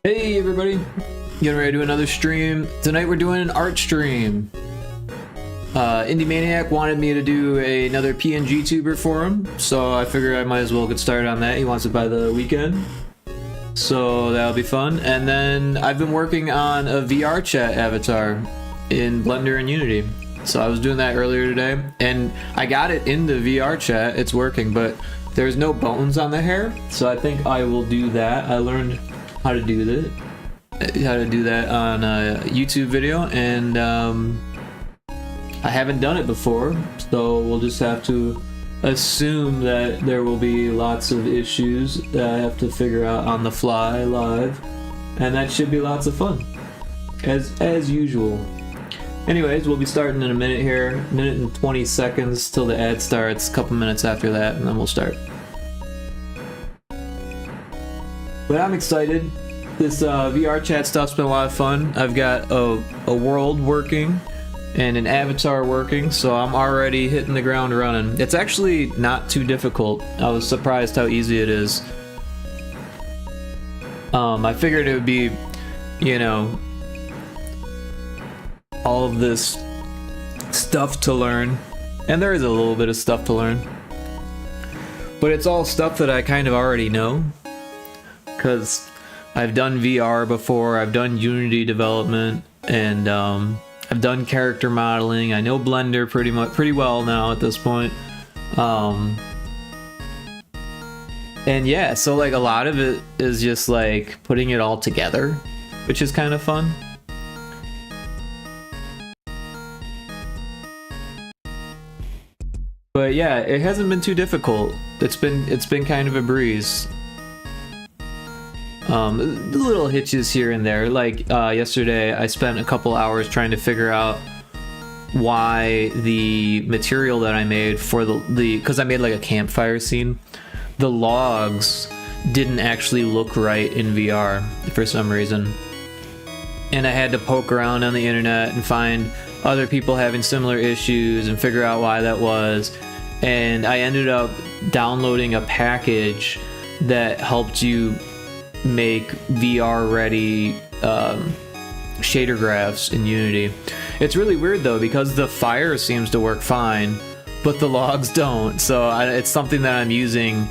Hey everybody, getting ready to do another stream. Tonight we're doing an art stream. Indie Maniac wanted me to do another PNG tuber for him, so I figured I might as well get started on that. He wants it by the weekend, so that'll be fun. And then I've been working on a VRChat avatar in Blender and Unity. So I was doing that earlier today, and I got it into VRChat, it's working, but there's no bones on the hair, so I think I will do that. I learned how to do that on a YouTube video, and I haven't done it before, so we'll just have to assume that there will be lots of issues that I have to figure out on the fly live, and that should be lots of fun, as usual. Anyways, we'll be starting in a minute here, minute and 20 seconds till the ad starts, a couple minutes after that, and then we'll start. But I'm excited. This VRChat stuff's been a lot of fun. I've got a world working and an avatar working, so I'm already hitting the ground running. It's actually not too difficult. I was surprised how easy it is. I figured it would be, you know, all of this stuff to learn, and there is a little bit of stuff to learn, but it's all stuff that I kind of already know, because I've done VR before, I've done Unity development, and I've done character modeling. I know Blender pretty well now at this point. And yeah, so like a lot of it is just like putting it all together, which is kind of fun. But yeah, it hasn't been too difficult. It's been kind of a breeze. Little hitches here and there. Like yesterday, I spent a couple hours trying to figure out why the material that I made for because I made like a campfire scene, the logs didn't actually look right in VR for some reason. And I had to poke around on the internet and find other people having similar issues and figure out why that was. And I ended up downloading a package that helped you make VR ready shader graphs in Unity. It's really weird though, because the fire seems to work fine, but the logs don't. So it's something that I'm using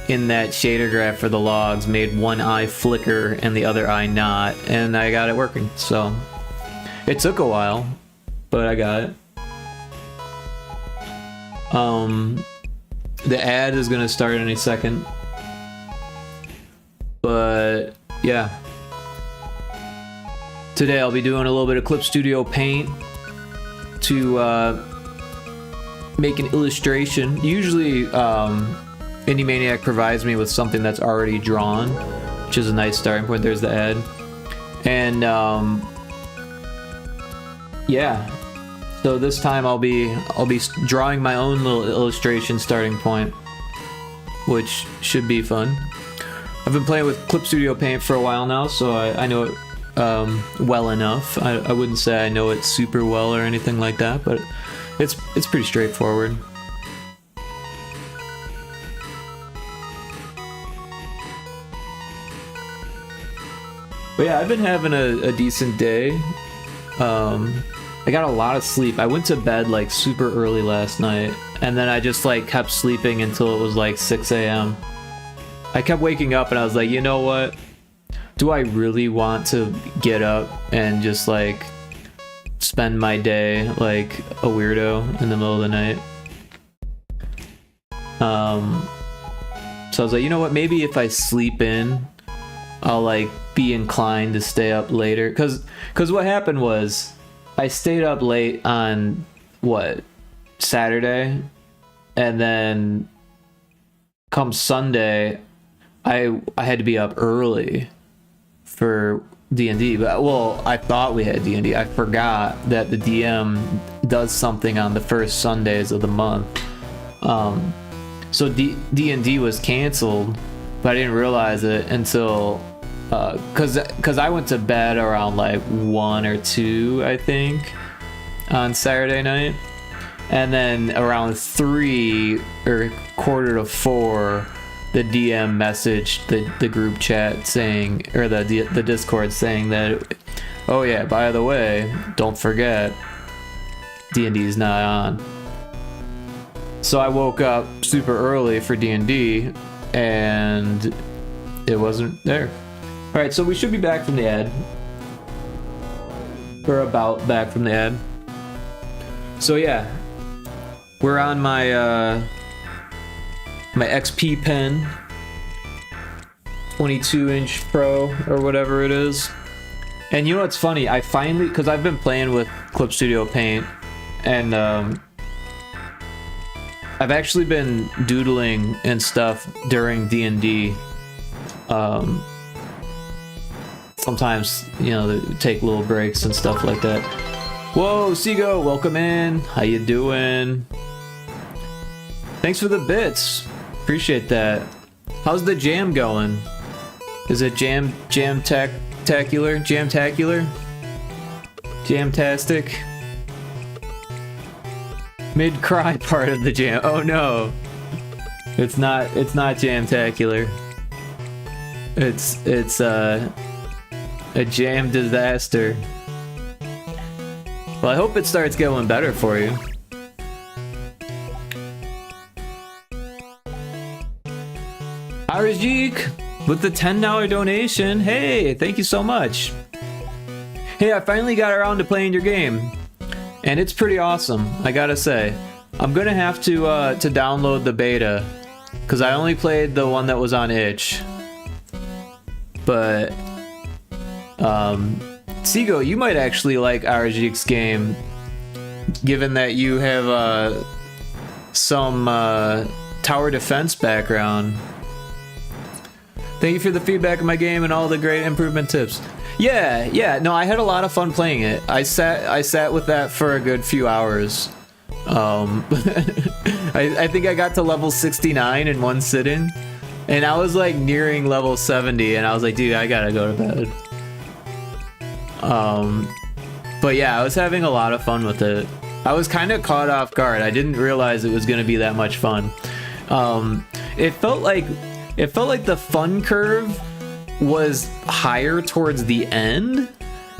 in that shader graph for the logs, made one eye flicker and the other eye not, and I got it working. So it took a while, but I got it. The ad is gonna start any second, but yeah. Today I'll be doing a little bit of Clip Studio Paint to make an illustration. Usually Indie Maniac provides me with something that's already drawn, which is a nice starting point. There's the ad. And yeah, so this time I'll be drawing my own little illustration starting point, which should be fun. I've been playing with Clip Studio Paint for a while now, so I know it well enough. I wouldn't say I know it super well or anything like that, but it's pretty straightforward. But yeah, I've been having a decent day. I got a lot of sleep. I went to bed like super early last night, and then I just like kept sleeping until it was like 6 a.m. I kept waking up and I was like, you know what? Do I really want to get up and just like spend my day like a weirdo in the middle of the night? So I was like, you know what? Maybe if I sleep in, I'll like be inclined to stay up later. Cause what happened was I stayed up late on Saturday, and then come Sunday, I had to be up early for D&D, but well, I thought we had D&D. I forgot that the DM does something on the first Sundays of the month. So D&D was canceled, but I didn't realize it until cause I went to bed around like 1 or 2, I think, on Saturday night, and then around 3 or quarter to 4 the DM messaged the group chat saying, or the Discord saying that, oh yeah, by the way, don't forget, D&D's not on. So I woke up super early for D&D, and it wasn't there. All right, so we should be back from the ad. We're about back from the ad. So yeah, we're on my my XP pen, 22-inch Pro or whatever it is. And you know what's funny? I finally, because I've been playing with Clip Studio Paint, and I've actually been doodling and stuff during D&D. Sometimes, you know, take little breaks and stuff like that. Whoa, Seago, welcome in. How you doing? Thanks for the bits. Appreciate that. How's the jam going? Is it jam-tacular? Jam-tacular? Jam-tastic? Mid-cry part of the jam. Oh no. It's not jam-tacular. It's a jam disaster. Well, I hope it starts going better for you. Arajik with the $10 donation. Hey, thank you so much. Hey, I finally got around to playing your game, and it's pretty awesome, I gotta say. I'm gonna have to download the beta, because I only played the one that was on itch. But Seago, you might actually like Arajik's game, given that you have some tower defense background. Thank you for the feedback of my game and all the great improvement tips. Yeah, no, I had a lot of fun playing it. I sat with that for a good few hours. I think I got to level 69 in one sitting, and I was like nearing level 70, and I was like, dude, I gotta go to bed. But yeah, I was having a lot of fun with it. I was kind of caught off guard. I didn't realize it was gonna be that much fun. It felt like the fun curve was higher towards the end,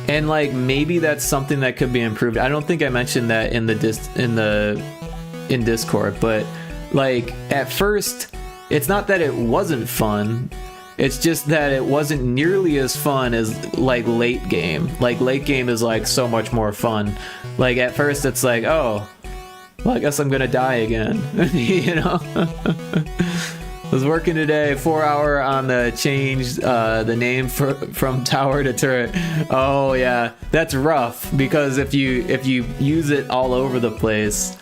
and like maybe that's something that could be improved. I don't think I mentioned that in Discord, but like at first, it's not that it wasn't fun. It's just that it wasn't nearly as fun as like late game. Like late game is like so much more fun. Like at first it's like, oh, well, I guess I'm gonna die again. You know? I was working today, 4-hour on the change the name from tower to turret. Oh yeah, that's rough, because if you use it all over the place,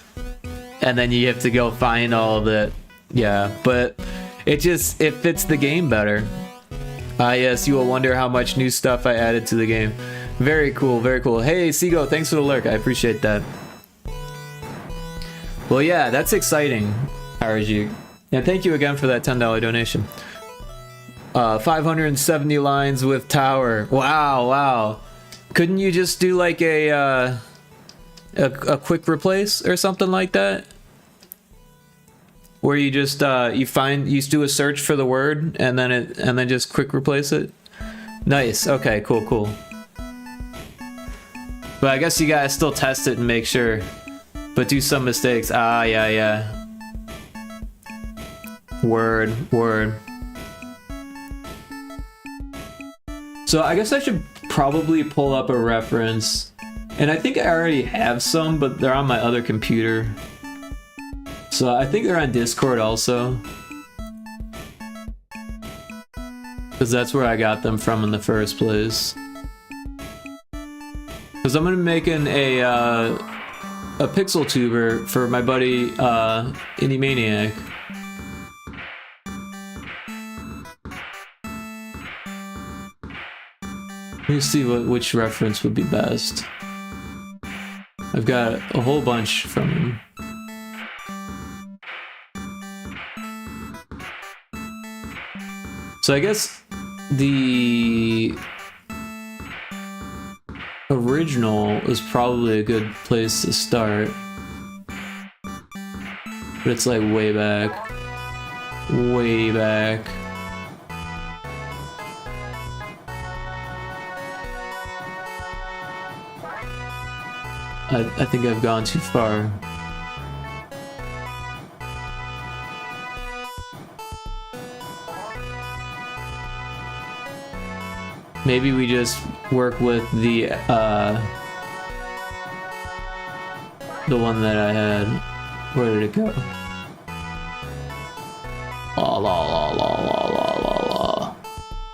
and then you have to go find all of it. Yeah, but it fits the game better. Yes, you will wonder how much new stuff I added to the game. Very cool, very cool. Hey, Seago, thanks for the lurk. I appreciate that. Well, yeah, that's exciting, Arajik. And thank you again for that $10 donation. 570 lines with tower. Wow. Couldn't you just do like a quick replace or something like that? Where you just you do a search for the word and then just quick replace it. Nice. Okay. Cool. But I guess you gotta still test it and make sure. But do some mistakes. Yeah. Word. So I guess I should probably pull up a reference, and I think I already have some, but they're on my other computer. So I think they're on Discord also, because that's where I got them from in the first place. Because I'm gonna be making a pixel tuber for my buddy Indie Maniac. Let me see which reference would be best. I've got a whole bunch from him. So I guess the original is probably a good place to start. But it's like way back. way back. I think I've gone too far. Maybe we just work with the one that I had. Where did it go? La la la la la la la la.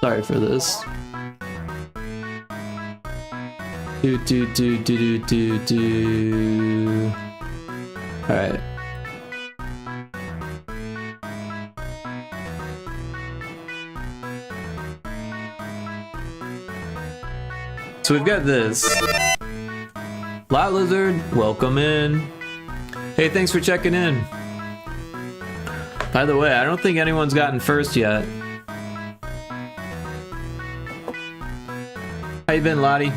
Sorry for this. Do do do do do do do. All right. So we've got this. Lot Lizard, welcome in. Hey, thanks for checking in. By the way, I don't think anyone's gotten first yet. How you been, Lottie?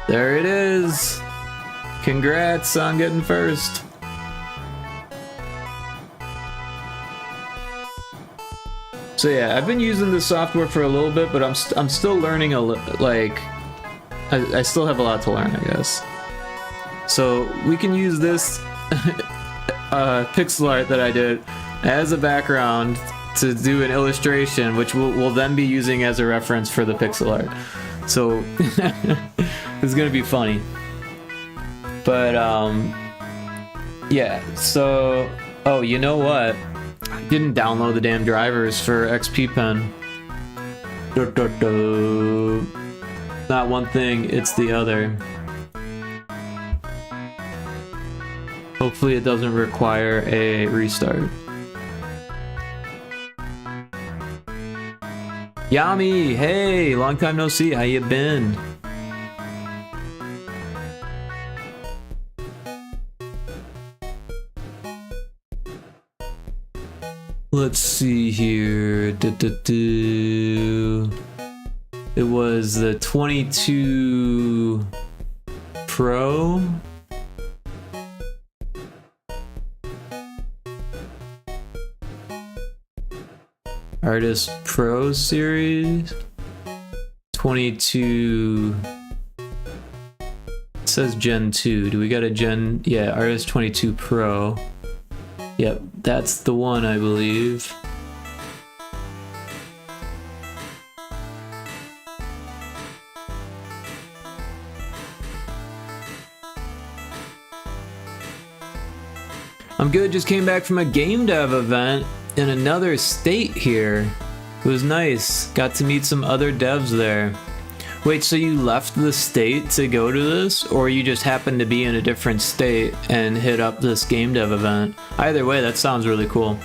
There it is. Congrats on getting first. So yeah, I've been using this software for a little bit, but I'm still learning I still have a lot to learn, I guess. So we can use this pixel art that I did as a background to do an illustration, which we'll then be using as a reference for the pixel art. So it's gonna be funny. But yeah. So you know what? I didn't download the damn drivers for XP Pen. Not one thing, it's the other. Hopefully it doesn't require a restart. Yami, hey, long time no see, how you been? Let's see here. It was the 22 Pro. Artist Pro series. 22. It says Gen 2. Do we got a Gen? Yeah, Artist 22 Pro. Yep, that's the one, I believe. I'm good, just came back from a game dev event in another state here. It was nice, got to meet some other devs there. Wait, so you left the state to go to this, or you just happened to be in a different state and hit up this game dev event? Either way, that sounds really cool.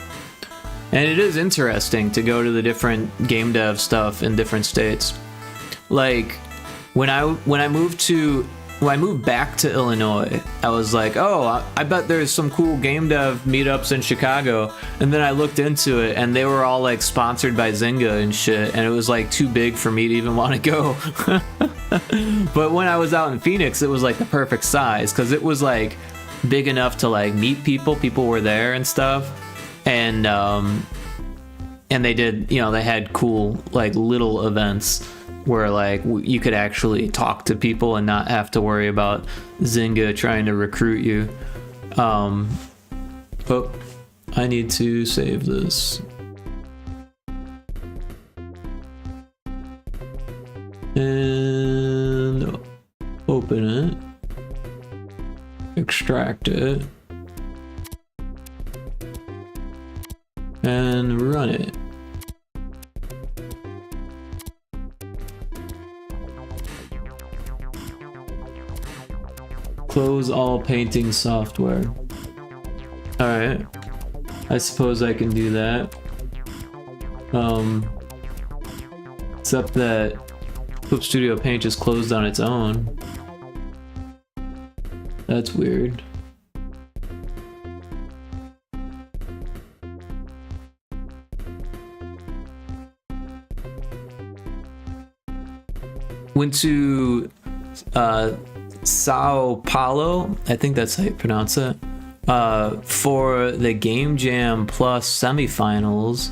And it is interesting to go to the different game dev stuff in different states. Like, when I moved back to Illinois, I was like, oh, I bet there's some cool game dev meetups in Chicago. And then I looked into it, and they were all like sponsored by Zynga and shit, and it was like too big for me to even want to go. But when I was out in Phoenix, it was like the perfect size, because it was like big enough to like meet people. People were there and stuff, and they did, you know, they had cool like little events where like you could actually talk to people and not have to worry about Zynga trying to recruit you. But I need to save this. And open it. Extract it. And run it. Close all painting software. Alright. I suppose I can do that. Except that Clip Studio Paint just closed on its own. That's weird. went to Sao Paulo, I think that's how you pronounce it, for the Game Jam Plus semifinals,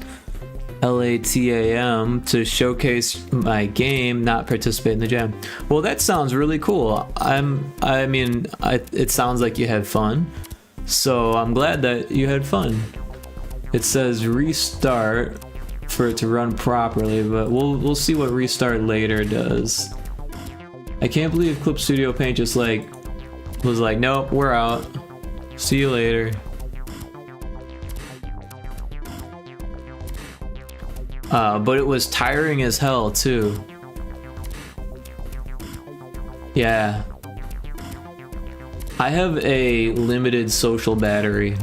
LATAM, to showcase my game, not participate in the jam. Well, that sounds really cool. It sounds like you had fun, so I'm glad that you had fun. It says restart for it to run properly, but we'll see what restart later does. I can't believe Clip Studio Paint just was like, nope, we're out. See you later. But it was tiring as hell too. Yeah. I have a limited social battery.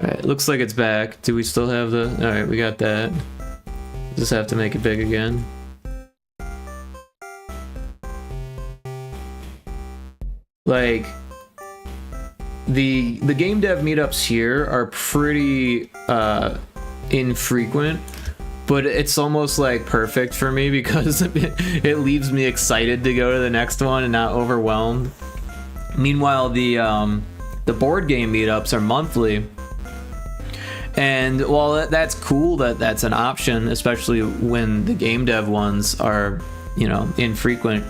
Alright, looks like it's back. Do we still have the... Alright, we got that. Just have to make it big again. Like, the game dev meetups here are pretty infrequent, but it's almost like perfect for me because it leaves me excited to go to the next one and not overwhelmed. Meanwhile, the board game meetups are monthly. And while that's cool that that's an option, especially when the game dev ones are, you know, infrequent,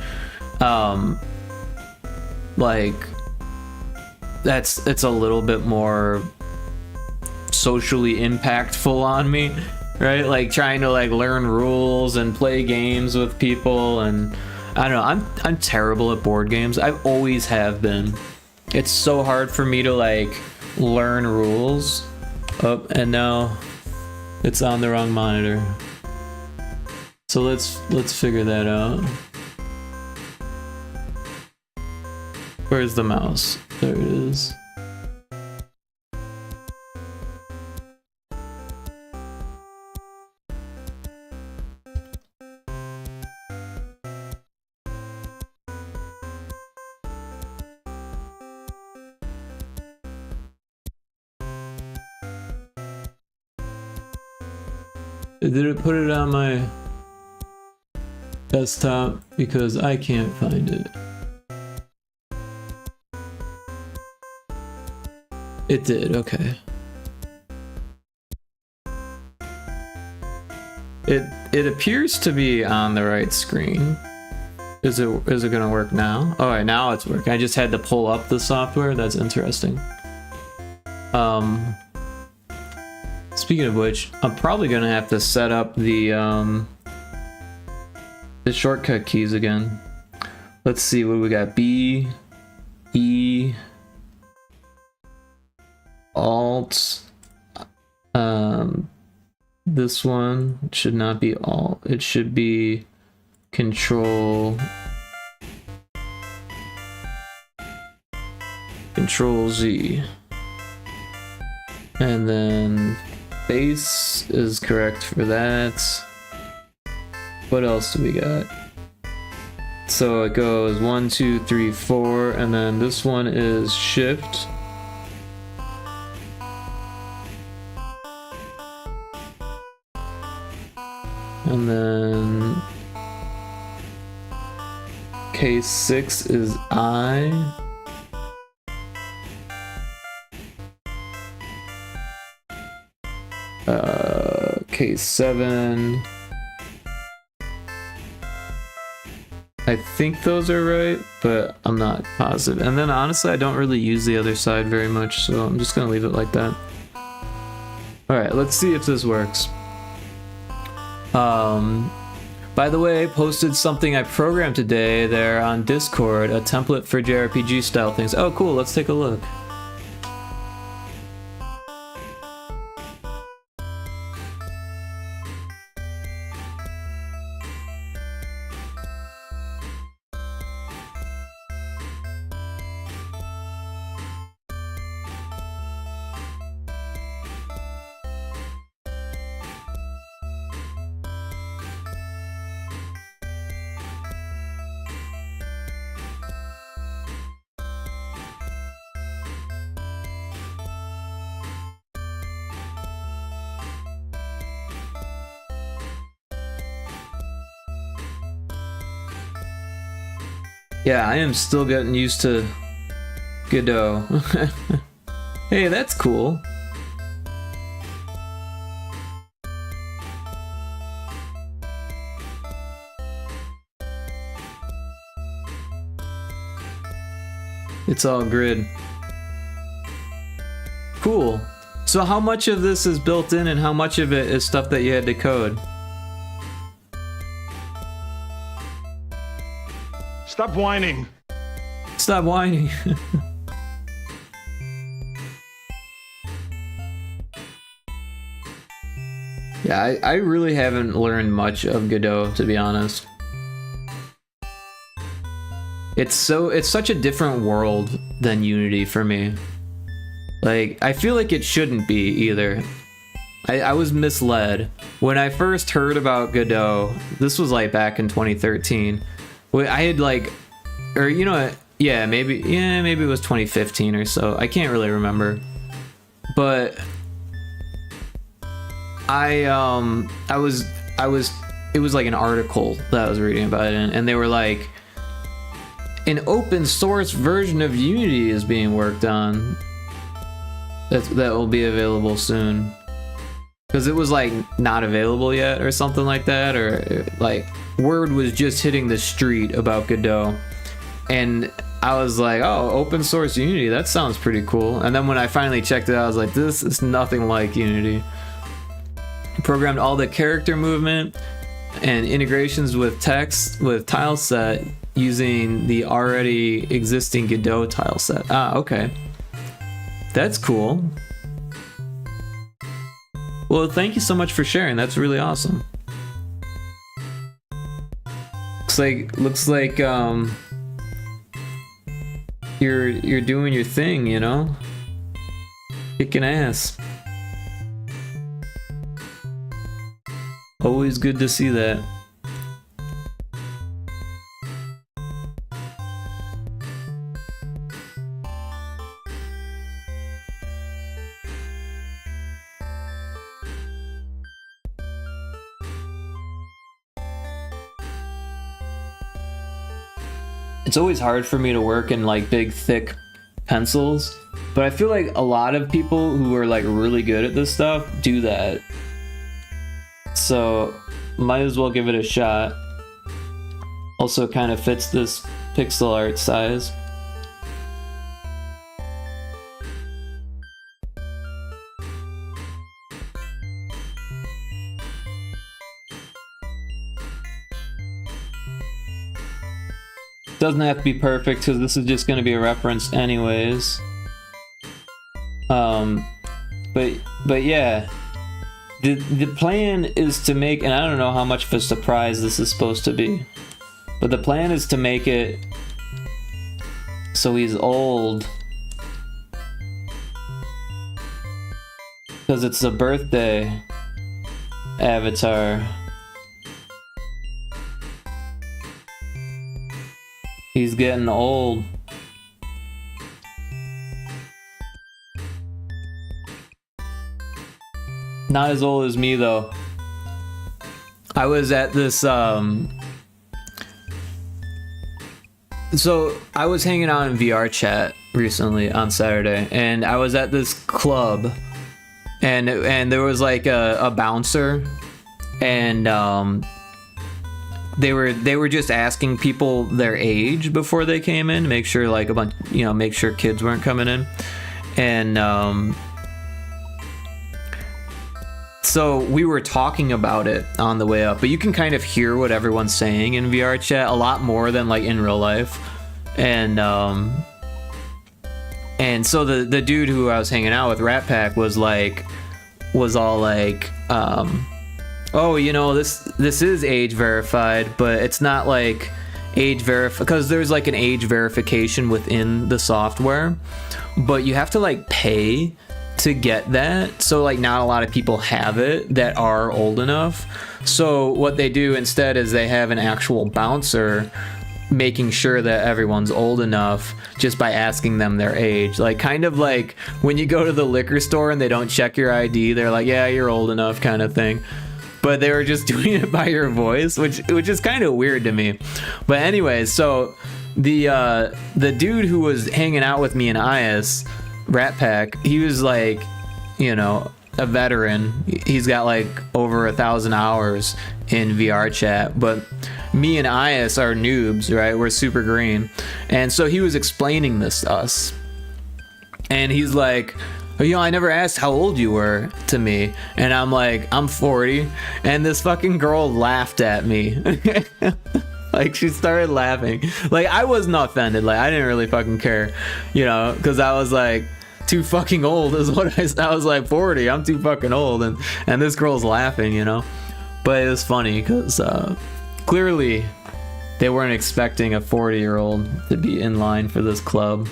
like it's a little bit more socially impactful on me, right? Like trying to like learn rules and play games with people, and I don't know, I'm terrible at board games. I've always have been. It's so hard for me to like learn rules. Oh, and now it's on the wrong monitor. So let's figure that out. Where's the mouse? There it is. Did it put it on my desktop? Because I can't find it. It did, okay. It appears to be on the right screen. Is it gonna work now? Oh, right, now it's working. I just had to pull up the software. That's interesting. Speaking of which, I'm probably gonna have to set up the shortcut keys again. Let's see what we got. B, E, Alt. This one should not be Alt. It should be Control Z. And then base is correct for that. What else do we got? So it goes 1, 2, 3, 4, and then this one is Shift. And then case 6 is I. Case 7. I think those are right, but I'm not positive. And then honestly, I don't really use the other side very much, so I'm just gonna leave it like that. Alright, let's see if this works. By the way, posted something I programmed today there on Discord, a template for JRPG style things. Oh cool, let's take a look. Yeah, I am still getting used to Godot. Hey, that's cool. It's all grid. Cool. So how much of this is built in and how much of it is stuff that you had to code? Stop whining. Stop whining. Yeah, I really haven't learned much of Godot, to be honest. It's such a different world than Unity for me. Like, I feel like it shouldn't be either. I was misled. When I first heard about Godot, this was like back in 2013. I had like, or you know what? Yeah, maybe it was 2015 or so. I can't really remember. But it was like an article that I was reading about it, and they were like, an open source version of Unity is being worked on. That will be available soon. Because it was like not available yet or something like that, or like word was just hitting the street about Godot. And I was like, oh, open source Unity, that sounds pretty cool. And then when I finally checked it out, I was like, this is nothing like Unity. Programmed all the character movement and integrations with text with tile set using the already existing Godot tile set. Ah, okay. That's cool. Well, thank you so much for sharing. That's really awesome. Looks like you're doing your thing, you know? Kicking ass. Always good to see that. It's always hard for me to work in like big thick pencils, but I feel like a lot of people who are like really good at this stuff do that. So might as well give it a shot. Also kind of fits this pixel art size. Doesn't have to be perfect because this is just going to be a reference anyways. But yeah, the plan is to make, and I don't know how much of a surprise this is supposed to be, but the plan is to make it so he's old because it's a birthday avatar. He's getting old. Not as old as me though. I was at this so I was hanging out in VRChat recently on Saturday, and I was at this club, and there was like a bouncer, and they were just asking people their age before they came in, make sure like a bunch, you know, make sure kids weren't coming in. And so we were talking about it on the way up, but you can kind of hear what everyone's saying in VRChat a lot more than like in real life. And so the dude who I was hanging out with, Rat Pack, was all like, oh, you know, this is age verified, but it's not like age because there's like an age verification within the software, but you have to like pay to get that. So like not a lot of people have it that are old enough. So what they do instead is they have an actual bouncer making sure that everyone's old enough just by asking them their age. Like kind of like when you go to the liquor store and they don't check your ID, they're like, yeah, you're old enough kind of thing. But they were just doing it by your voice, which is kind of weird to me. But anyways, so the dude who was hanging out with me in IS Rat Pack, he was like, you know, a veteran. He's got like over 1,000 hours in VRChat, but me and IS are noobs, right? We're super green. And so he was explaining this to us, and he's like, you know, I never asked how old you were to me. And I'm like, I'm 40. And this fucking girl laughed at me. Like, she started laughing. Like, I wasn't offended. Like, I didn't really fucking care, you know, because I was like, too fucking old is what I was like, 40. I'm too fucking old. And this girl's laughing, you know. But it was funny because clearly they weren't expecting a 40-year-old to be in line for this club.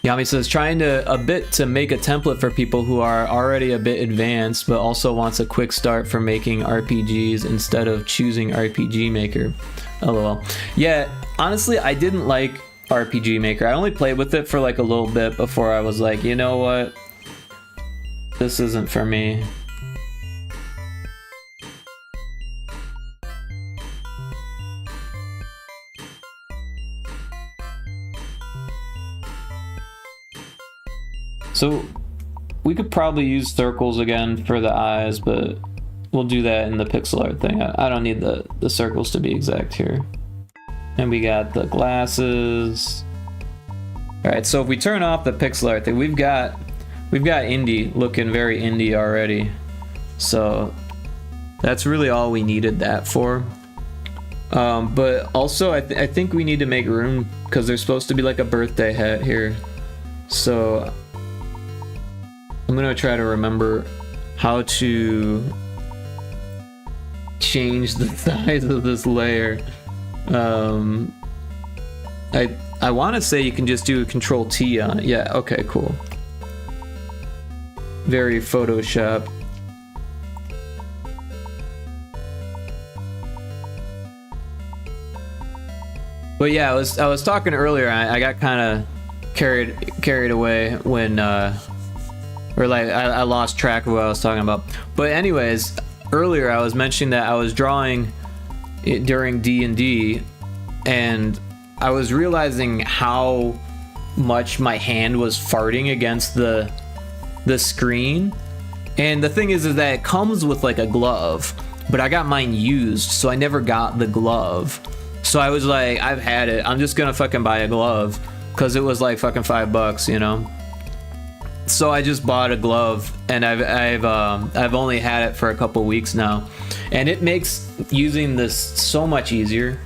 Yami says, trying a bit to make a template for people who are already a bit advanced, but also wants a quick start for making RPGs instead of choosing RPG Maker. LOL. Yeah, honestly, I didn't like RPG Maker. I only played with it for like a little bit before I was like, you know what? This isn't for me. So we could probably use circles again for the eyes, but we'll do that in the pixel art thing. I don't need the circles to be exact here. And we got the glasses. All right, so if we turn off the pixel art thing, we've got indie looking very indie already. So that's really all we needed that for. But also I think we need to make room because there's supposed to be like a birthday hat here. So I'm gonna try to remember how to change the size of this layer. I want to say you can just do a Control T on it. Yeah, okay, cool. Very Photoshop. But yeah, I was talking earlier. I got kind of carried away when or like I lost track of what I was talking about. But anyways, earlier I was mentioning that I was drawing it during D&D, and I was realizing how much my hand was farting against the screen. And the thing is that it comes with like a glove, but I got mine used, so I never got the glove. So I was like, I've had it. I'm just gonna fucking buy a glove because it was like fucking $5, you know. So I just bought a glove, and I've only had it for a couple weeks now, and it makes using this so much easier.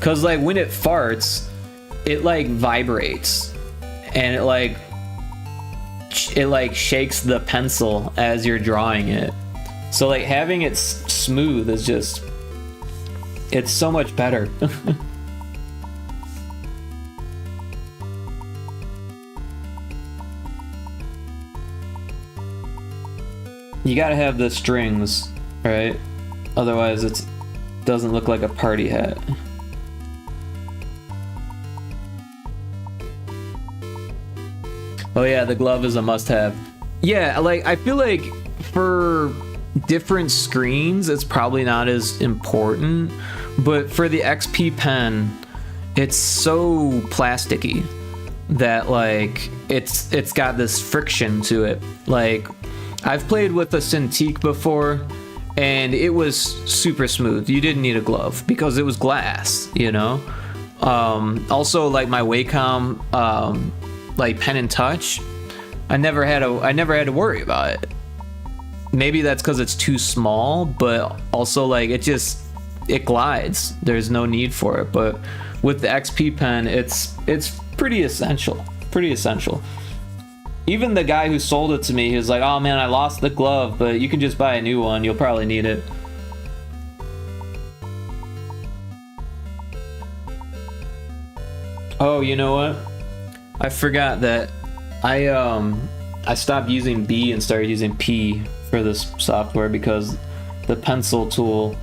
Cause like when it farts, it like vibrates, and it like shakes the pencil as you're drawing it. So like having it smooth is just, it's so much better. You gotta have the strings, right? Otherwise it doesn't look like a party hat. Oh yeah, the glove is a must-have. Yeah, like I feel like for different screens it's probably not as important, but for the XP pen it's so plasticky that like it's got this friction to it. Like I've played with a Cintiq before and it was super smooth. You didn't need a glove because it was glass, you know. Also like my Wacom like pen and touch, I never had to worry about it. Maybe that's because it's too small, but also like it glides. There's no need for it. But with the XP pen, it's pretty essential. Even the guy who sold it to me, he was like, oh man, I lost the glove, but you can just buy a new one. You'll probably need it. Oh, you know what? I forgot that I stopped using B and started using P for this software because the pencil tool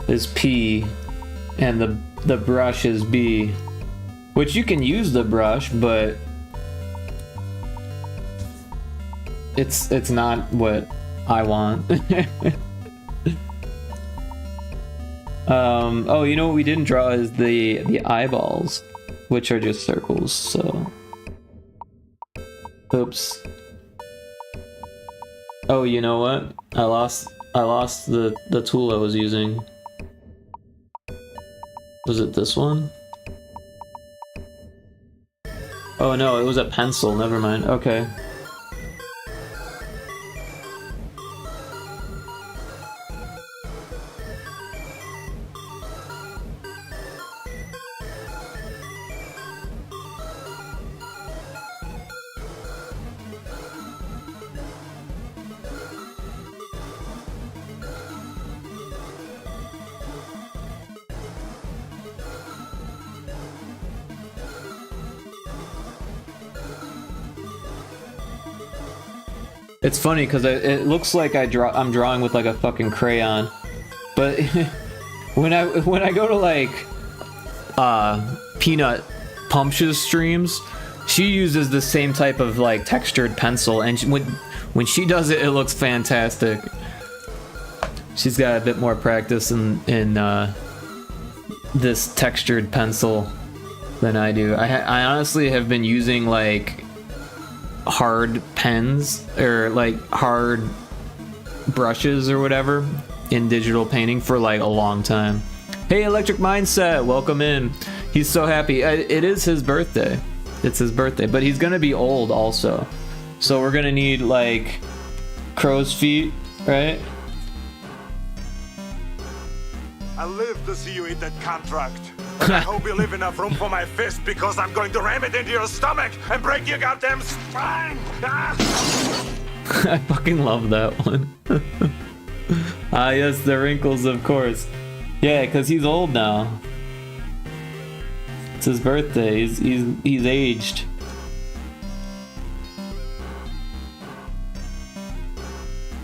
is P and the brush is B, which you can use the brush, but it's not what I want. Oh, you know what we didn't draw is the eyeballs, which are just circles, so... Oops. Oh, you know what? I lost the tool I was using. Was it this one? Oh no, it was a pencil, never mind. Okay. It's funny because it looks like I'm drawing with like a fucking crayon, but when I go to like Peanut Pumpsh's streams, she uses the same type of like textured pencil, and when she does it, it looks fantastic. She's got a bit more practice in this textured pencil than I do. I honestly have been using like hard pens or like hard brushes or whatever in digital painting for like a long time. Hey, Electric Mindset, welcome in. He's so happy. It is his birthday. It's his birthday, but he's gonna be old also, so we're gonna need like crow's feet, right? I live to see you eat that contract. I hope you leave enough room for my fist, because I'm going to ram it into your stomach and break your goddamn spine! I fucking love that one. Ah, yes, the wrinkles, of course. Yeah, because he's old now. It's his birthday. He's aged.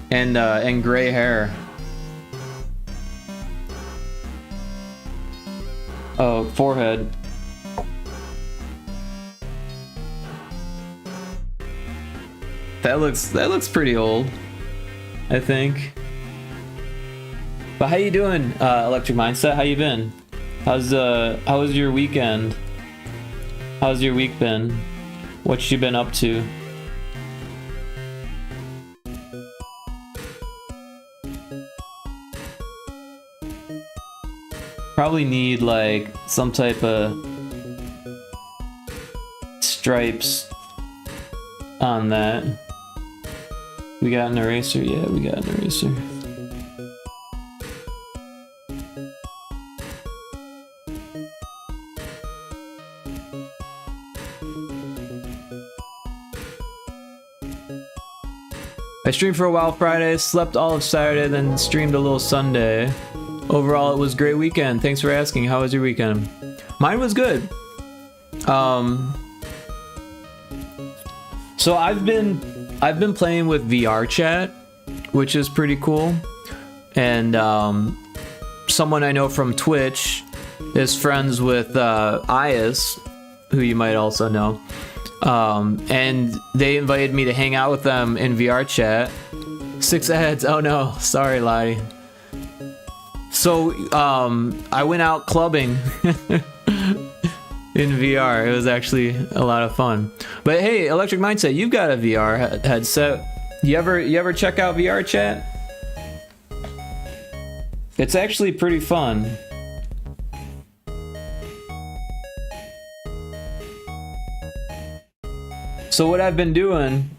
And gray hair. Oh, forehead. That looks pretty old, I think. But how you doing, Electric Mindset? How you been? How was your weekend? How's your week been? What you been up to? Probably need like some type of stripes on that. We got an eraser? Yeah, we got an eraser. I streamed for a while Friday, slept all of Saturday, then streamed a little Sunday. Overall, it was a great weekend. Thanks for asking. How was your weekend? Mine was good. So I've been playing with VRChat, which is pretty cool. And someone I know from Twitch is friends with Ias, who you might also know. And they invited me to hang out with them in VR chat. 6 ads. Oh no, sorry, Lottie. So I went out clubbing in VR. It was actually a lot of fun. But hey, Electric Mindset, you've got a VR headset. You ever check out VR chat? It's actually pretty fun. So what I've been doing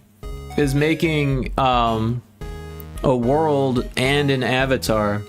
is making a world and an avatar.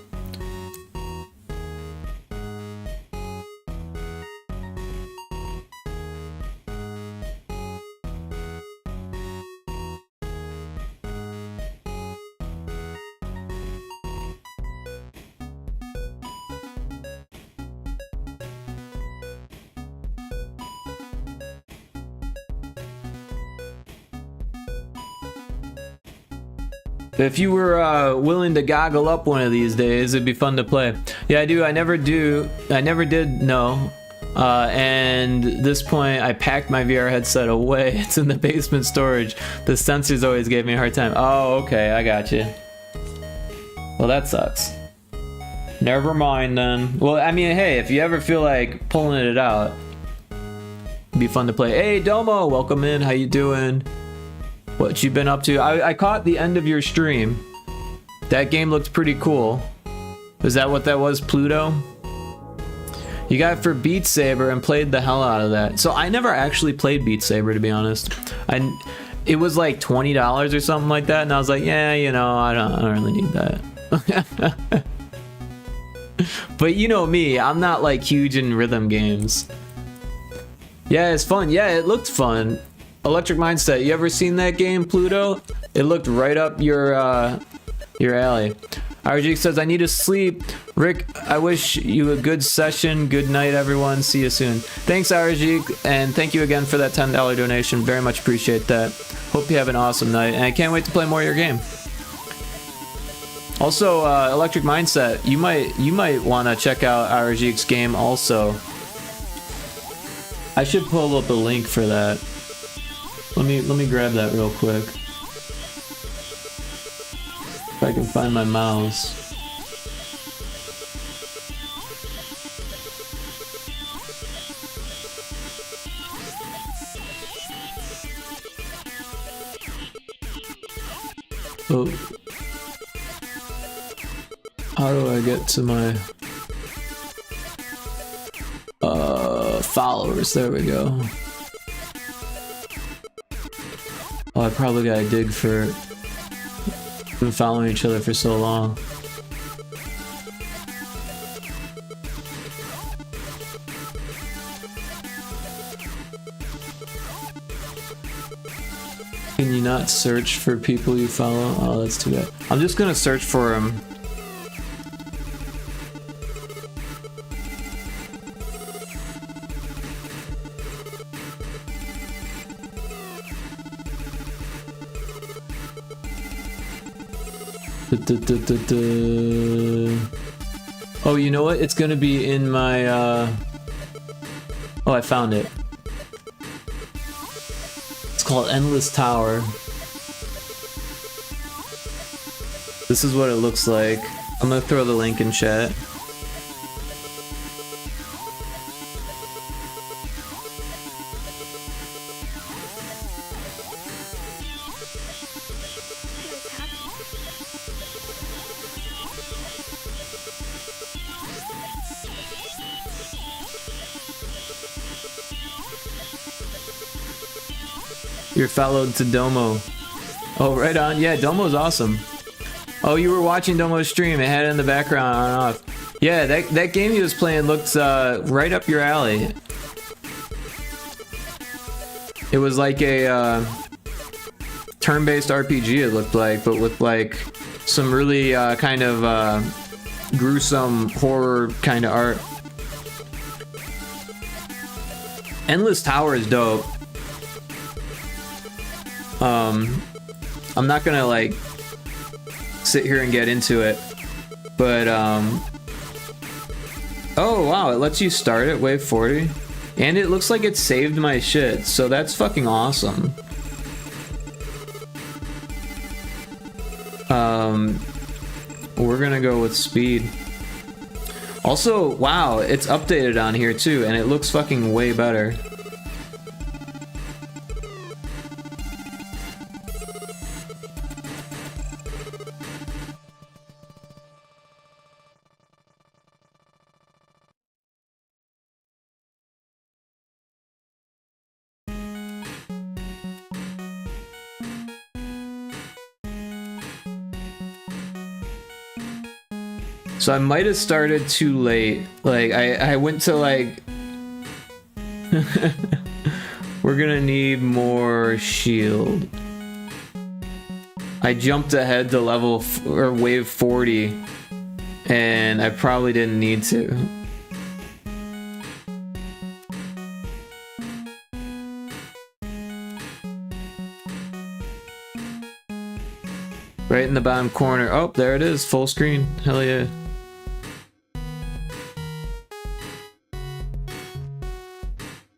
If you were willing to goggle up one of these days, it'd be fun to play. Yeah, I do. I never did know. And at this point, I packed my VR headset away. It's in the basement storage. The sensors always gave me a hard time. Oh, okay, I got you. Well, that sucks. Never mind then. Well, I mean, hey, if you ever feel like pulling it out, it'd be fun to play. Hey, Domo, welcome in. How you doing? What you been up to? I caught the end of your stream. That game looked pretty cool. Is that what that was, Pluto? You got it for Beat Saber and played the hell out of that. So I never actually played Beat Saber, to be honest. It was like $20 or something like that, and I was like, yeah, you know, I don't really need that. But you know me, I'm not like huge in rhythm games. Yeah, it's fun. Yeah, it looked fun. Electric Mindset. You ever seen that game, Pluto? It looked right up your alley. RG says, I need to sleep. Rick, I wish you a good session. Good night, everyone. See you soon. Thanks, RG, and thank you again for that $10 donation. Very much appreciate that. Hope you have an awesome night, and I can't wait to play more of your game. Also, Electric Mindset, you might want to check out RG's game also. I should pull up a link for that. Let me grab that real quick. If I can find my mouse. Oh. How do I get to my followers? There we go. Oh, I probably gotta dig for been following each other for so long. Can you not search for people you follow? Oh, that's too bad. I'm just gonna search for them. Oh, you know what? It's gonna be in my oh, I found it. It's called Endless Tower. This is what it looks like. I'm gonna throw the link in chat. You're followed to Domo. Oh, right on. Yeah, Domo's awesome. Oh, you were watching Domo's stream. It had it in the background on and off. Yeah, that game he was playing looked right up your alley. It was like a turn-based RPG, it looked like, but with like some really kind of gruesome horror kind of art. Endless Tower is dope. I'm not gonna like sit here and get into it, but oh wow, it lets you start at wave 40, and it looks like it saved my shit, so that's fucking awesome. We're gonna go with speed. Also, wow, it's updated on here too, and it looks fucking way better. So I might have started too late. Like I went to like we're gonna need more shield. I jumped ahead to level or wave 40 and I probably didn't need to. Right in the bottom corner. Oh, there it is, full screen. Hell yeah.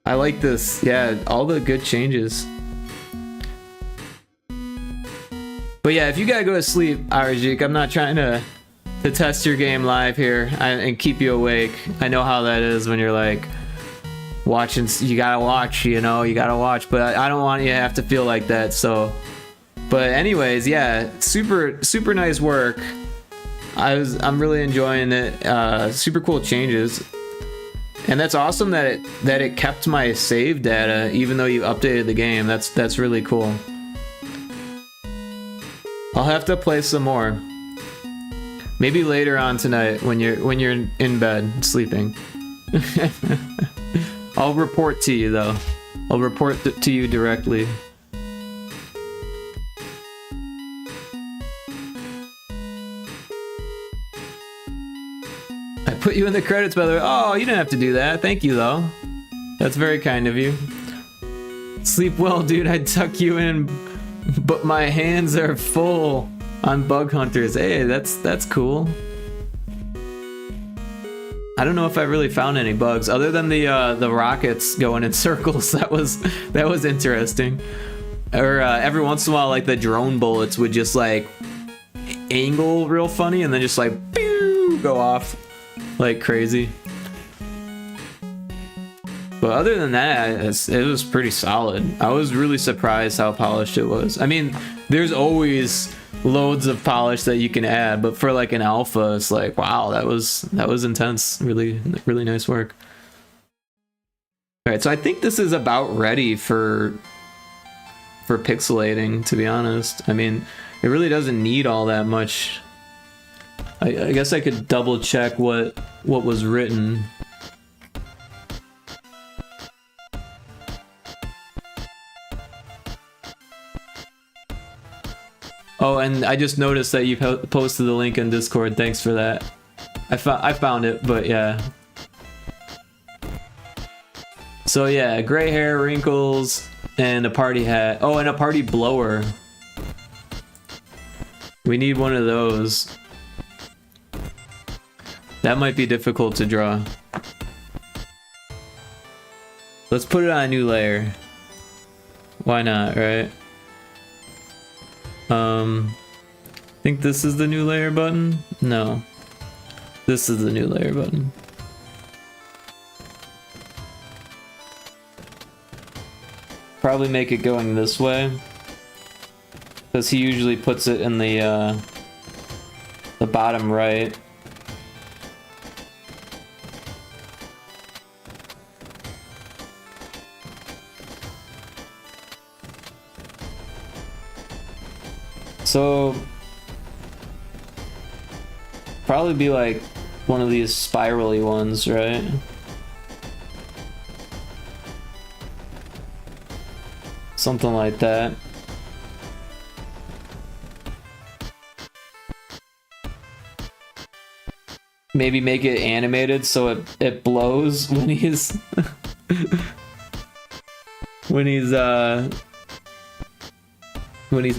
I like this. Yeah, all the good changes. But yeah, if you gotta go to sleep, Arajik, I'm not trying to to test your game live here and keep you awake. I know how that is when you're like watching. You gotta watch, you know, you gotta watch. But I don't want you to have to feel like that. So, but anyways, yeah, super nice work. I'm really enjoying it. Super cool changes. And that's awesome that it kept my save data even though you updated the game. That's really cool. I'll have to play some more. Maybe later on tonight when you're in bed sleeping. I'll report to you though. I'll report to you directly. I put you in the credits, by the way. Oh, you didn't have to do that. Thank you, though. That's very kind of you. Sleep well, dude. I'd tuck you in, but my hands are full on bug hunters. Hey, that's cool. I don't know if I really found any bugs other than the rockets going in circles. That was interesting. Or every once in a while, like the drone bullets would just like angle real funny and then just like pew, go off like crazy. But other than that, it was pretty solid. I was really surprised how polished it was. I mean, there's always loads of polish that you can add, but for like an alpha, it's like, wow, that was intense. Really nice work. All right, so I think this is about ready for pixelating, to be honest. I mean, it really doesn't need all that much. I guess I could double check what was written. Oh, and I just noticed that you posted the link in Discord. Thanks for that. I found it, but yeah. So yeah, gray hair, wrinkles, and a party hat. Oh, and a party blower. We need one of those. That might be difficult to draw. Let's put it on a new layer. Why not, right? I think this is the new layer button? No. This is the new layer button. Probably make it going this way. Because he usually puts it in the bottom right. So, probably be like one of these spirally ones, right? Something like that. Maybe make it animated so it blows when he's when he's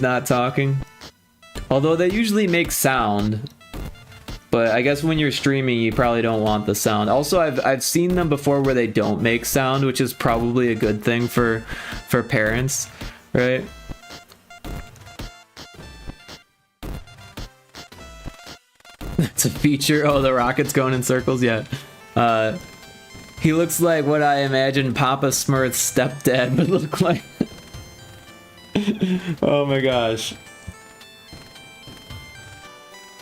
not talking. Although they usually make sound, but I guess when you're streaming, you probably don't want the sound. Also, I've seen them before where they don't make sound, which is probably a good thing for parents, right? That's a feature. Oh, the rocket's going in circles. Yeah. He looks like what I imagine Papa Smurf's stepdad would look like. Oh my gosh.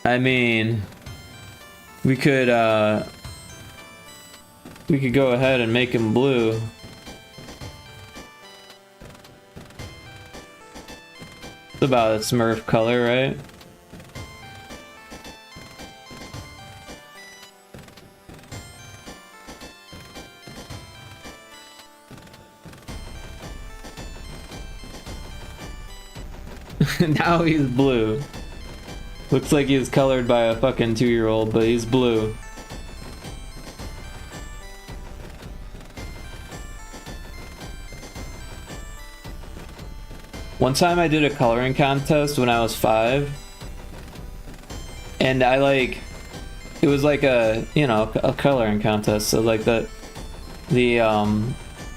I mean, we could go ahead and make him blue. It's about a Smurf color, right? Now he's blue. Looks like he was colored by a fucking 2-year-old, but he's blue. One time I did a coloring contest when I was 5. And it was like a coloring contest. So like it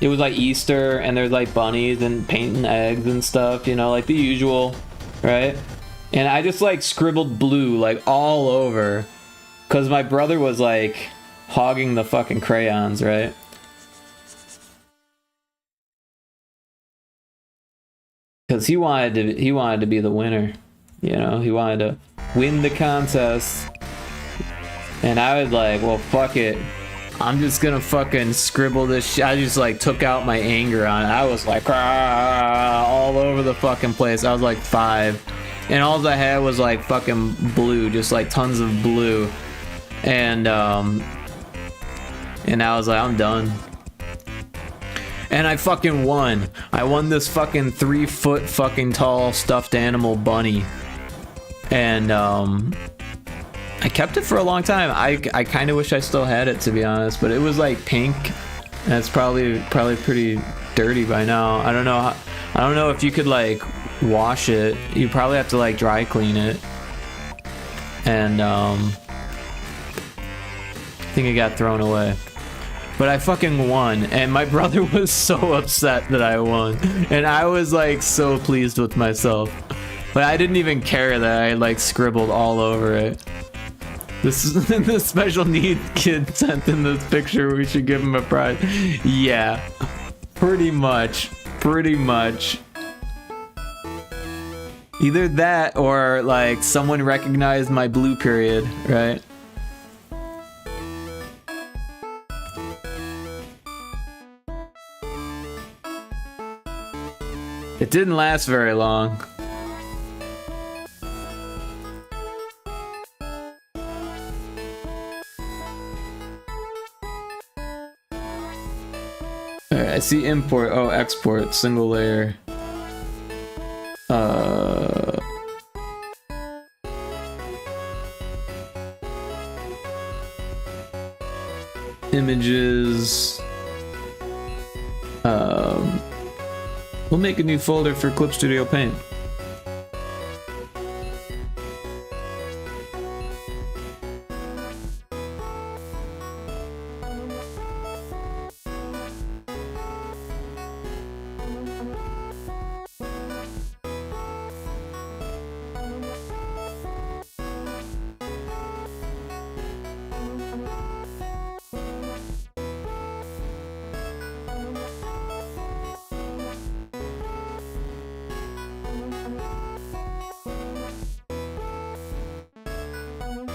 was like Easter and there's like bunnies and painting eggs and stuff, like the usual, right? And I just like scribbled blue like all over Because my brother was like hogging the fucking crayons, right? Because he wanted to be the winner, you know. He wanted to win the contest, and I was like, well, fuck it. I'm just gonna fucking scribble this shit. I just like took out my anger on it. I was like all over the fucking place. I was like 5, and all I had was like fucking blue, just like tons of blue, and I was like, I'm done. And I fucking won. I won this fucking 3-foot fucking tall stuffed animal bunny. And I kept it for a long time. I kind of wish I still had it, to be honest, but it was like pink. And it's probably pretty dirty by now. I don't know if you could like wash it. You probably have to like dry clean it. And I think it got thrown away. But I fucking won, and my brother was so upset that I won, and I was like so pleased with myself. But I didn't even care that I like scribbled all over it. This is the special needs kid sent in this picture. We should give him a prize. Yeah, pretty much. Either that or like someone recognized my blue period, right? It didn't last very long. Alright, I see import. Oh, export. Single layer. Images. We'll make a new folder for Clip Studio Paint.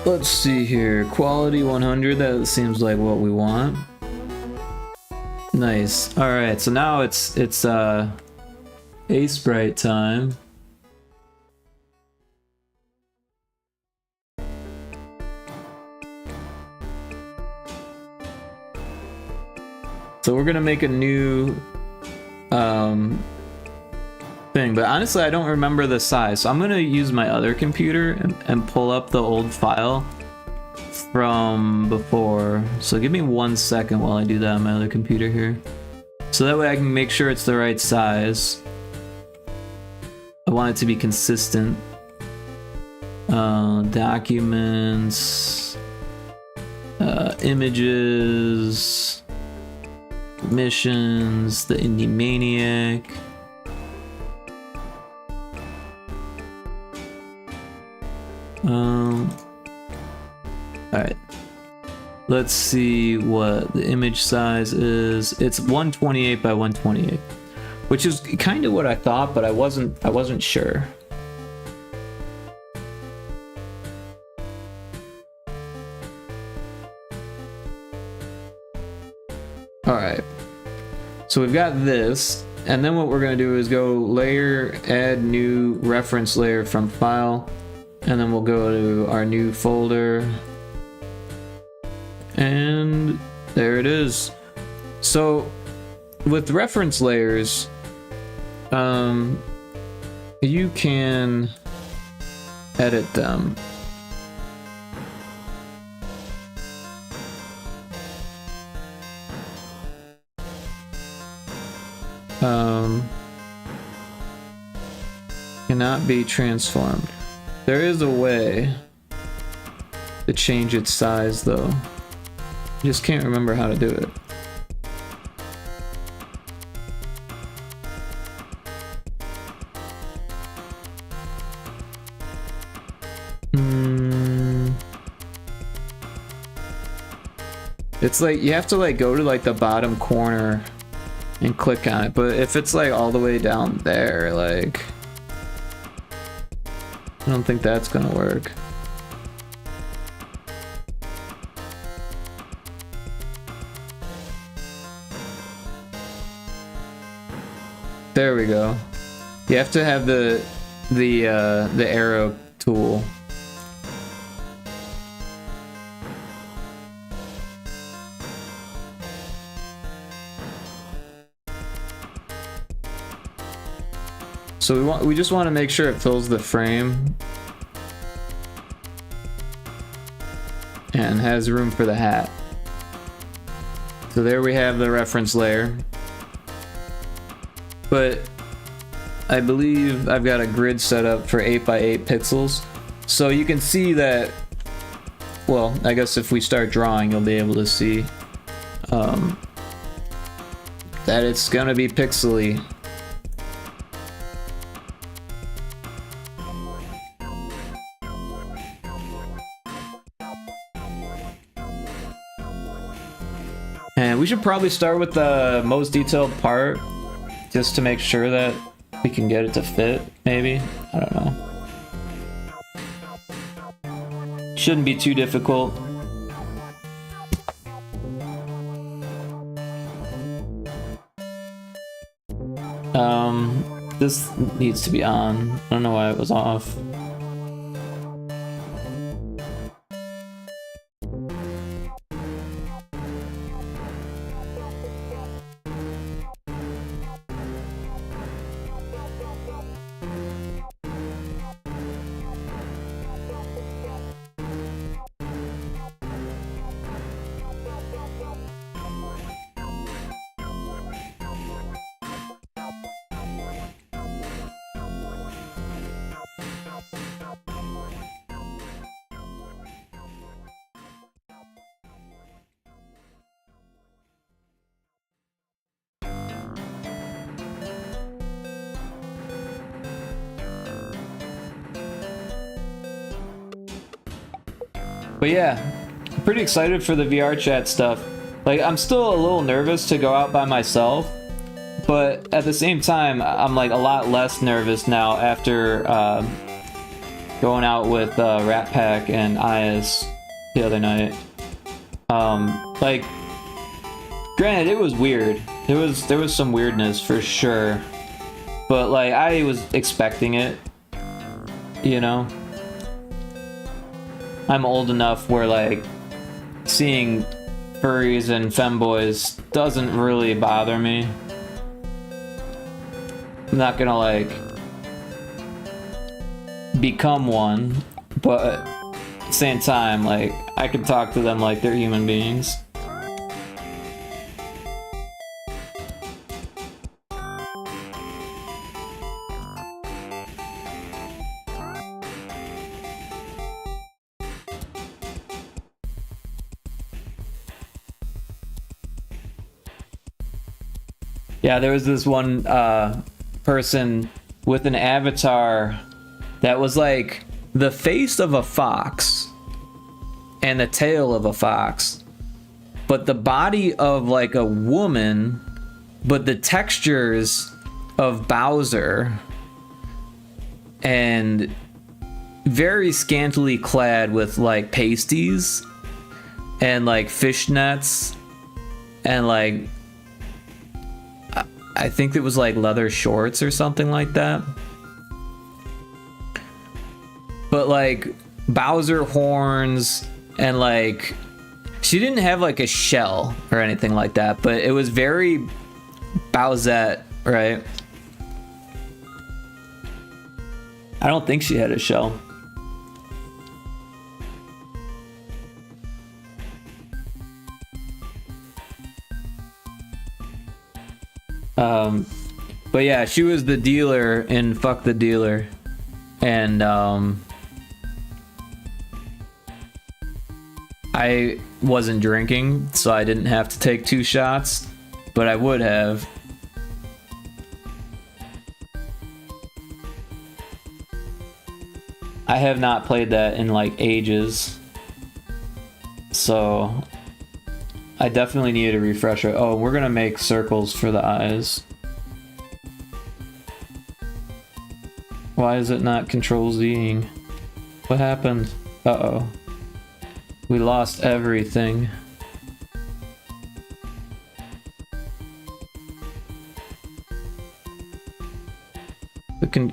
Let's see here. Quality 100, that seems like what we want. Nice. Alright, so now it's A-Sprite time. So we're gonna make a new thing, but honestly I don't remember the size, so I'm gonna use my other computer and pull up the old file from before. So give me 1 second while I do that on my other computer here, so that way I can make sure it's the right size. I want it to be consistent. Documents, images, missions, the Indie Maniac. Alright, let's see what the image size is. It's 128 by 128, which is kind of what I thought, but I wasn't sure. Alright, so we've got this, and then what we're going to do is go layer, add new reference layer from file, and then we'll go to our new folder, and there it is. So with reference layers, you can edit them. Cannot be transformed. There is a way to change its size though. I just can't remember how to do it. It's like you have to like go to like the bottom corner and click on it, but if it's like all the way down there, like I don't think that's gonna work. There we go. You have to have the arrow tool. So we just want to make sure it fills the frame and has room for the hat. So there we have the reference layer. But I believe I've got a grid set up for 8x8 pixels. So you can see that, well, I guess if we start drawing, you'll be able to see that it's gonna be pixely. And we should probably start with the most detailed part, just to make sure that we can get it to fit, maybe? I don't know. Shouldn't be too difficult. This needs to be on. I don't know why it was off. But yeah, I'm pretty excited for the VRChat stuff. Like, I'm still a little nervous to go out by myself, but at the same time, I'm like a lot less nervous now after going out with Rat Pack and Ayas the other night. Like, granted, it was weird. There was some weirdness for sure, but like I was expecting it, you know. I'm old enough where like seeing furries and femboys doesn't really bother me. I'm not gonna like become one, but at the same time, like I can talk to them like they're human beings. Yeah, there was this one person with an avatar that was like the face of a fox and the tail of a fox, but the body of like a woman, but the textures of Bowser, and very scantily clad with like pasties and like fishnets and like I think it was like leather shorts or something like that. But like Bowser horns, and like she didn't have like a shell or anything like that, but it was very Bowsette, right? I don't think she had a shell. But yeah, she was the dealer in Fuck the Dealer, and I wasn't drinking, so I didn't have to take 2 shots, but I would have. I have not played that in like ages, so I definitely needed a refresher. Oh, we're gonna make circles for the eyes. Why is it not control Zing? What happened? Uh-oh. We lost everything.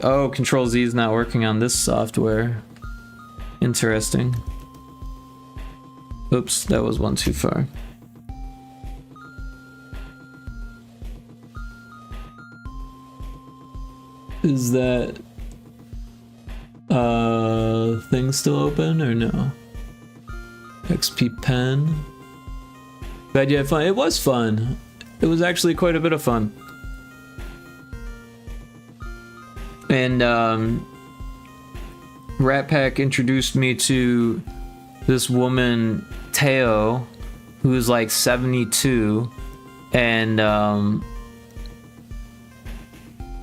Oh, control Z is not working on this software. Interesting. Oops, that was one too far. Is that thing still open or no? XP pen. Glad you had fun. It was fun. It was actually quite a bit of fun. And Rat Pack introduced me to this woman, Teo, who's like 72 and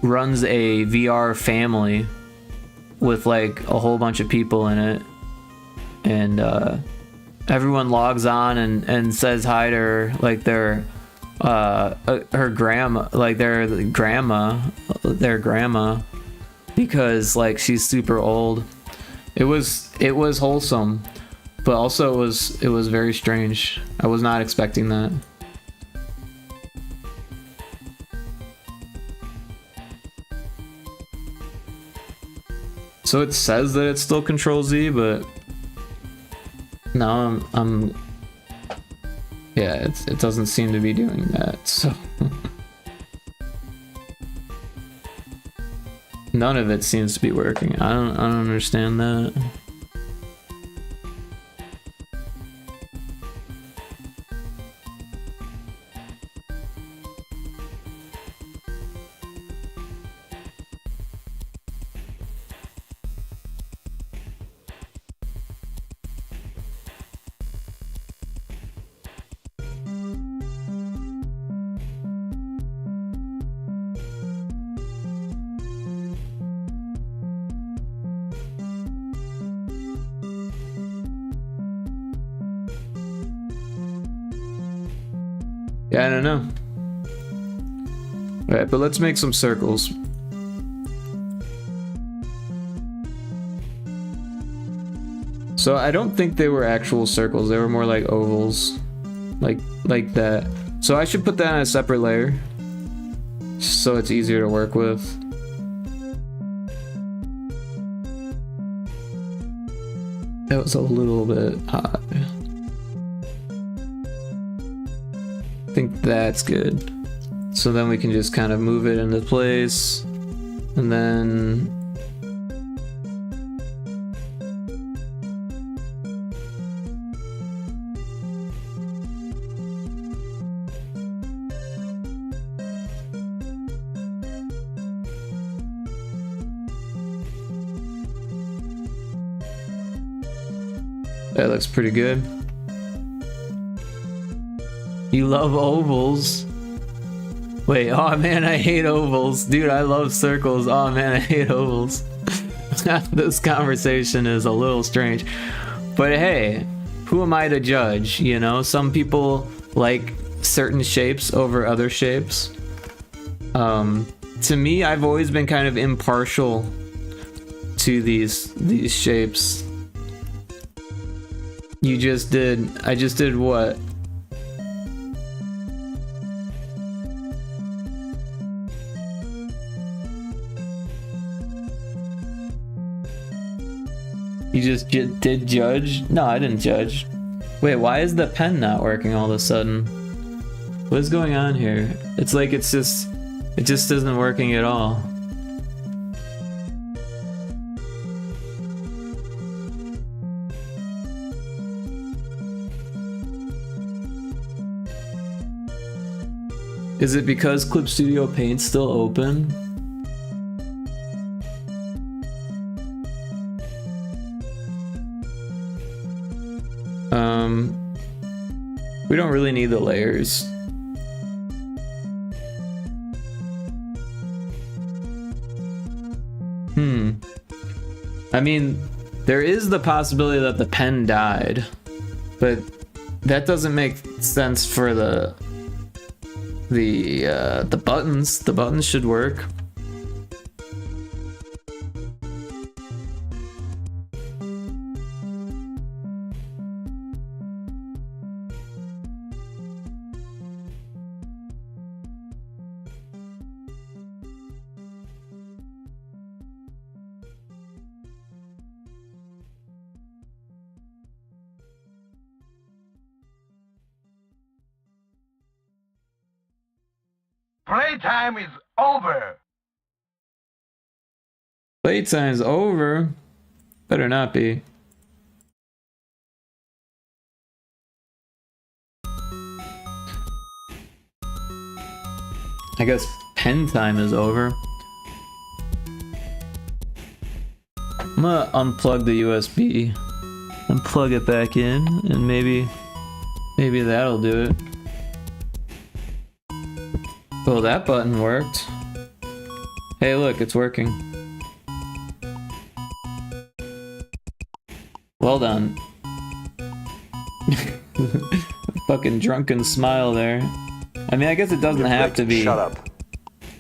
runs a VR family with like a whole bunch of people in it. And everyone logs on and says hi to her like they're her grandma, like their grandma, because like she's super old. It was wholesome, but also it was very strange. I was not expecting that. So it says that it's still Control Z, but now I'm yeah, it doesn't seem to be doing that. So none of it seems to be working. I don't understand that. Yeah, I don't know. Alright, but let's make some circles. So I don't think they were actual circles, they were more like ovals. Like that. So I should put that on a separate layer, so it's easier to work with. That was a little bit hot. I think that's good. So then we can just kind of move it into place, and then that looks pretty good. You love ovals? Wait, oh man, I hate ovals. Dude, I love circles. Oh man, I hate ovals. This conversation is a little strange. But hey, who am I to judge, you know? Some people like certain shapes over other shapes. To me, I've always been kind of impartial to these shapes. I just did what? You just did judge? No, I didn't judge. Wait, why is the pen not working all of a sudden? What is going on here? It's like it just isn't working at all. Is it because Clip Studio Paint's still open? We don't really need the layers. I mean, there is the possibility that the pen died, but that doesn't make sense for the buttons. The buttons should work. Playtime is over. Playtime's over. Better not be. I guess pen time is over. I'm gonna unplug the USB and plug it back in, and maybe that'll do it. Well, that button worked. Hey, look, it's working. Well done. Fucking drunken smile there. I mean, I guess it doesn't have to be. Shut up.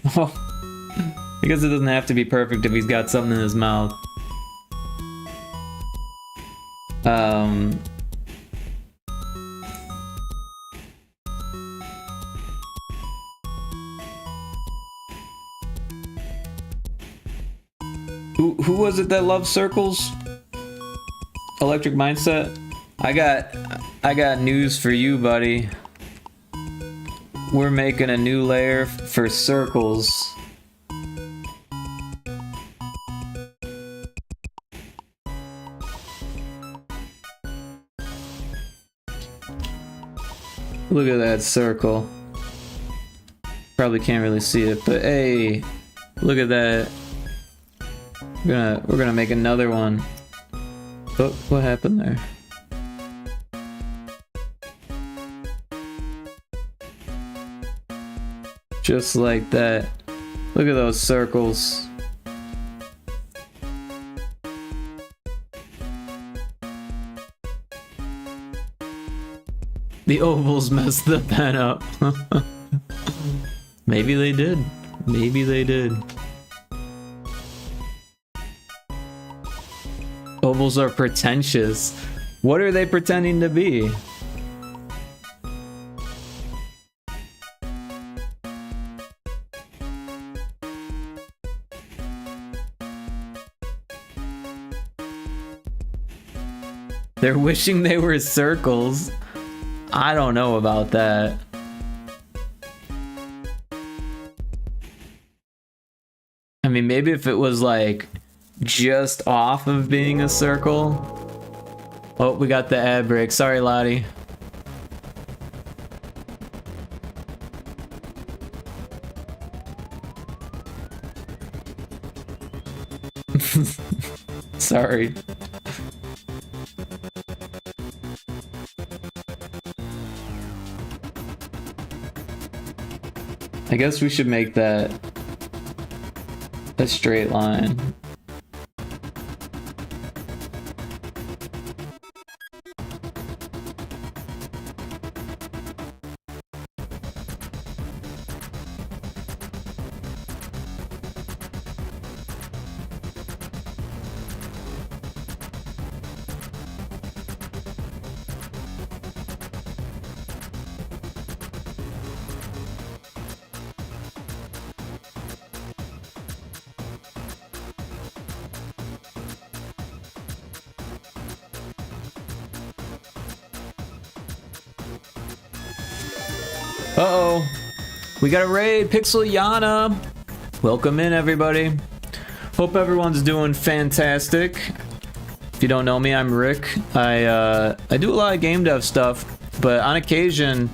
I guess it doesn't have to be perfect if he's got something in his mouth. Who was it that loves circles? Electric Mindset? I got news for you, buddy. We're making a new layer for circles. Look at that circle. Probably can't really see it, but hey, look at that. We're gonna make another one. Oh, what happened there? Just like that. Look at those circles. The ovals messed the pen up. Maybe they did. Maybe they did. Ovals are pretentious. What are they pretending to be? They're wishing they were circles. I don't know about that. I mean, maybe if it was like just off of being a circle. Oh, we got the ad break. Sorry, Lottie. Sorry. I guess we should make that a straight line. Uh-oh. We got a raid, Pixel Yana. Welcome in, everybody. Hope everyone's doing fantastic. If you don't know me, I'm Rick. I do a lot of game dev stuff, but on occasion,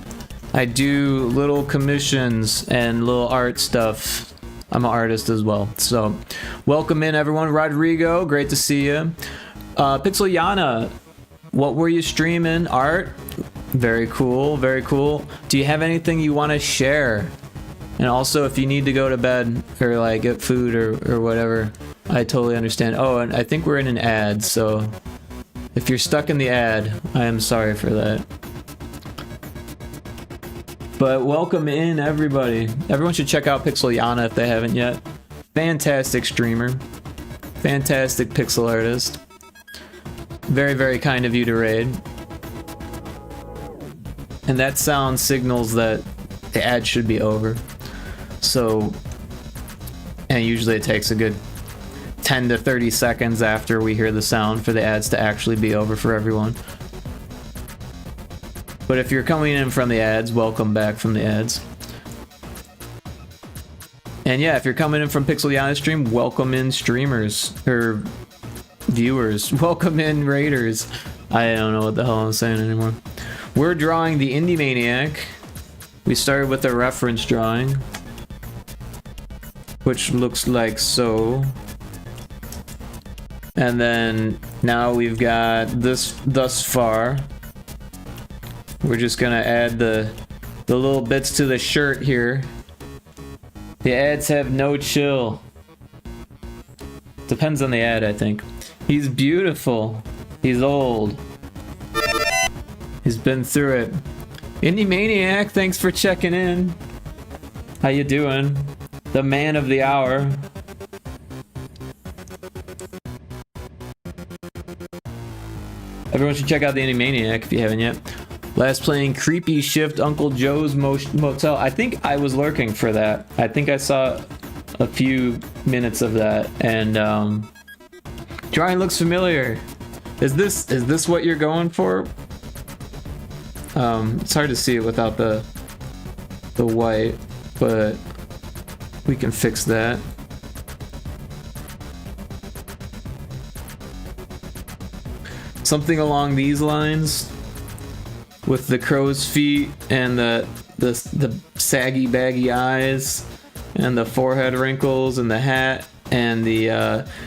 I do little commissions and little art stuff. I'm an artist as well. So, welcome in, everyone. Rodrigo, great to see you. Pixel Yana, what were you streaming? Art? Very cool, very cool. Do you have anything you want to share? And also, if you need to go to bed or like get food or whatever, I totally understand. Oh, and I think we're in an ad, so if you're stuck in the ad, I am sorry for that. But welcome in, everybody. Everyone should check out Pixelyana if they haven't yet. Fantastic streamer. Fantastic pixel artist. Very, very kind of you to raid. And that sound signals that the ad should be over. So, and usually it takes a good 10 to 30 seconds after we hear the sound for the ads to actually be over for everyone. But if you're coming in from the ads, welcome back from the ads. And yeah, if you're coming in from Pixelyana stream, welcome in streamers, or viewers. Welcome in raiders. I don't know what the hell I'm saying anymore. We're drawing the Indie Maniac. We started with a reference drawing, which looks like so. And then now we've got this thus far. We're just gonna add the little bits to the shirt here. The ads have no chill. Depends on the ad, I think. He's beautiful. He's old. He's been through it. Indie Maniac, thanks for checking in. How you doing? The man of the hour. Everyone should check out the Indie Maniac if you haven't yet. Last playing Creepy Shift Uncle Joe's Motel. I think I was lurking for that. I think I saw a few minutes of that, and drawing looks familiar. Is this what you're going for? It's hard to see it without the white, but we can fix that. Something along these lines, with the crow's feet and the saggy baggy eyes and the forehead wrinkles and the hat and the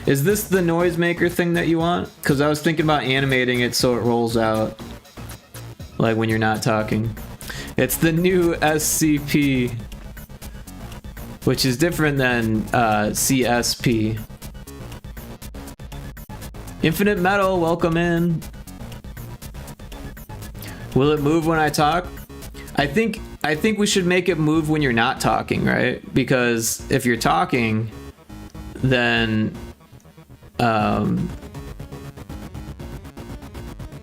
is this the noisemaker thing that you want? Because I was thinking about animating it so it rolls out like when you're not talking. It's the new SCP, which is different than CSP. Infinite Metal, welcome in. Will it move when I talk? I think we should make it move when you're not talking, right? Because if you're talking, then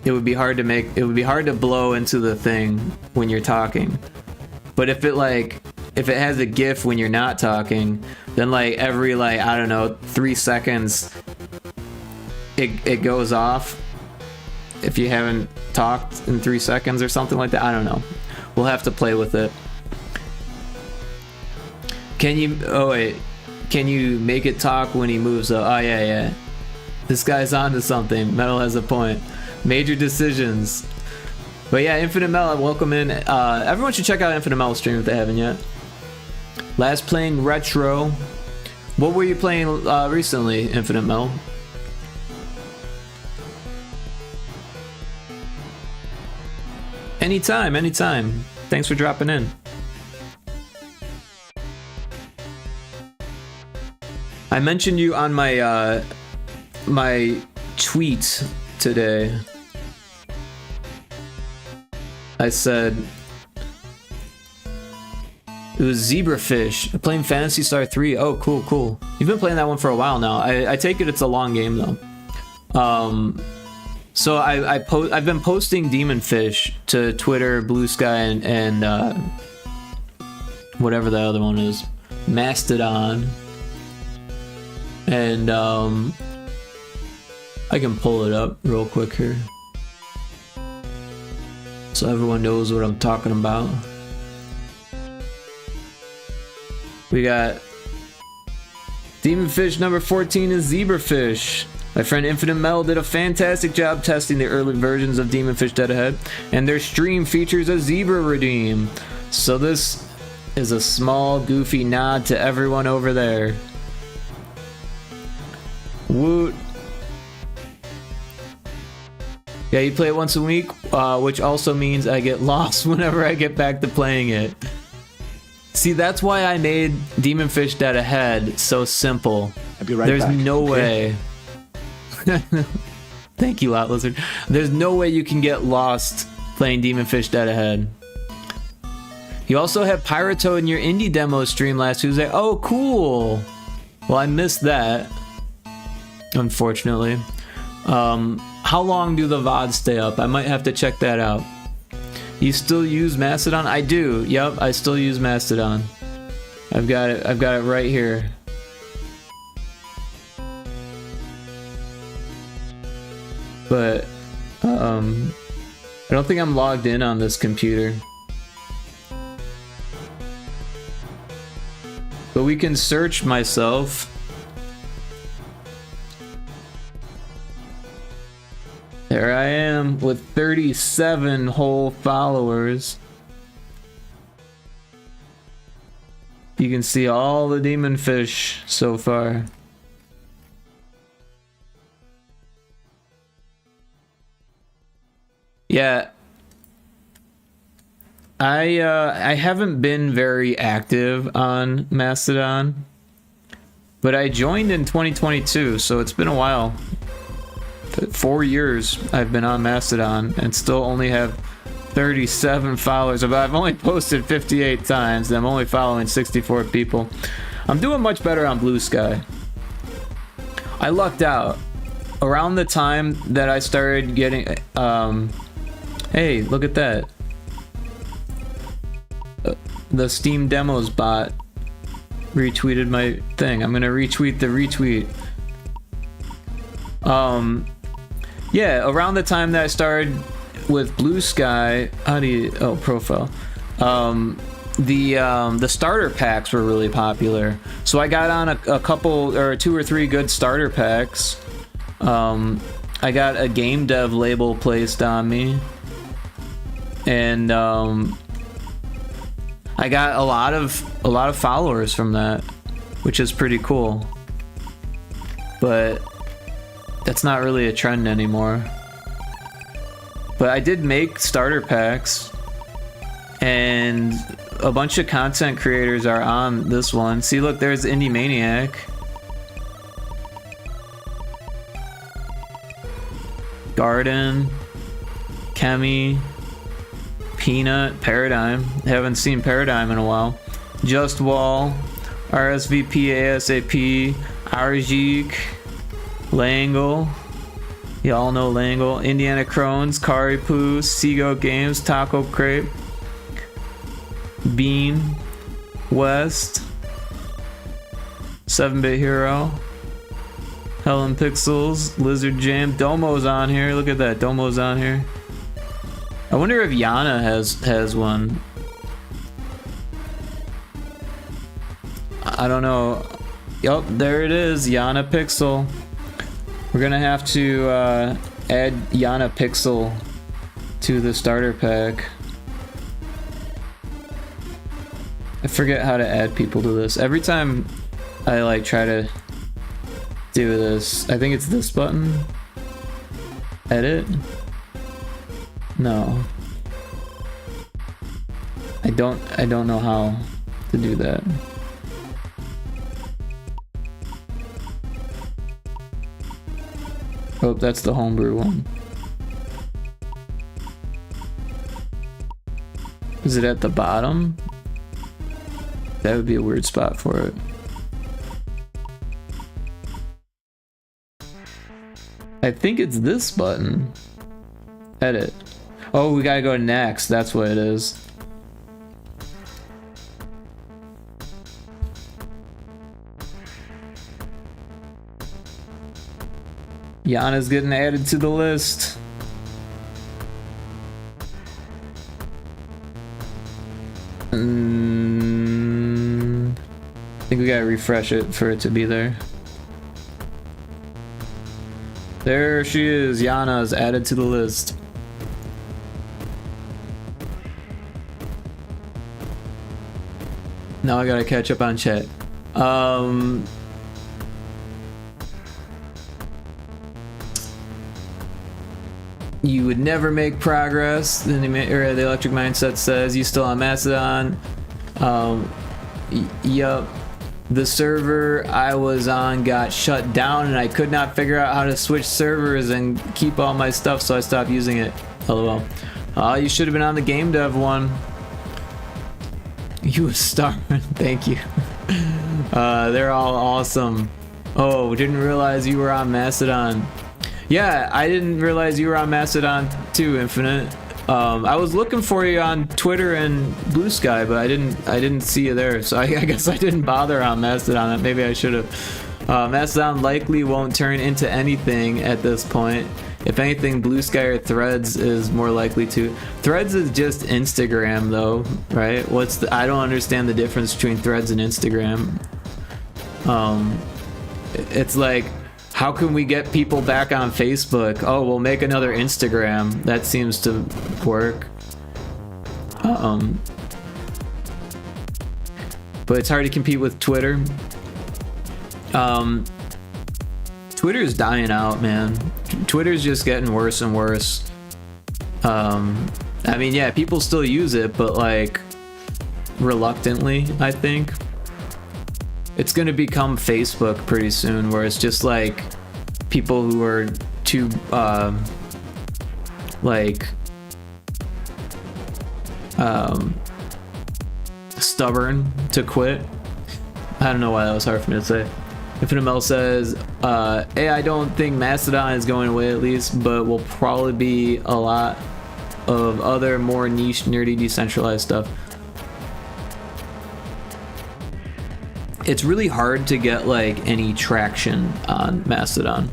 it would be hard to blow into the thing when you're talking. But if it has a GIF when you're not talking, then like every I don't know 3 seconds it goes off if you haven't talked in 3 seconds or something like that. I don't know. We'll have to play with it. Can you make it talk when he moves up? Oh yeah. This guy's onto something. Metal has a point. Major decisions. But yeah, Infinite Metal, welcome in. Everyone should check out Infinite Metal stream if they haven't yet. Last playing Retro. What were you playing recently, Infinite Metal? Anytime. Thanks for dropping in. I mentioned you on my my tweet today. I said it was Zebrafish playing Phantasy Star 3. Oh, cool. You've been playing that one for a while now. I take it it's a long game though. So I've been posting Demon Fish to Twitter, Blue Sky, and whatever the other one is, Mastodon, and I can pull it up real quick here, so everyone knows what I'm talking about. We got Demon Fish number 14 is Zebrafish. My friend Infinite Metal did a fantastic job testing the early versions of Demon Fish Dead Ahead, and their stream features a zebra redeem. So this is a small, goofy nod to everyone over there. Woot. Yeah, you play it once a week, which also means I get lost whenever I get back to playing it. See, that's why I made Demon Fish Dead Ahead so simple. I'll be right There's back. no way. Thank you, Lot Lizard. There's no way you can get lost playing Demon Fish Dead Ahead. You also had Pyroto in your indie demo stream last Tuesday. Oh, cool. Well, I missed that, unfortunately. How long do the VODs stay up? I might have to check that out. You still use Mastodon? I do. Yep, I still use Mastodon. I've got it right here. But I don't think I'm logged in on this computer. But we can search myself. There I am with 37 whole followers. You can see all the demon fish so far. Yeah. I haven't been very active on Mastodon, but I joined in 2022, so it's been a while. 4 years I've been on Mastodon and still only have 37 followers. But I've only posted 58 times and I'm only following 64 people. I'm doing much better on Blue Sky. I lucked out. Around the time that I started getting... hey, look at that. The Steam Demos bot retweeted my thing. I'm gonna retweet the retweet. Yeah, around the time that I started with Blue Sky, how do you... oh, profile. The starter packs were really popular. So I got on a couple, or 2 or 3 good starter packs. I got a game dev label placed on me. And I got a lot of followers from that, which is pretty cool. But that's not really a trend anymore. But I did make starter packs, and a bunch of content creators are on this one. See, look, there's Indie Maniac. Garden, Kemi, Peanut, Paradigm. Haven't seen Paradigm in a while. Just Wall, RSVP, ASAP, Arjik, Langle. Y'all know Langle. Indiana Crones, Kari Poo, Seago Games, Taco Crepe, Bean, West, 7-Bit Hero, Helen Pixels, Lizard Jam. Domo's on here. Look at that. Domo's on here. I wonder if Yana has one. I don't know. Yup, there it is. Yana Pixel. We're gonna have to add Yana Pixel to the starter pack. I forget how to add people to this. Every time I like try to do this, I think it's this button. Edit? No. I don't know how to do that. Oh, that's the homebrew one. Is it at the bottom? That would be a weird spot for it. I think it's this button. Edit. Oh, we gotta go next. That's what it is. Yana's getting added to the list. I think we gotta refresh it for it to be there. There she is. Yana's added to the list. Now I gotta catch up on chat. You would never make progress. The Electric Mindset says you still on Mastodon. Yup. The server I was on got shut down and I could not figure out how to switch servers and keep all my stuff, so I stopped using it. LOL. You should have been on the game dev one. You a star. Thank you. They're all awesome. Oh, didn't realize you were on Mastodon. Yeah, I didn't realize you were on Mastodon too, Infinite. I was looking for you on Twitter and Blue Sky, but I didn't see you there. So I guess I didn't bother on Mastodon. Maybe I should have. Mastodon likely won't turn into anything at this point. If anything, Blue Sky or Threads is more likely to. Threads is just Instagram, though, right? I don't understand the difference between Threads and Instagram. It's like, how can we get people back on Facebook? Oh, we'll make another Instagram. That seems to work. But it's hard to compete with Twitter. Twitter's dying out, man. Twitter's just getting worse and worse. I mean, yeah, people still use it, but like reluctantly, I think. It's gonna become Facebook pretty soon, where it's just like people who are too stubborn to quit. I don't know why that was hard for me to say. Infinite Mel says, hey, I don't think Mastodon is going away at least, but will probably be a lot of other more niche, nerdy, decentralized stuff. It's really hard to get like any traction on Mastodon.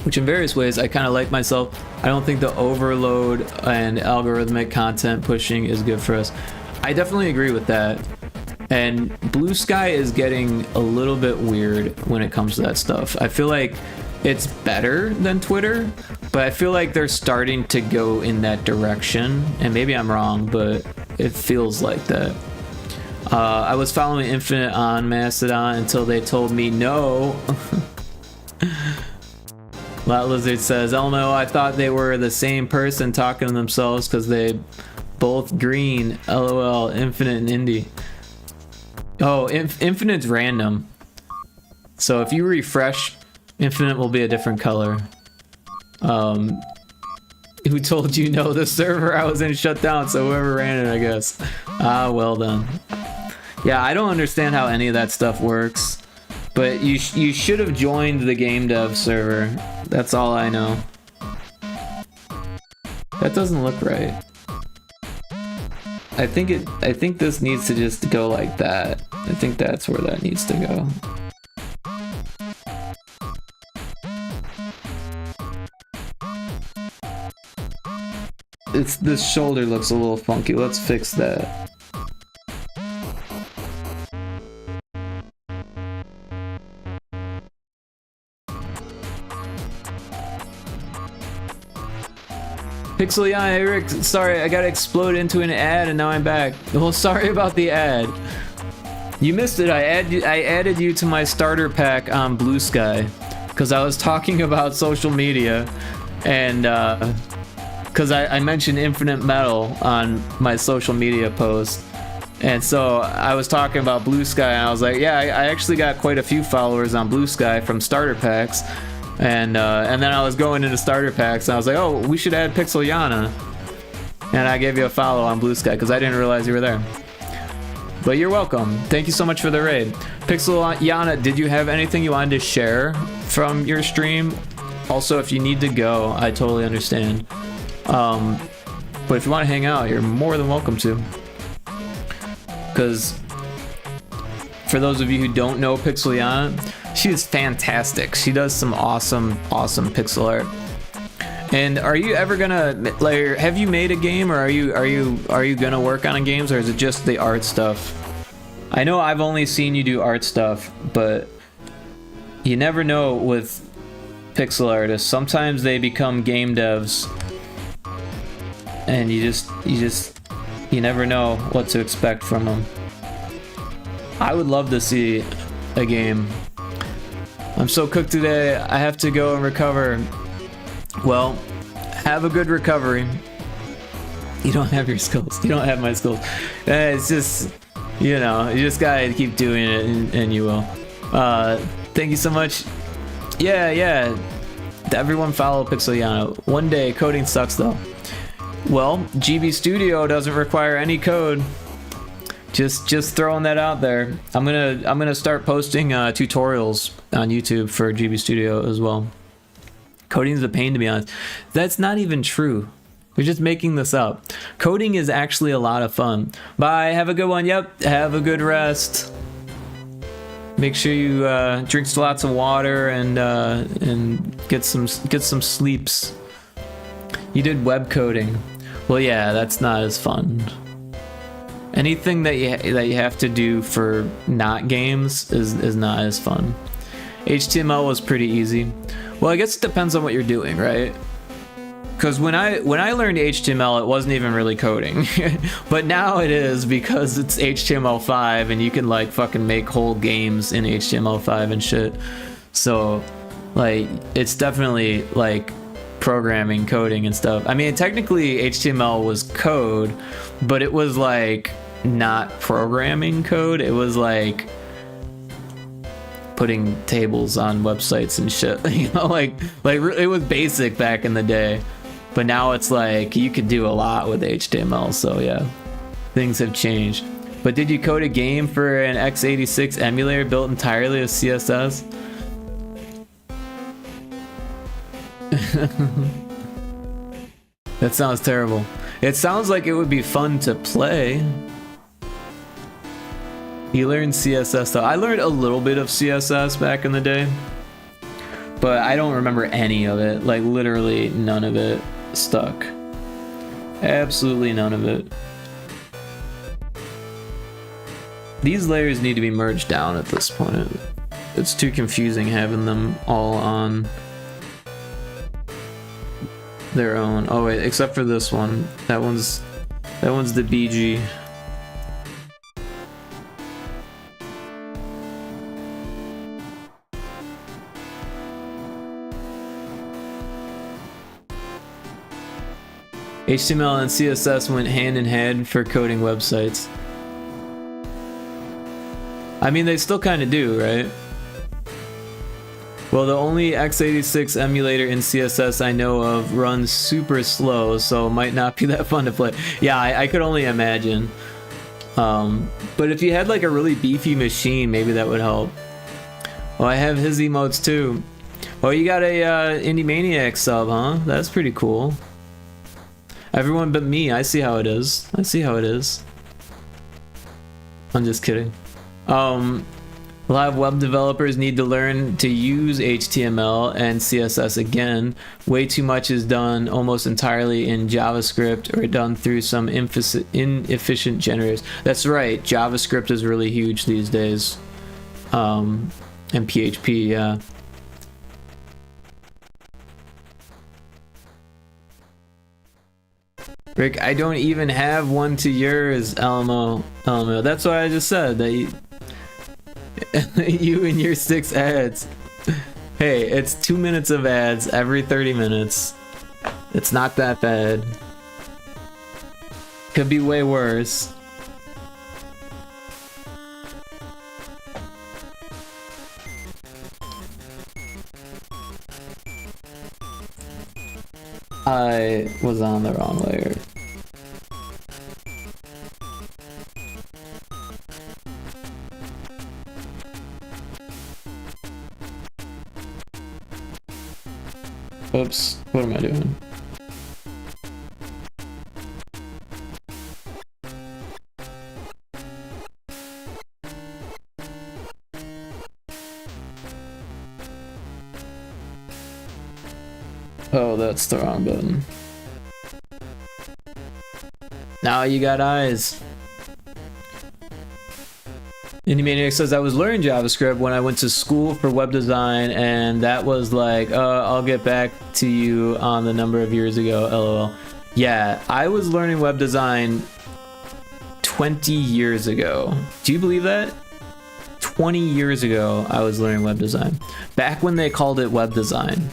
Which in various ways I kind of like myself. I don't think the overload and algorithmic content pushing is good for us. I definitely agree with that. And Blue Sky is getting a little bit weird when it comes to that stuff. I feel like it's better than Twitter, but I feel like they're starting to go in that direction. And maybe I'm wrong, but it feels like that. I was following Infinite on Mastodon until they told me no. Lot Lizard says, LMO, I thought they were the same person talking to themselves because they both green. LOL, Infinite and Indie. Oh, Infinite's random. So if you refresh, Infinite will be a different color. Who told you no? The server I was in shut down, so whoever ran it, I guess. Ah, well done. Yeah, I don't understand how any of that stuff works. But you should have joined the game dev server. That's all I know. That doesn't look right. I think this needs to just go like that. I think that's where that needs to go. This shoulder looks a little funky. Let's fix that. Pixel, yeah, Eric, sorry, I got exploded into an ad and now I'm back. Well, sorry about the ad. You missed it. I added you to my starter pack on Blue Sky because I was talking about social media and because I mentioned Infinite Metal on my social media post. And so I was talking about Blue Sky and I was like, yeah, I actually got quite a few followers on Blue Sky from starter packs. And then I was going into starter packs and I was like, oh, we should add Pixel Yana. And I gave you a follow on Blue Sky because I didn't realize you were there. But you're welcome. Thank you so much for the raid. Pixel Yana, did you have anything you wanted to share from your stream? Also, if you need to go, I totally understand. But if you want to hang out, you're more than welcome to. Because for those of you who don't know Pixel Yana, she is fantastic. She does some awesome pixel art. And are you ever gonna like? Have you made a game, or are you gonna work on games, or is it just the art stuff? I know I've only seen you do art stuff, but you never know with pixel artists. Sometimes they become game devs, and you never know what to expect from them. I would love to see a game. I'm so cooked today, I have to go and recover. Well, have a good recovery. You don't have your skills. You don't have my skills. It's just, you know, you just gotta keep doing it and you will. Thank you so much. Yeah. Everyone follow Pixel Yana. One day, coding sucks though. Well, GB Studio doesn't require any code. Just throwing that out there. I'm gonna start posting tutorials on YouTube for GB Studio as well. Coding is a pain, to be honest. That's not even true. We're just making this up. Coding is actually a lot of fun. Bye. Have a good one. Yep. Have a good rest. Make sure you drink lots of water and get some sleeps. You did web coding. Well, yeah, that's not as fun. Anything that you have to do for not games is not as fun. HTML was pretty easy. Well, I guess it depends on what you're doing, right? Because when I learned HTML, it wasn't even really coding, but now it is because it's HTML5 and you can like fucking make whole games in HTML5 and shit. So, like, it's definitely like programming, coding, and stuff. I mean, technically HTML was code, but it was like not programming code. It was like putting tables on websites and shit. You know, like it was basic back in the day, but now it's like you could do a lot with HTML. So yeah, things have changed. But did you code a game for an x86 emulator built entirely of CSS? That sounds terrible. It sounds like it would be fun to play. You learned CSS though. I learned a little bit of CSS back in the day, but I don't remember any of it. Like literally none of it stuck. Absolutely none of it. These layers need to be merged down at this point. It's too confusing having them all on their own. Oh wait, except for this one. That one's the BG. HTML and CSS went hand in hand for coding websites. I mean, they still kind of do, right? Well, the only x86 emulator in CSS I know of runs super slow, so it might not be that fun to play. Yeah, I could only imagine. But if you had like a really beefy machine, maybe that would help. Oh, I have his emotes too. Oh, you got a Indie Maniac sub, huh? That's pretty cool. Everyone but me, I see how it is. I see how it is. I'm just kidding. A lot of web developers need to learn to use HTML and CSS again. Way too much is done almost entirely in JavaScript or done through some inefficient generators. That's right, JavaScript is really huge these days. And PHP, yeah. Rick, I don't even have one to yours, Alamo. That's why I just said that you and your 6 ads. Hey, it's 2 minutes of ads every 30 minutes. It's not that bad. Could be way worse. I was on the wrong layer. Oops, what am I doing? Oh, that's the wrong button. Now you got eyes. Indie Maniac says, I was learning JavaScript when I went to school for web design, and that was like, I'll get back to you on the number of years ago, lol. Yeah, I was learning web design 20 years ago. Do you believe that? 20 years ago, I was learning web design. Back when they called it web design.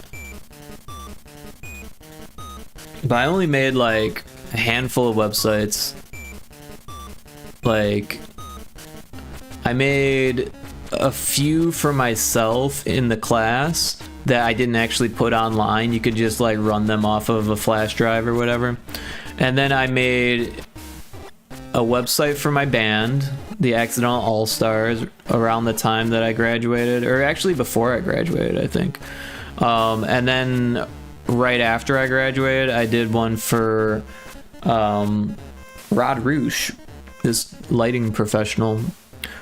But I only made like a handful of websites. Like, I made a few for myself in the class that I didn't actually put online. You could just like run them off of a flash drive or whatever. And then I made a website for my band, the Accidental All Stars, around the time that I graduated, or actually before I graduated, I think. And then right after I graduated, I did one for Rod Roosh, this lighting professional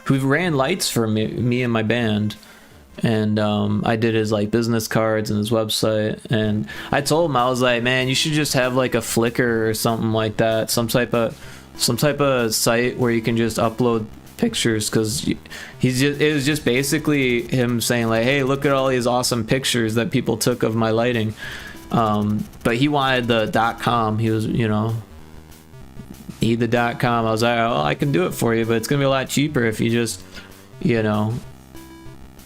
who ran lights for me and my band. And I did his like business cards and his website, and I told him, I was like, man, you should just have like a Flickr or something like that, some type of site where you can just upload pictures, because it was just basically him saying like, hey, look at all these awesome pictures that people took of my lighting. But he wanted the .com. He was, need the .com. I was like, oh, I can do it for you, but it's gonna be a lot cheaper if you just,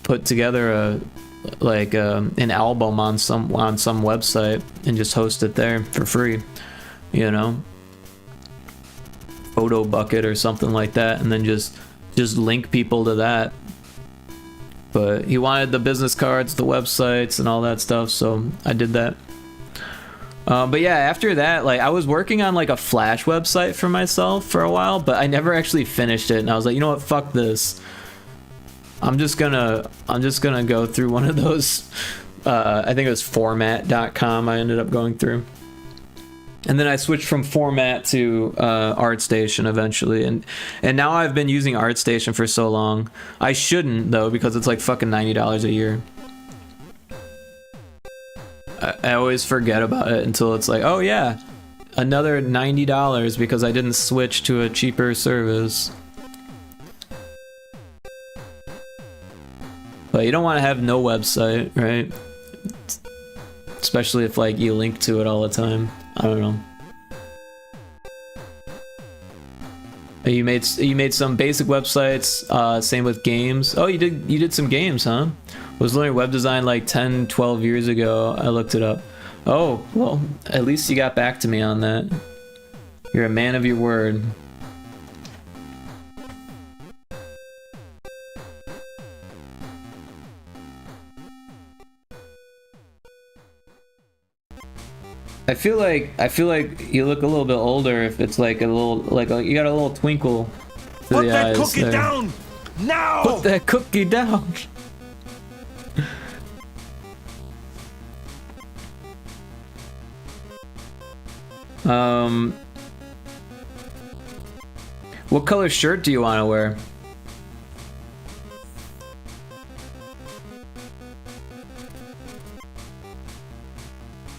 put together an album on some website and just host it there for free, Photo Bucket or something like that, and then just link people to that. But he wanted the business cards, the websites, and all that stuff, so I did that. But yeah, after that, like, I was working on like a Flash website for myself for a while, but I never actually finished it, and I was like, you know what, fuck this. I'm just gonna go through one of those, I think it was format.com I ended up going through. And then I switched from Format to ArtStation eventually, and now I've been using ArtStation for so long. I shouldn't though, because it's like fucking $90 a year. I always forget about it until it's like, oh yeah, another $90 because I didn't switch to a cheaper service. But you don't want to have no website, right? Especially if like you link to it all the time. I don't know. You made some basic websites. Same with games. Oh, you did some games, huh? I was learning web design like 10, 12 years ago. I looked it up. Oh, well, at least you got back to me on that. You're a man of your word. I feel like you look a little bit older if it's like a little, you got a little twinkle to the eyes. Put that cookie there. down now. Put that cookie down. What color shirt do you want to wear?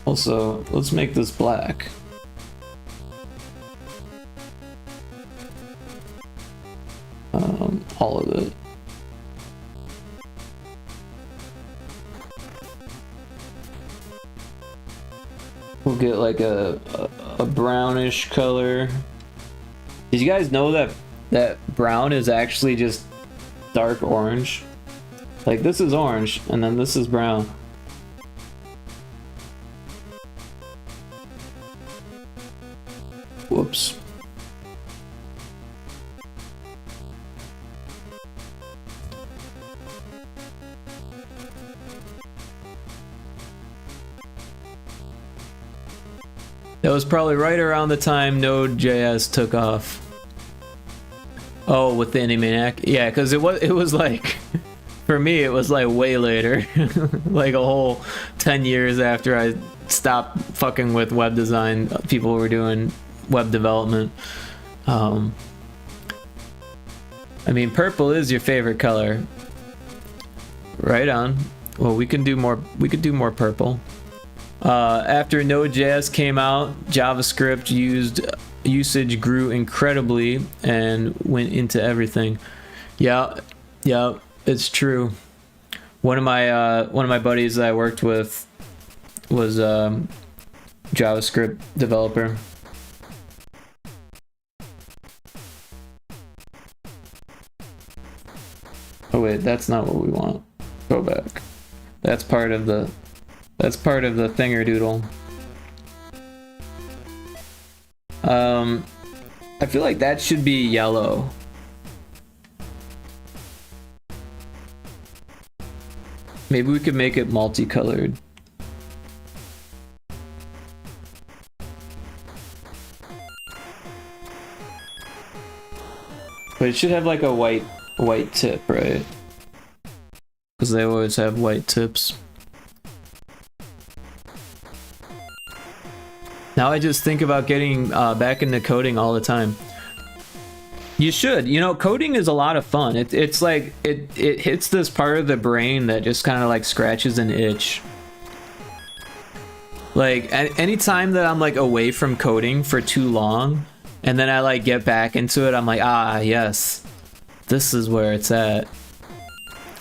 Also, let's make this black. All of it. We'll get like a brownish color. Did you guys know that brown is actually just dark orange? Like, this is orange, and then this is brown. Whoops. That was probably right around the time Node.js took off. Oh, with the Animaniac? Yeah, because it was like, for me, it was like way later. Like a whole 10 years after I stopped fucking with web design, people were doing web development. I mean, purple is your favorite color. Right on. Well, we could do more purple. After Node.js came out, JavaScript usage grew incredibly and went into everything. Yeah, it's true. One of my buddies that I worked with was JavaScript developer. Oh wait, that's not what we want. Go back. That's part of the thingerdoodle. I feel like that should be yellow. Maybe we could make it multicolored. But it should have like a white tip, right? Because they always have white tips. Now I just think about getting back into coding all the time. You should. You know, coding is a lot of fun. It's like it hits this part of the brain that just kind of like scratches an itch. Like anytime that I'm like away from coding for too long, and then I like get back into it, I'm like, ah, yes, this is where it's at.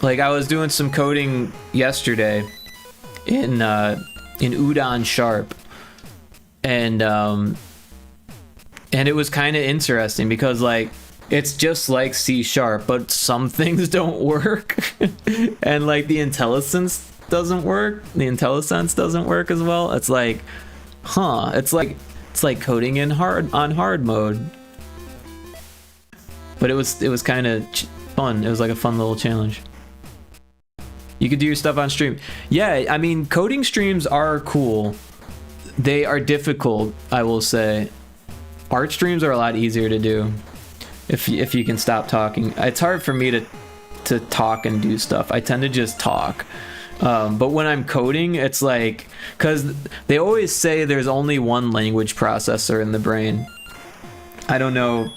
Like I was doing some coding yesterday in Udon Sharp, and it was kind of interesting because like it's just like C#, but some things don't work, and like the IntelliSense doesn't work. The IntelliSense doesn't work as well. It's like, huh? It's like coding in hard mode. But it was kind of fun. It was like a fun little challenge. You could do your stuff on stream. Yeah, I mean, coding streams are cool. They are difficult, I will say. Art streams are a lot easier to do if you can stop talking. It's hard for me to talk and do stuff. I tend to just talk. But when I'm coding, it's like, because they always say there's only one language processor in the brain. I don't know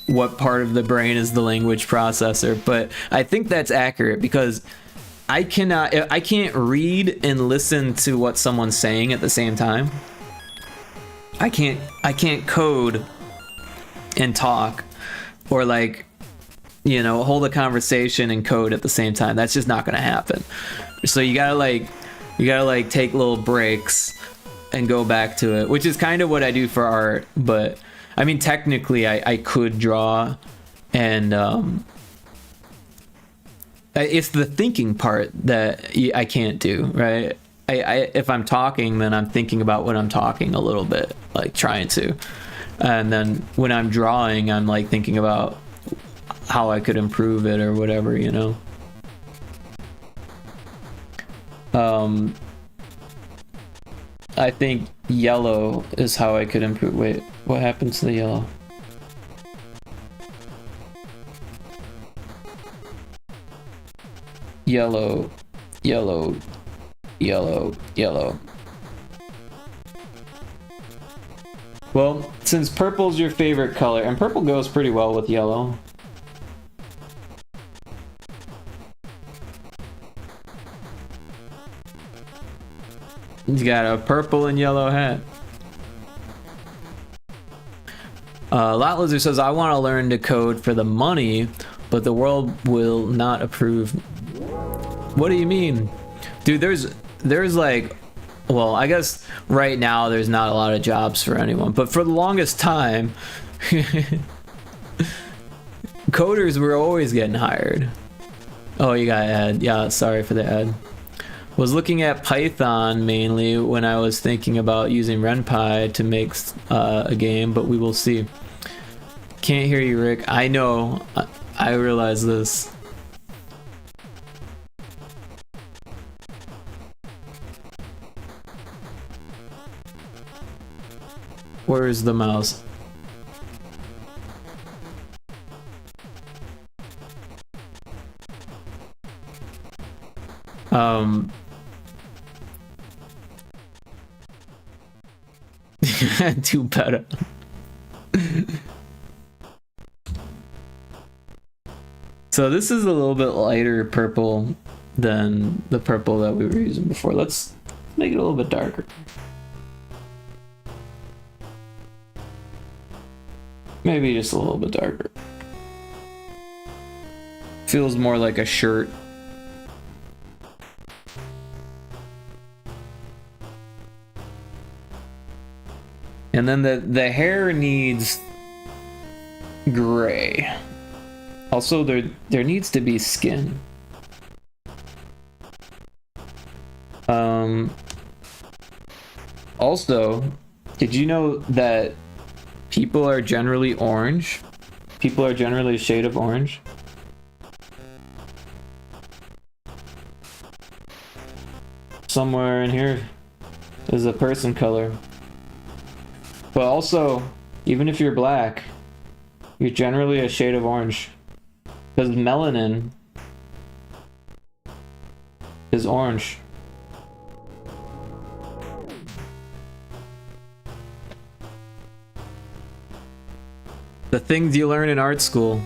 what part of the brain is the language processor, but I think that's accurate because I can't read and listen to what someone's saying at the same time. I can't code and talk, or like, you know, hold a conversation and code at the same time. That's just not gonna happen. So you gotta like take little breaks and go back to it, which is kind of what I do for art. But I mean, technically I could draw, and it's the thinking part that I can't do, right? If I'm talking, then I'm thinking about what I'm talking a little bit, like trying to, and then when I'm drawing, I'm like thinking about how I could improve it or whatever, you know. I think yellow is how I could improve. Wait, what happens to the yellow? Yellow, yellow, yellow, yellow. Well, since purple's your favorite color, and purple goes pretty well with yellow. He's got a purple and yellow hat. Lot Lizard says, I want to learn to code for the money, but the world will not approve. What do you mean? Dude, there's like, well, I guess right now there's not a lot of jobs for anyone, but for the longest time, coders were always getting hired. Oh, you got ad. Yeah, sorry for the ad. Was looking at Python mainly when I was thinking about using RenPy to make a game, but we will see. Can't hear you, Rick. I know. I realize this. Where is the mouse? Too better. So this is a little bit lighter purple than the purple that we were using before. Let's make it a little bit darker. Maybe just a little bit darker. Feels more like a shirt. And then the hair needs gray. Also, there needs to be skin. Also, did you know that people are generally orange? People are generally a shade of orange. Somewhere in here is a person color. But also, even if you're black, You're generally a shade of orange. Because melanin is orange. The things you learn in art school.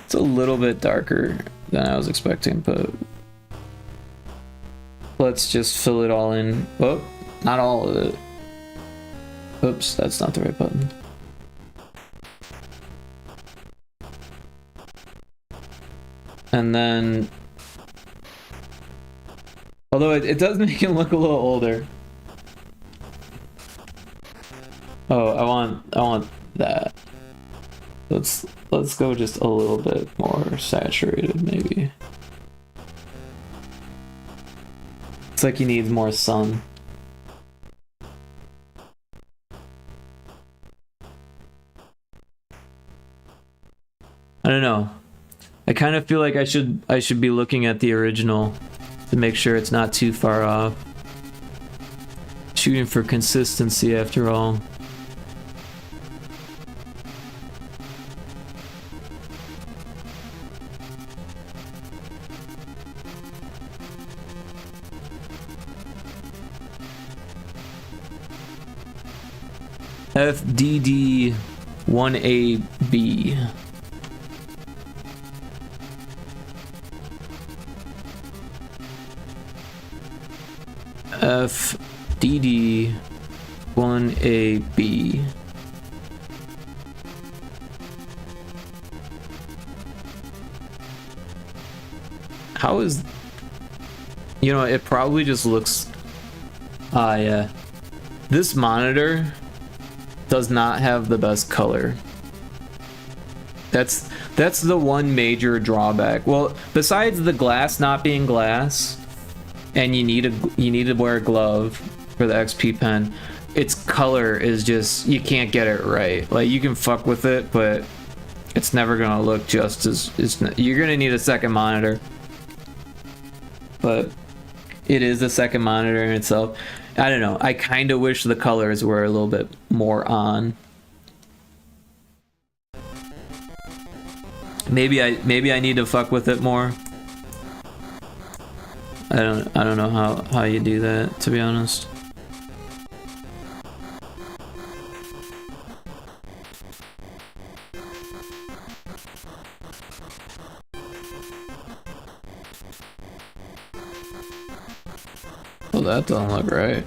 It's a little bit darker than I was expecting, but let's just fill it all in. Oh, not all of it. Oops, that's not the right button. And then, although it does make him look a little older. Oh, I want that. Let's go just a little bit more saturated, maybe. It's like he needs more sun. I don't know. I kind of feel like I should be looking at the original to make sure it's not too far off. Shooting for consistency after all. FDD1AB. FDD1AB. How is... You know, it probably just looks... Ah, yeah. This monitor does not have the best color. That's the one major drawback. Well, besides the glass not being glass, and you need to wear a glove for the XP pen, its color is just, you can't get it right. Like, you can fuck with it, but it's never gonna look just as, you're gonna need a second monitor. But it is a second monitor in itself. I don't know. I kind of wish the colors were a little bit more on. Maybe I need to fuck with it more. I don't know how you do that, to be honest. Well, that doesn't look right.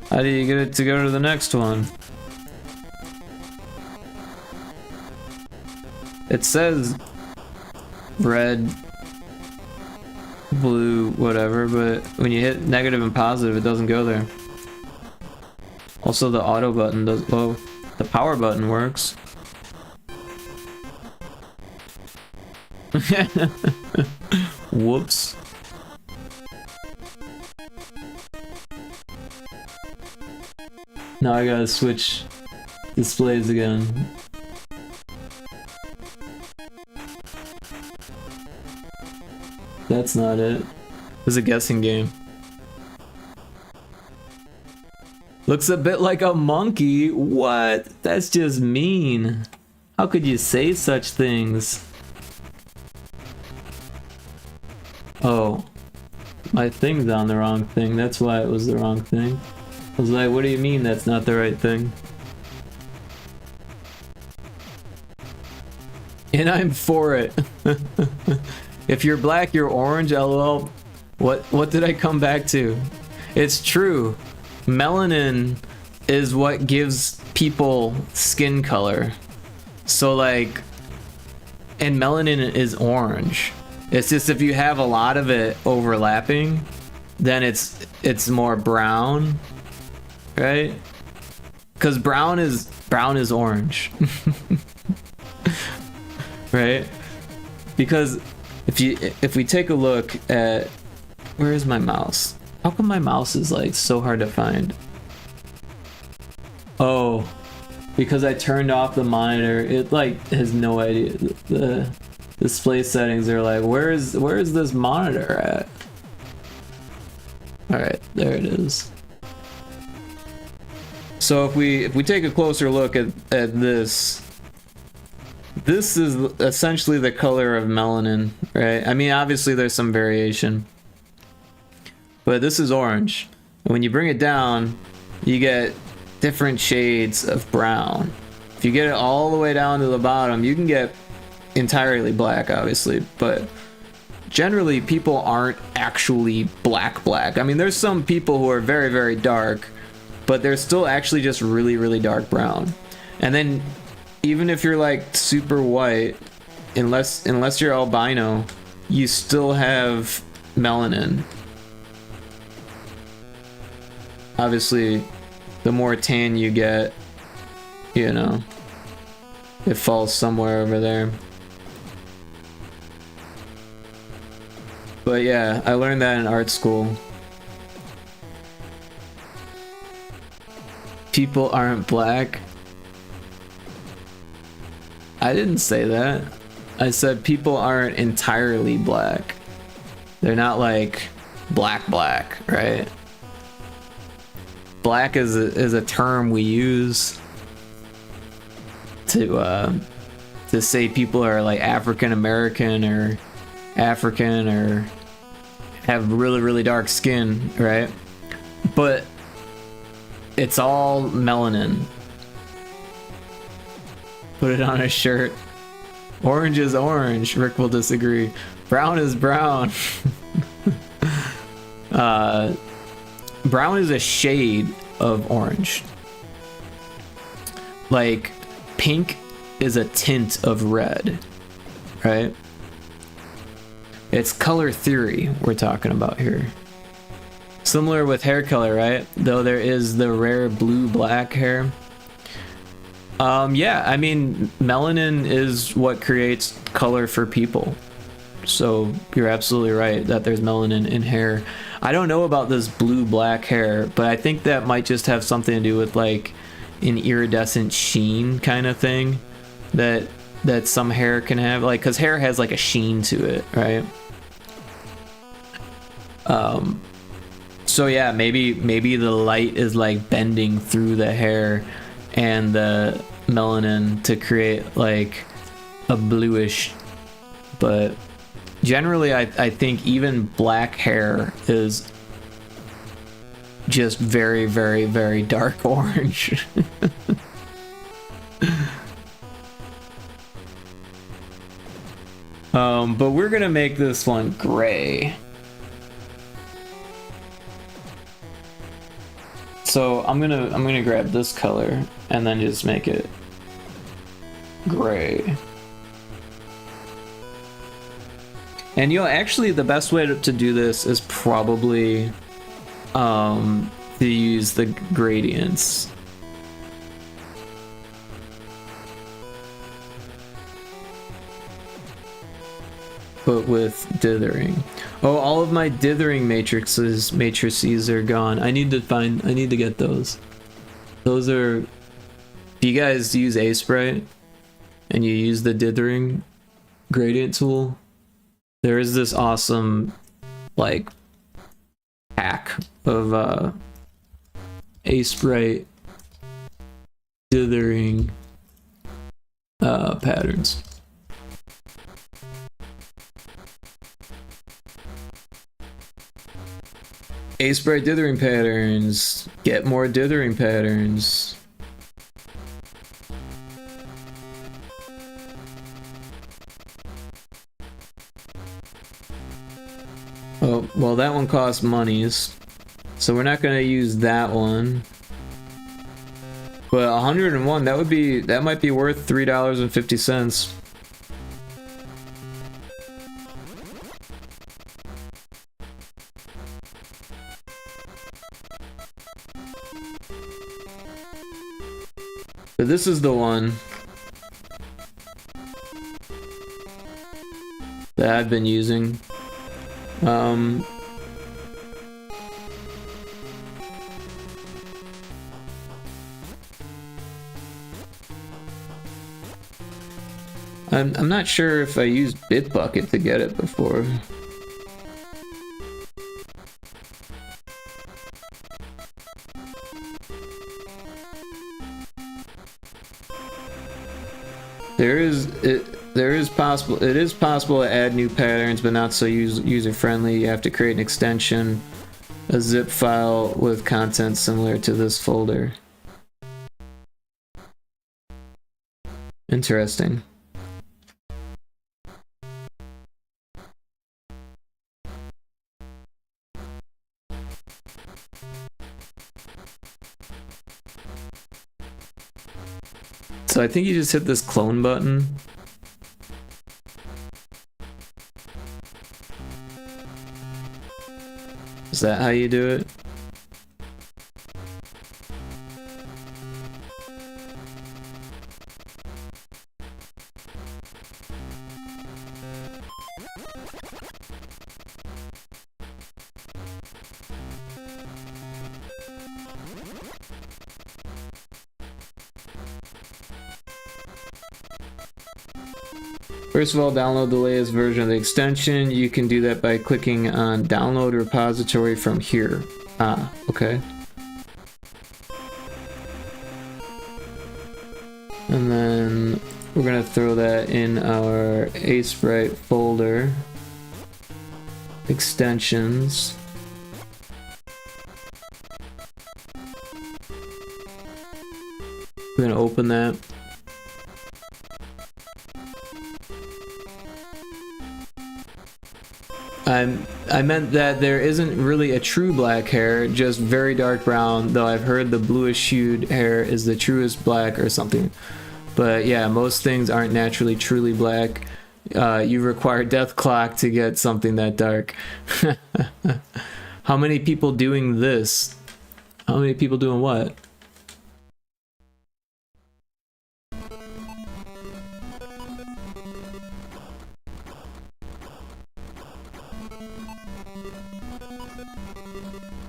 How do you get it to go to the next one? It says red, blue, whatever, but when you hit negative and positive, it doesn't go there. Also, the auto button does. Oh, the power button works. Whoops. Now I gotta switch displays again. That's not it. It was a guessing game. Looks a bit like a monkey. What? That's just mean. How could you say such things? Oh. My thing's on the wrong thing. That's why it was the wrong thing. I was like, what do you mean that's not the right thing? And I'm for it. If you're black, you're orange, lol. What did I come back to? It's true. Melanin is what gives people skin color. So like, and melanin is orange. It's just if you have a lot of it overlapping, then it's more brown, right? Because brown is orange. Right? Because if we take a look at, where is my mouse? How come my mouse is like so hard to find? Oh, because I turned off the monitor. It like has no idea. display settings are like, where is this monitor at? All right, there it is. So if we take a closer look at this is essentially the color of melanin, right? I mean, obviously there's some variation, but this is orange. And when you bring it down, you get different shades of brown. If you get it all the way down to the bottom, you can get entirely black, obviously, but generally people aren't actually black. I mean, there's some people who are very, very dark, but they're still actually just really, really dark brown. And then even if you're like super white, unless you're albino, you still have melanin. Obviously, the more tan you get, you know, it falls somewhere over there. But yeah, I learned that in art school. People aren't black. I didn't say that. I said people aren't entirely black. They're not like black, right? Black is a term we use to say people are like African American or African or have really, really dark skin, right? But it's all melanin. Put it on a shirt. Orange is orange. Rick will disagree. Brown is brown. Brown is a shade of orange. Like pink is a tint of red, right? It's color theory we're talking about here. Similar with hair color, right? Though there is the rare blue-black hair. Yeah, I mean, melanin is what creates color for people. So you're absolutely right that there's melanin in hair. I don't know about this blue-black hair, but I think that might just have something to do with like an iridescent sheen kind of thing that some hair can have, like, because hair has like a sheen to it, right? So yeah, maybe the light is like bending through the hair and the melanin to create like a bluish, but generally I think even black hair is just very, very, very dark orange. But we're gonna make this one gray. So I'm gonna grab this color and then just make it gray. And you know, actually the best way to do this is probably to use the gradients. But with dithering. Oh, all of my dithering matrices are gone. I need to get those. Those are, do you guys use Aseprite and you use the dithering gradient tool? There is this awesome like hack of Aseprite dithering patterns. Aseprite dithering patterns. Get more dithering patterns. Oh, well, that one costs monies, so we're not gonna use that one. But 101, that might be worth $3.50. But this is the one that I've been using. I'm not sure if I used Bitbucket to get it before. It is possible to add new patterns, but not so user friendly. You have to create an extension, a zip file with content similar to this folder. Interesting. So I think you just hit this clone button. Is that how you do it? First of all, download the latest version of the extension. You can do that by clicking on download repository from here. Ah, okay. And then we're gonna throw that in our Sprite folder. Extensions. We're gonna open that. I meant that there isn't really a true black hair, just very dark brown, though I've heard the bluish hued hair is the truest black or something. But yeah, most things aren't naturally truly black. You require death clock to get something that dark. How many people doing this? How many people doing what?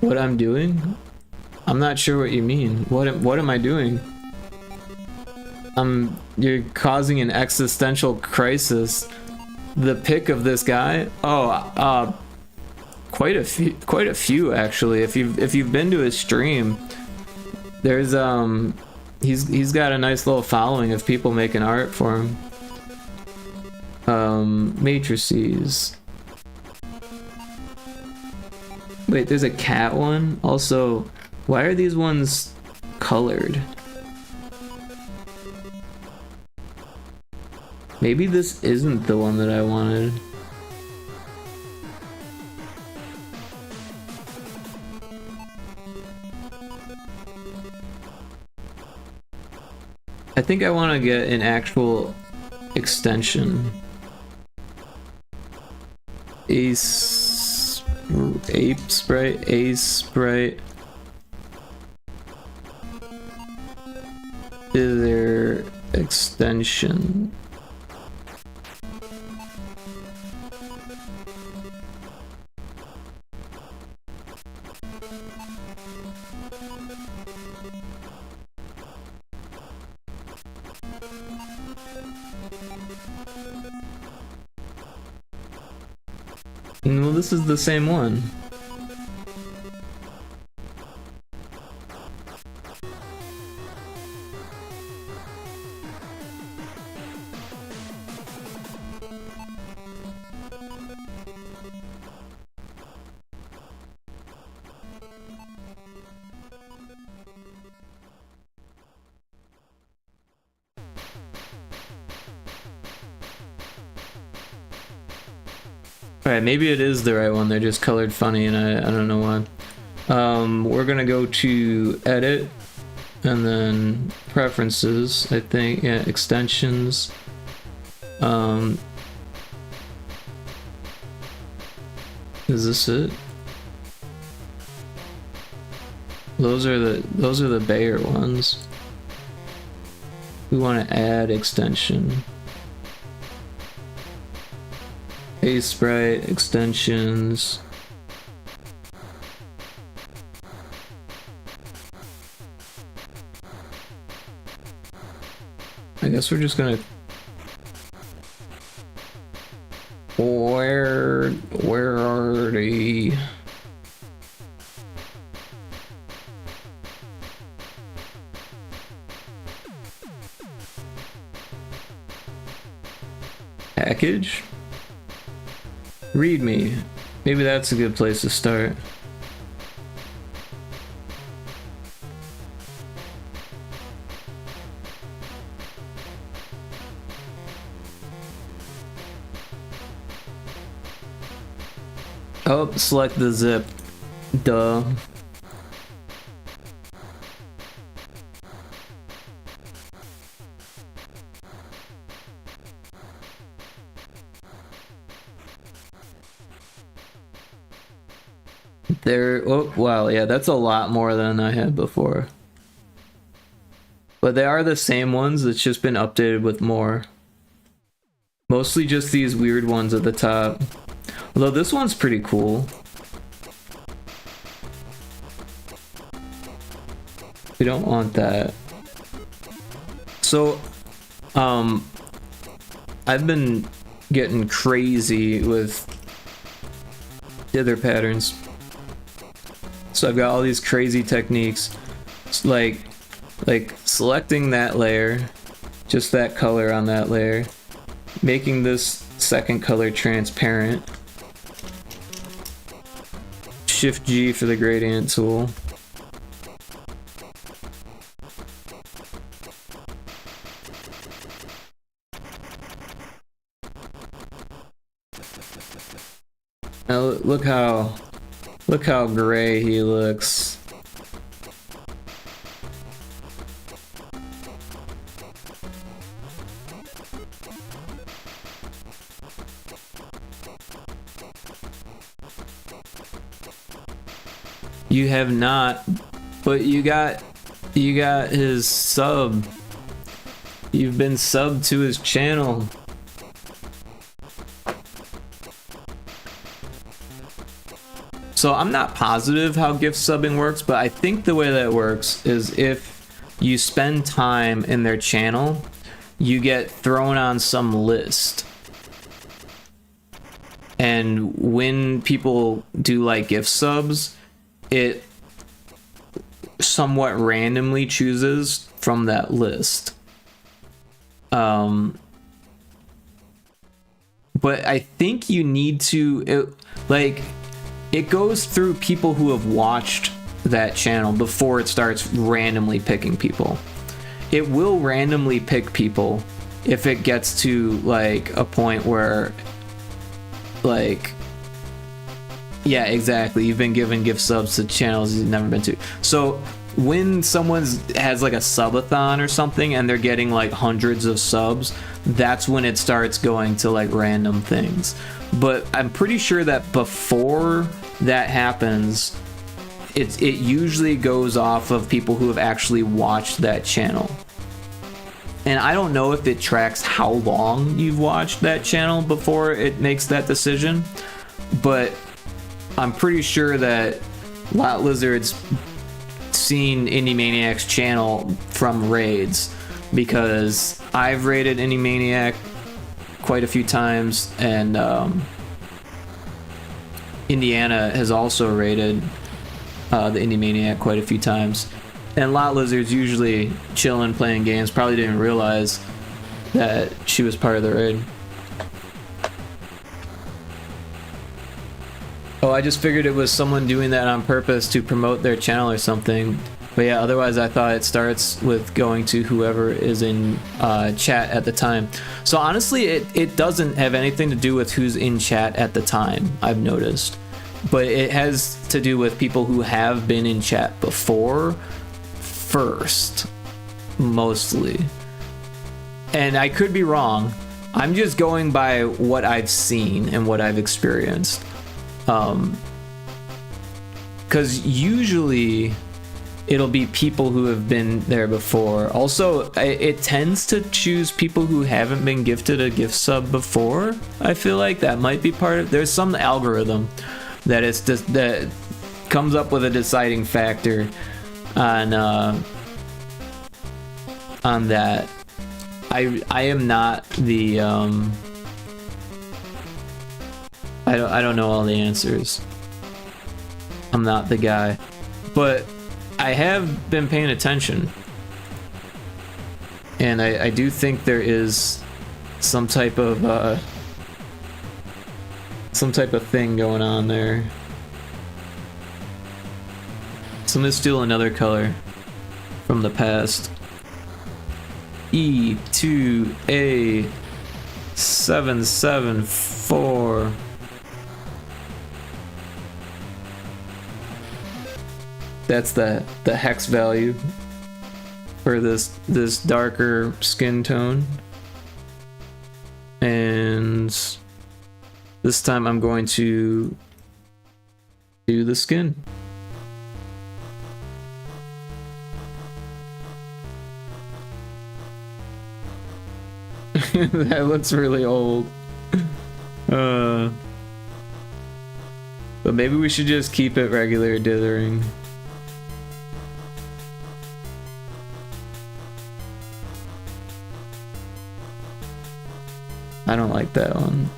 What I'm doing? I'm not sure what you mean. What am I doing? You're causing an existential crisis. The pick of this guy? Oh, quite a few actually. If you've been to his stream, there's he's got a nice little following of people making art for him. Matrices. Wait, there's a cat one? Also, why are these ones colored? Maybe this isn't the one that I wanted. I think I want to get an actual extension. Ape sprite, Ace sprite. Is there extension? Well, this is the same one. Alright, maybe it is the right one, they're just colored funny and I don't know why. We're gonna go to edit and then preferences, I think, yeah, extensions. Is this it? Those are the Bayer ones. We want to add extension. Sprite extensions. I guess we're just gonna Package? Read me. Maybe that's a good place to start. Oh, select the zip. Duh. There, oh wow, yeah, that's a lot more than I had before. But they are the same ones, it's just been updated with more. Mostly just these weird ones at the top. Although this one's pretty cool. We don't want that. So, I've been getting crazy with dither patterns. So I've got all these crazy techniques, it's like selecting that layer, just that color on that layer, making this second color transparent, Shift G for the gradient tool. Now look how gray he looks. You have not, but you got his sub. You've been subbed to his channel. So I'm not positive how gift subbing works, but I think the way that works is if you spend time in their channel, you get thrown on some list. And when people do like gift subs, it somewhat randomly chooses from that list. But I think you need to, it goes through people who have watched that channel before it starts randomly picking people. It will randomly pick people if it gets to like a point where yeah, exactly, you've been given gift subs to channels you've never been to. So when someone has like a subathon or something and they're getting like hundreds of subs, that's when it starts going to like random things. But I'm pretty sure that before that happens, it usually goes off of people who have actually watched that channel. And I don't know if it tracks how long you've watched that channel before it makes that decision, but I'm pretty sure that Lot Lizard's seen Indie Maniac's channel from raids, because I've raided Indie Maniac quite a few times, and Indiana has also raided the Indie Maniac quite a few times. And Lot Lizard's usually chilling, playing games, probably didn't realize that she was part of the raid. Oh, I just figured it was someone doing that on purpose to promote their channel or something. But yeah, otherwise I thought it starts with going to whoever is in chat at the time. So honestly, it doesn't have anything to do with who's in chat at the time, I've noticed. But it has to do with people who have been in chat before first, mostly. And I could be wrong. I'm just going by what I've seen and what I've experienced. Because usually it'll be people who have been there before. Also, it tends to choose people who haven't been gifted a gift sub before. I feel like that might be part of, there's some algorithm that it's just that comes up with a deciding factor on that. I am not the I don't know all the answers. I'm not the guy, but I have been paying attention, and I do think there is some type of thing going on there. So I'm gonna steal another color from the past. E2A774. That's the hex value for this darker skin tone. And this time I'm going to do the skin. That looks really old. But maybe we should just keep it regular dithering. I don't like that one.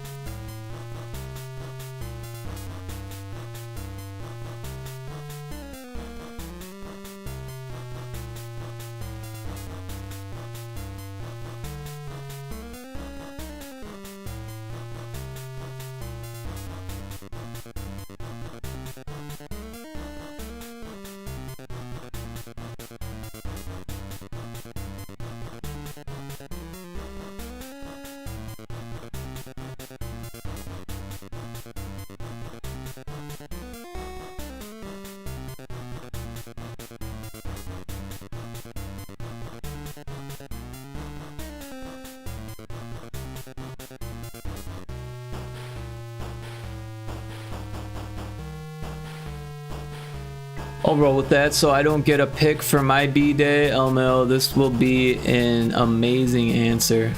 I'll roll with that so I don't get a pick for my B-Day. Elmo, this will be an amazing answer.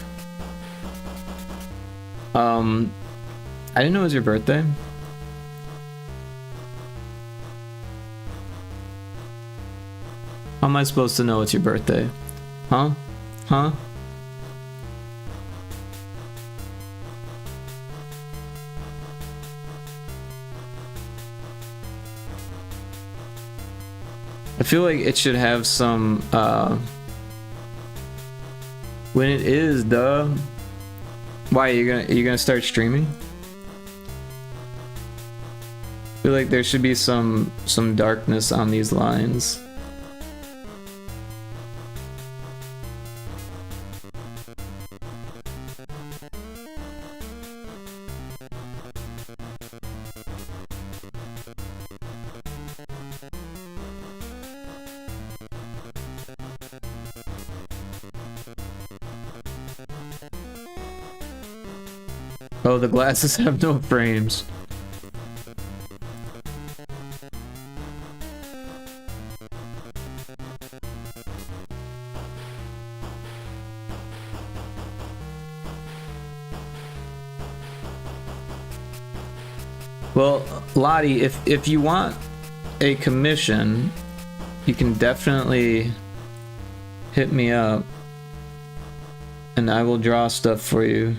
I didn't know it was your birthday. How am I supposed to know it's your birthday? Huh? Huh? I feel like it should have some, when it is, duh. Why, are you gonna start streaming? I feel like there should be some darkness on these lines. Oh, the glasses have no frames. Well, Lottie, if you want a commission, you can definitely hit me up and I will draw stuff for you.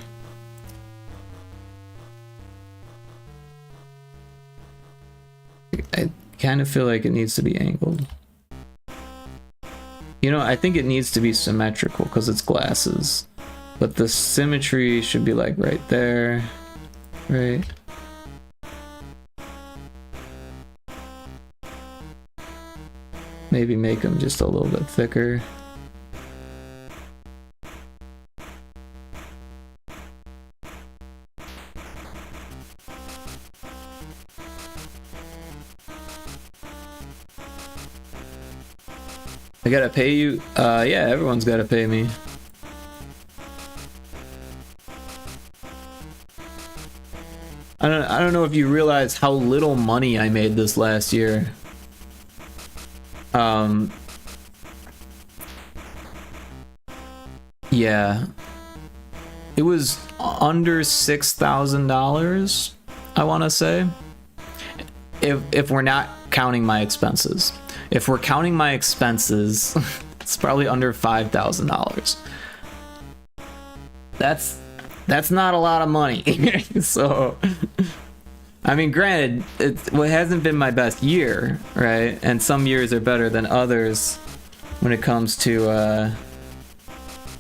I kind of feel like it needs to be angled. You know, I think it needs to be symmetrical because it's glasses. But the symmetry should be like right there. Right? Maybe make them just a little bit thicker. I gotta pay you? Yeah, everyone's gotta pay me. I don't know if you realize how little money I made this last year. Yeah. It was under $6,000, I want to say. If we're not counting my expenses. If we're counting my expenses, it's probably under $5,000. That's not a lot of money. So, I mean, granted, it hasn't been my best year, right? And some years are better than others when it comes to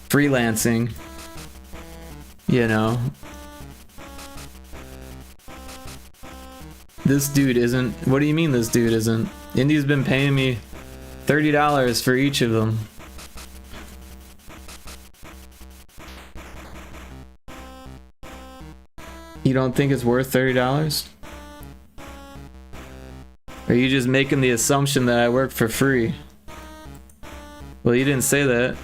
freelancing. You know? This dude isn't. What do you mean this dude isn't? Indy's been paying me $30 for each of them. You don't think it's worth $30? Or are you just making the assumption that I work for free? Well, you didn't say that.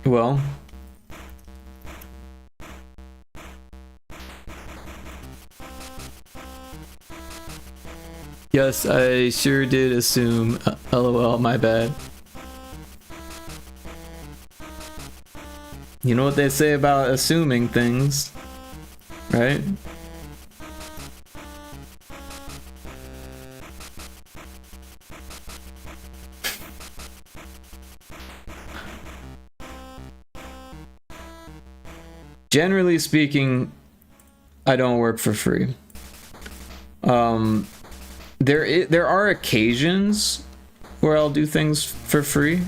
Well, yes, I sure did assume. LOL, my bad. You know what they say about assuming things, right? Generally speaking, I don't work for free. There are occasions where I'll do things for free.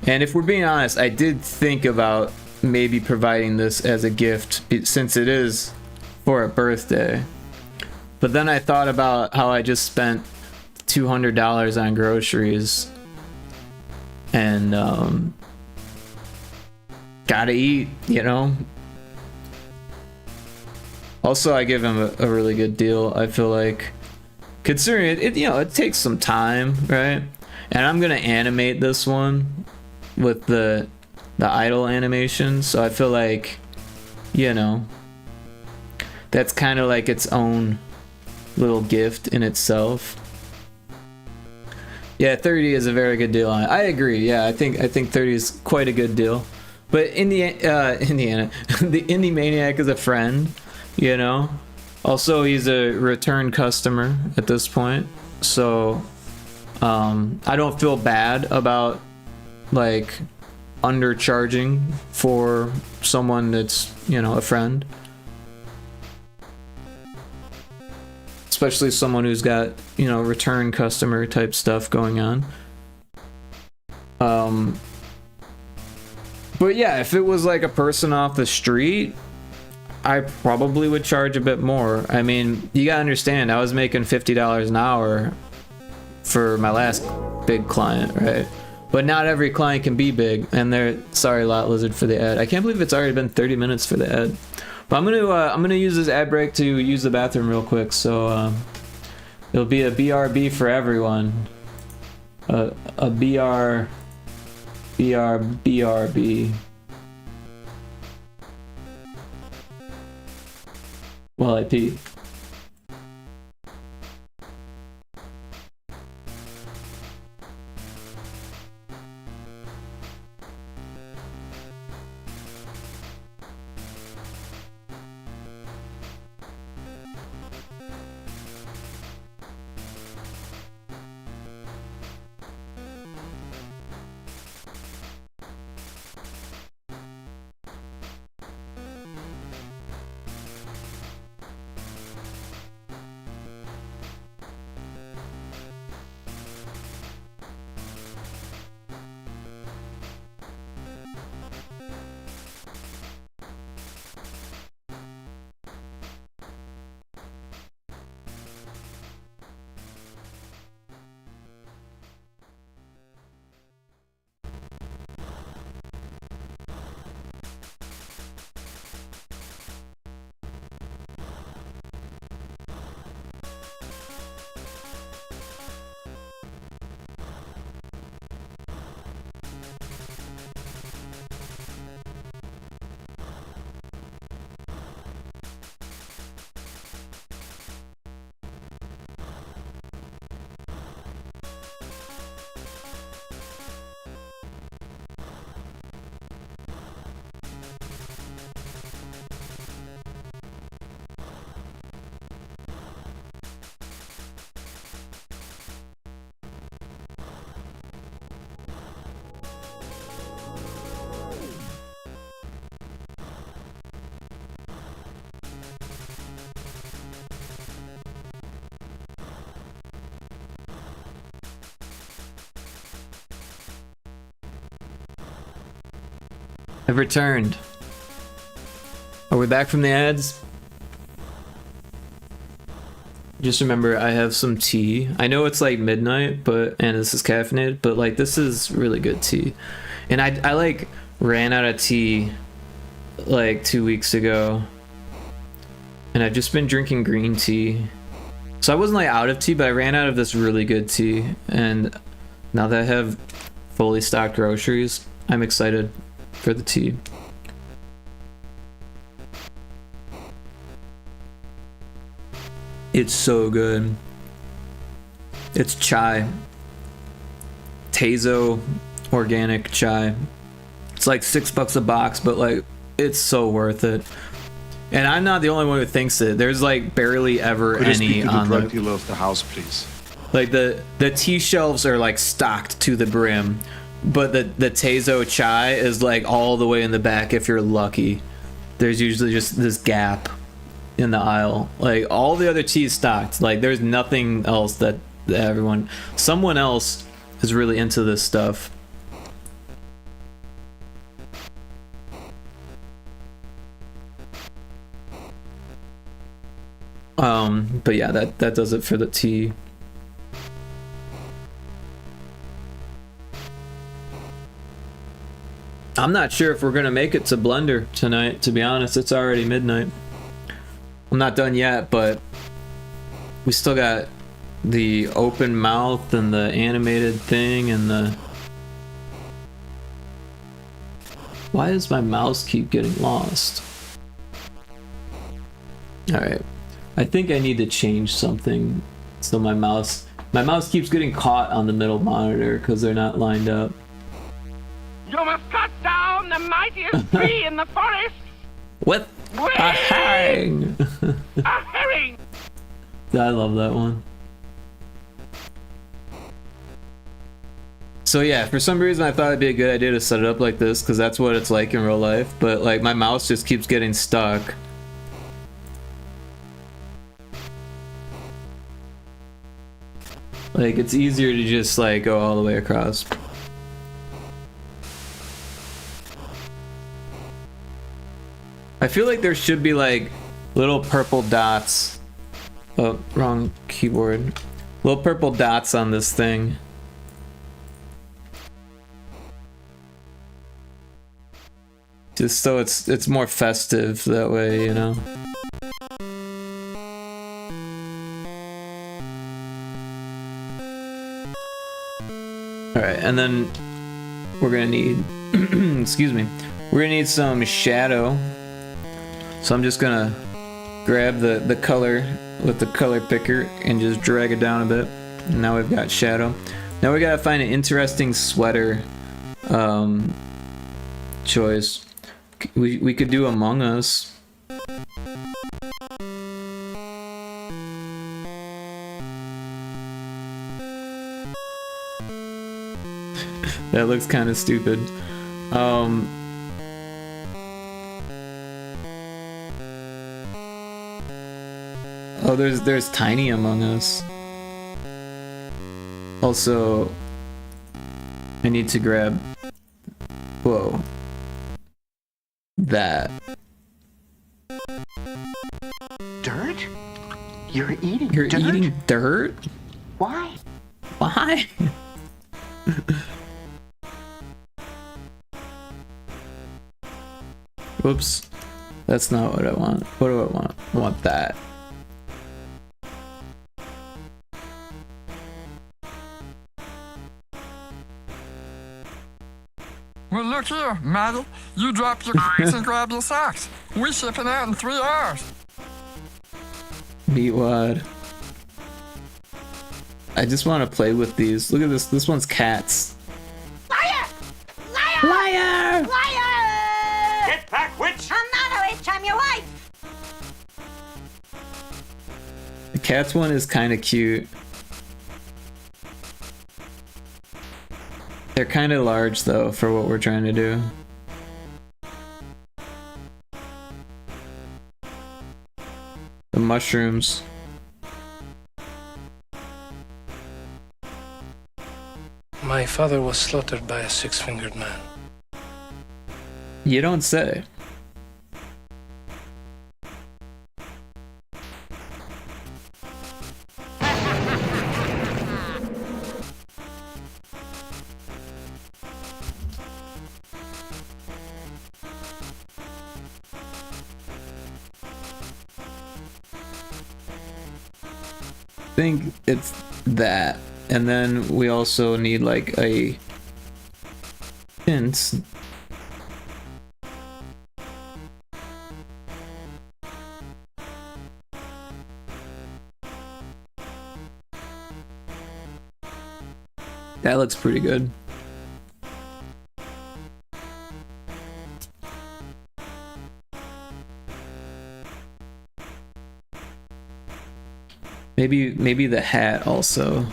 And if we're being honest, I did think about maybe providing this as a gift since it is for a birthday. But then I thought about how I just spent $200 on groceries and gotta eat, you know. Also, I give him a really good deal. I feel like, considering it, you know, it takes some time, right? And I'm gonna animate this one with the idle animation, so I feel like, you know, that's kind of like its own little gift in itself. Yeah, 30 is a very good deal on it. I agree. Yeah, I think 30 is quite a good deal. But Indiana, the Indie Maniac is a friend, you know. Also, he's a return customer at this point, so I don't feel bad about like undercharging for someone that's, you know, a friend, especially someone who's got, you know, return customer type stuff going on. But yeah, if it was like a person off the street, I probably would charge a bit more. I mean, you gotta understand, I was making $50 an hour for my last big client, right? But not every client can be big, and they're sorry, Lot Lizard, for the ad. I can't believe it's already been 30 minutes for the ad. But I'm gonna use this ad break to use the bathroom real quick, so it'll be a BRB for everyone. A BRB. While I pee. I've returned. Are we back from the ads? Just remember, I have some tea. I know it's like midnight, and this is caffeinated, but like this is really good tea. And I like ran out of tea like 2 weeks ago, and I've just been drinking green tea. So I wasn't like out of tea, but I ran out of this really good tea, and now that I have fully stocked groceries, I'm excited for the tea. It's so good. It's chai. Tezo organic chai. It's like $6 a box, but like it's so worth it. And I'm not the only one who thinks it. There's like barely ever Could I speak any to the on drug the dealer of the house, please? like the tea shelves are like stocked to the brim, but the Tezo chai is like all the way in the back if you're lucky. There's usually just this gap in the aisle. Like all the other tea is stocked. Like there's nothing else that someone else is really into this stuff. But yeah, that does it for the tea. I'm not sure if we're gonna make it to Blender tonight, to be honest. It's already midnight. I'm not done yet, but we still got the open mouth and the animated thing and the... Why does my mouse keep getting lost? Alright. I think I need to change something so my mouse keeps getting caught on the middle monitor because they're not lined up. You must cut down the mightiest tree in the forest. With a herring! A herring. I love that one. So yeah, for some reason I thought it'd be a good idea to set it up like this because that's what it's like in real life, but like my mouse just keeps getting stuck. Like it's easier to just like go all the way across. I feel like there should be like little purple dots. Oh, wrong keyboard. Little purple dots on this thing. Just so it's more festive that way, you know. Alright, and then we're gonna need excuse me. We're gonna need some shadow. So I'm just gonna grab the color with the color picker and just drag it down a bit. And now we've got shadow. Now we gotta find an interesting sweater choice. We could do Among Us. That looks kind of stupid. Oh, there's Tiny Among Us. Also, I need to grab... Whoa. That. Dirt? You're eating You're dirt? eating dirt? Why? Why? Whoops. That's not what I want. What do I want? I want that. Well, look here, Maddie. You drop your clothes and grab your socks. We shipping out in 3 hours. Meatwad. I just want to play with these. Look at this. This one's cats. Liar! Liar! Liar! Liar! Get back, witch! I'm not a witch, I'm your wife! The cats one is kind of cute. They're kind of large though for what we're trying to do. The mushrooms. My father was slaughtered by a six-fingered man. You don't say. I think it's that, and then we also need like a hint. That looks pretty good. Maybe the hat also.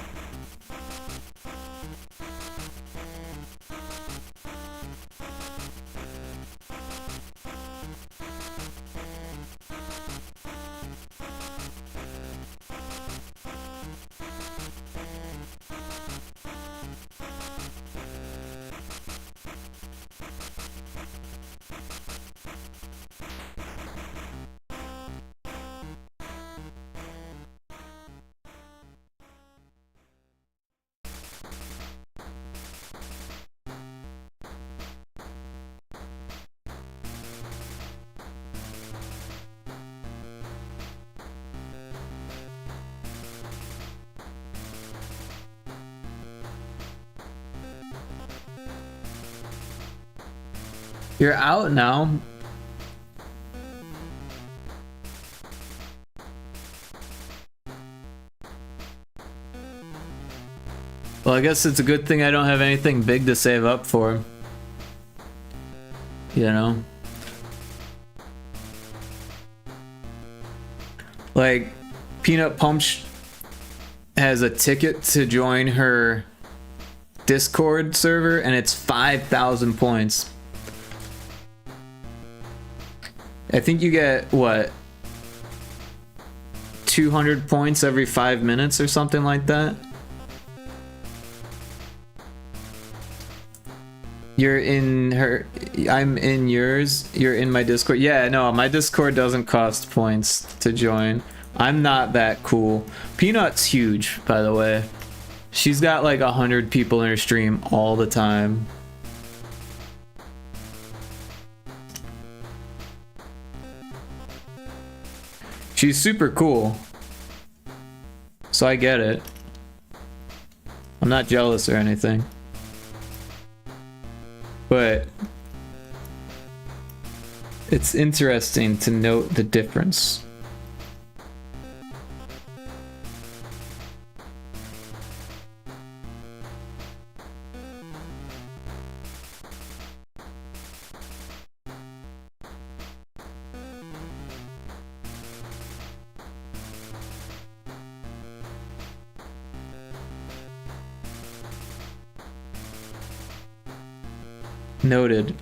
You're out now. Well, I guess it's a good thing I don't have anything big to save up for. You know? Like, Peanut Punch has a ticket to join her Discord server, and it's 5,000 points. I think you get, what, 200 points every 5 minutes or something like that? You're in her... I'm in yours. You're in my Discord. Yeah, no, my Discord doesn't cost points to join. I'm not that cool. Peanut's huge, by the way. She's got like 100 people in her stream all the time. She's super cool. So I get it. I'm not jealous or anything. But it's interesting to note the difference. Noted.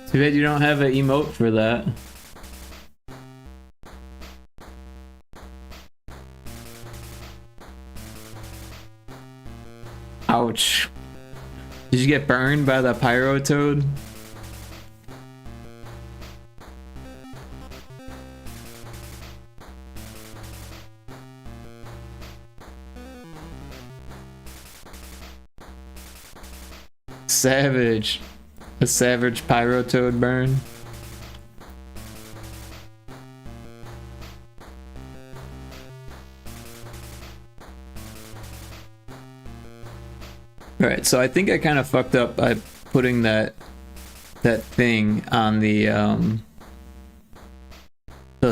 Too bad you don't have an emote for that. Ouch. Did you get burned by the pyro toad? Savage. A savage pyro toad burn. Alright, so I think I kind of fucked up by putting that thing on the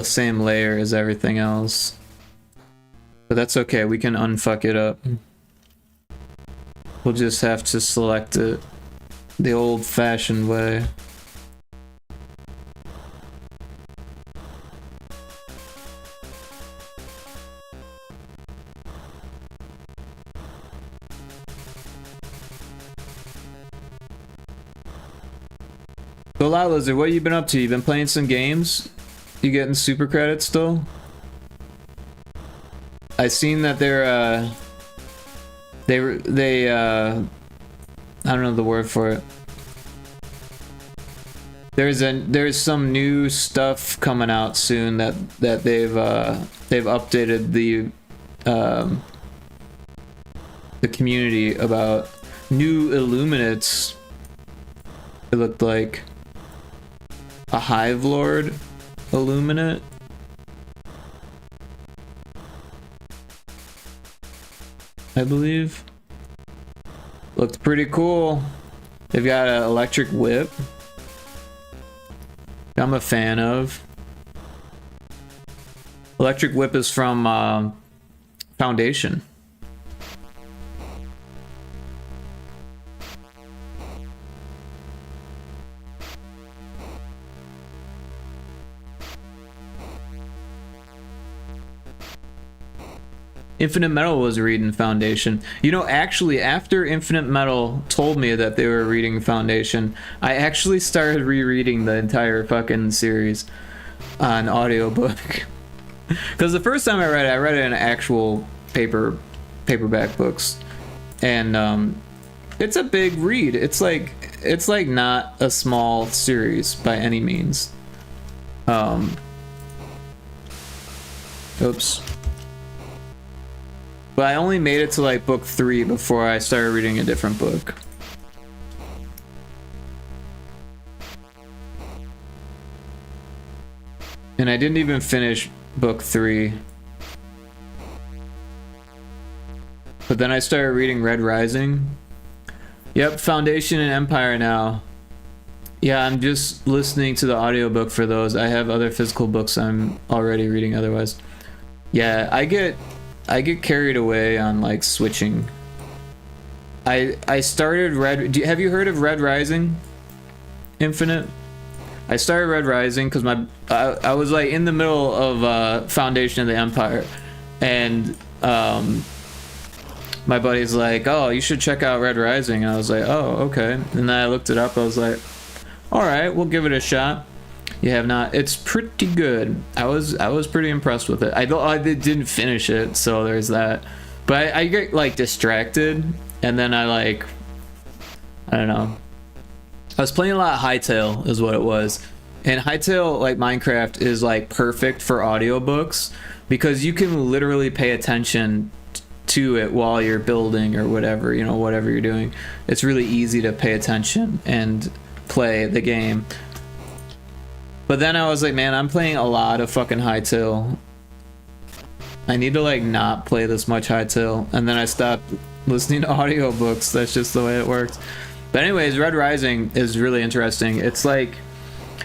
same layer as everything else. But that's okay, we can unfuck it up. We'll just have to select it the old-fashioned way. So Loud Lizard, what have you been up to? You been playing some games? You getting super credits still? I seen that they're I don't know the word for it. there's some new stuff coming out soon that they've updated the community about new Illuminates. It looked like a Hive Lord Illuminate. I believe. Looked pretty cool. They've got an electric whip. I'm a fan of. Electric whip is from Foundation. Infinite Metal was reading Foundation. You know, actually, after Infinite Metal told me that they were reading Foundation, I actually started rereading the entire fucking series on audiobook. Because the first time I read it in actual paperback books. And it's a big read. It's like not a small series by any means. Oops. But I only made it to like book 3 before I started reading a different book. And I didn't even finish book 3. But then I started reading Red Rising. Yep, Foundation and Empire now. Yeah, I'm just listening to the audiobook for those. I have other physical books I'm already reading otherwise. Yeah, I get carried away on like switching. I started have you heard of Red Rising Infinite? I started Red Rising because I was like in the middle of Foundation of the Empire, and my buddy's like, oh, you should check out Red Rising, and I was like, oh, okay. And then I looked it up. I was like, all right, we'll give it a shot. You have not. It's pretty good. I was pretty impressed with it. I didn't finish it, so there's that. But I get like distracted, and then I don't know. I was playing a lot of Hytale is what it was. And Hytale, like Minecraft, is like perfect for audiobooks because you can literally pay attention to it while you're building or whatever, whatever you're doing. It's really easy to pay attention and play the game. But then I was like, man, I'm playing a lot of fucking Hytale. I need to like not play this much Hytale. And then I stopped listening to audiobooks. That's just the way it works. But anyways, Red Rising is really interesting. It's like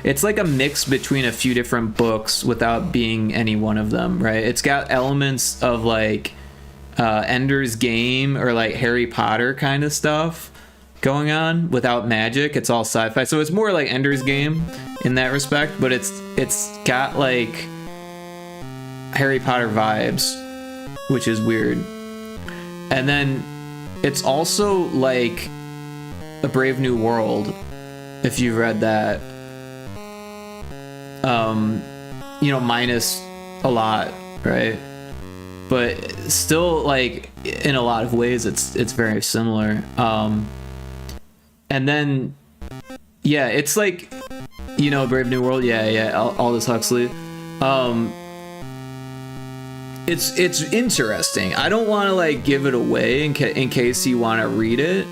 a mix between a few different books without being any one of them, right? It's got elements of like Ender's Game or like Harry Potter kind of stuff going on without magic. It's all sci-fi, so it's more like Ender's Game in that respect, but it's got like Harry Potter vibes, which is weird. And then it's also like A Brave New World, if you've read that. Minus a lot, right? But still, like, in a lot of ways it's very similar. And then yeah, it's like, Brave New World, Aldous Huxley. It's interesting. I don't want to like give it away in case you want to read it.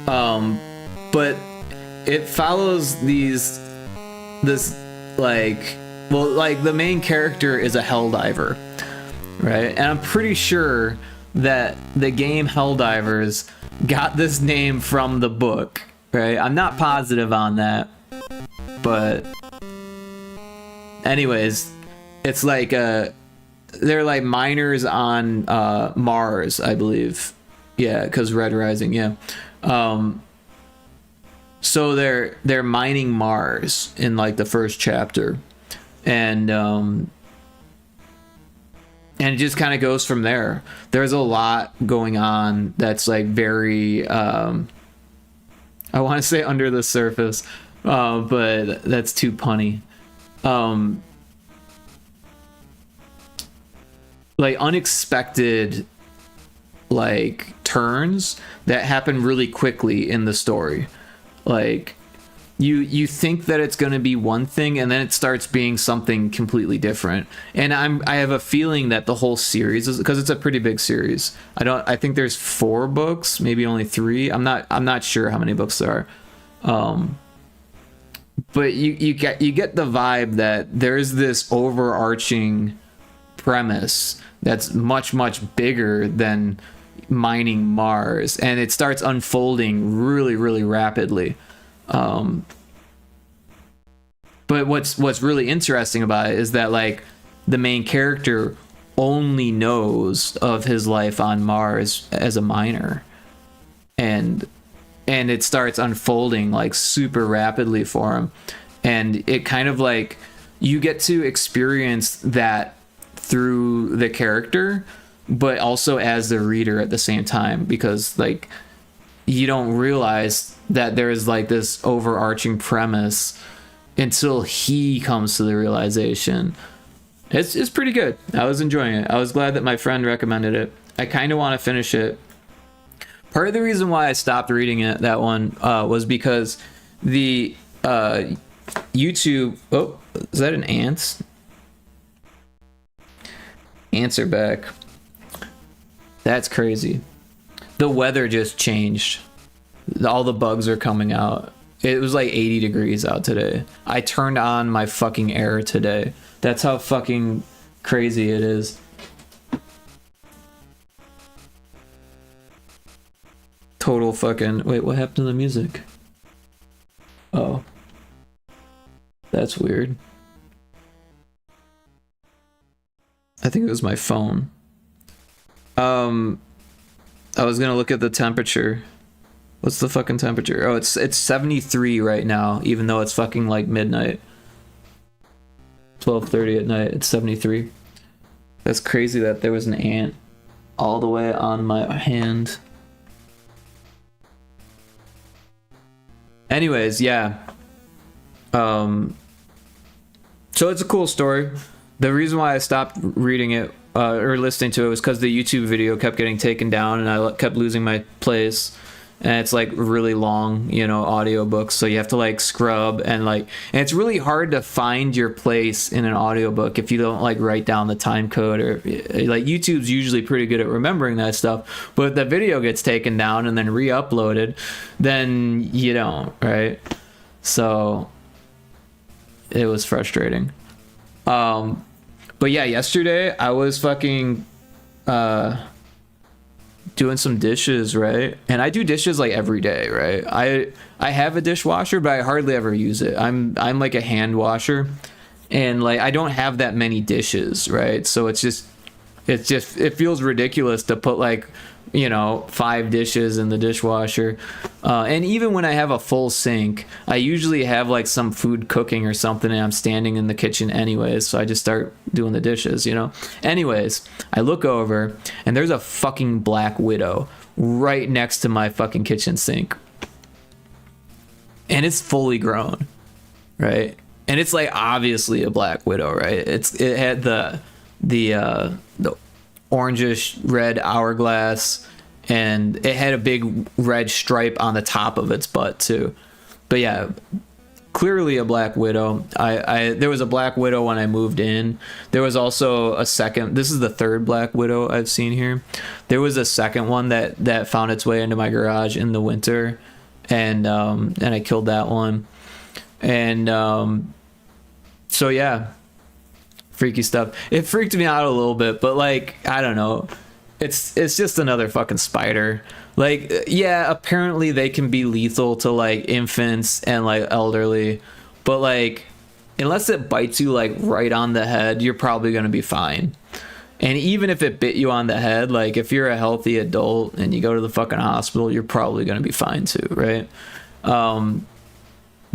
But it follows the main character is a Helldivers, right? And I'm pretty sure that the game Helldivers got this name from the book, right? I'm not positive on that, but anyways, it's like they're like miners on Mars, I believe. Yeah, because Red Rising, yeah. So they're mining Mars in like the first chapter, and it just kind of goes from there. There's a lot going on that's like very I want to say under the surface, but that's too punny. Like unexpected like turns that happen really quickly in the story. Like you think that it's going to be one thing, and then it starts being something completely different. And I have a feeling that the whole series is, because it's a pretty big series. I think there's 4 books, maybe only 3. I'm not sure how many books there are. But you get the vibe that there's this overarching premise that's much bigger than mining Mars, and it starts unfolding really rapidly. But what's really interesting about it is that like the main character only knows of his life on Mars as a miner, and it starts unfolding like super rapidly for him, and it kind of like you get to experience that through the character, but also as the reader at the same time, because like you don't realize that there's like this overarching premise until he comes to the realization. It's pretty good. I was enjoying it. I was glad that my friend recommended it. I kind of want to finish it. Part of the reason why I stopped reading it, that one, was because the YouTube... Oh, is that an ant? Ants are back. That's crazy. The weather just changed. All the bugs are coming out. It was like 80 degrees out today. I turned on my fucking air today. That's how fucking crazy it is. Total fucking... Wait, what happened to the music? Oh. That's weird. I think it was my phone. I was gonna look at the temperature. What's the fucking temperature? Oh, it's 73 right now, even though it's fucking like midnight. 12:30 at night, it's 73. That's crazy that there was an ant all the way on my hand. Anyways, yeah. So it's a cool story. The reason why I stopped reading it or listening to it was because the YouTube video kept getting taken down, and I kept losing my place. And it's like really long, you know, audiobooks, so you have to like scrub and it's really hard to find your place in an audiobook if you don't like write down the time code, or like YouTube's usually pretty good at remembering that stuff, but if the video gets taken down and then re-uploaded, then you don't, right? So it was frustrating. But yeah, yesterday I was fucking doing some dishes, right? And I do dishes like every day, right? I have a dishwasher, but I hardly ever use it. I'm like a hand washer, and like I don't have that many dishes, right? So it feels ridiculous to put like, you know, 5 dishes in the dishwasher. And even when I have a full sink, I usually have like some food cooking or something, and I'm standing in the kitchen anyways, so I just start doing the dishes, you know? Anyways, I look over, and there's a fucking black widow right next to my fucking kitchen sink. And it's fully grown, right? And it's like obviously a black widow, right? It had the orangish red hourglass, and it had a big red stripe on the top of its butt too. But yeah, clearly a black widow. There was a black widow when I moved in. There was also a second. This is the 3rd black widow I've seen here. There was a second one that found its way into my garage in the winter, and I killed that one. And so yeah, freaky stuff. It freaked me out a little bit, but like, I don't know, it's just another fucking spider. Like, yeah, apparently they can be lethal to like infants and like elderly, but like unless it bites you like right on the head, you're probably gonna be fine. And even if it bit you on the head, like if you're a healthy adult and you go to the fucking hospital, you're probably gonna be fine too, right?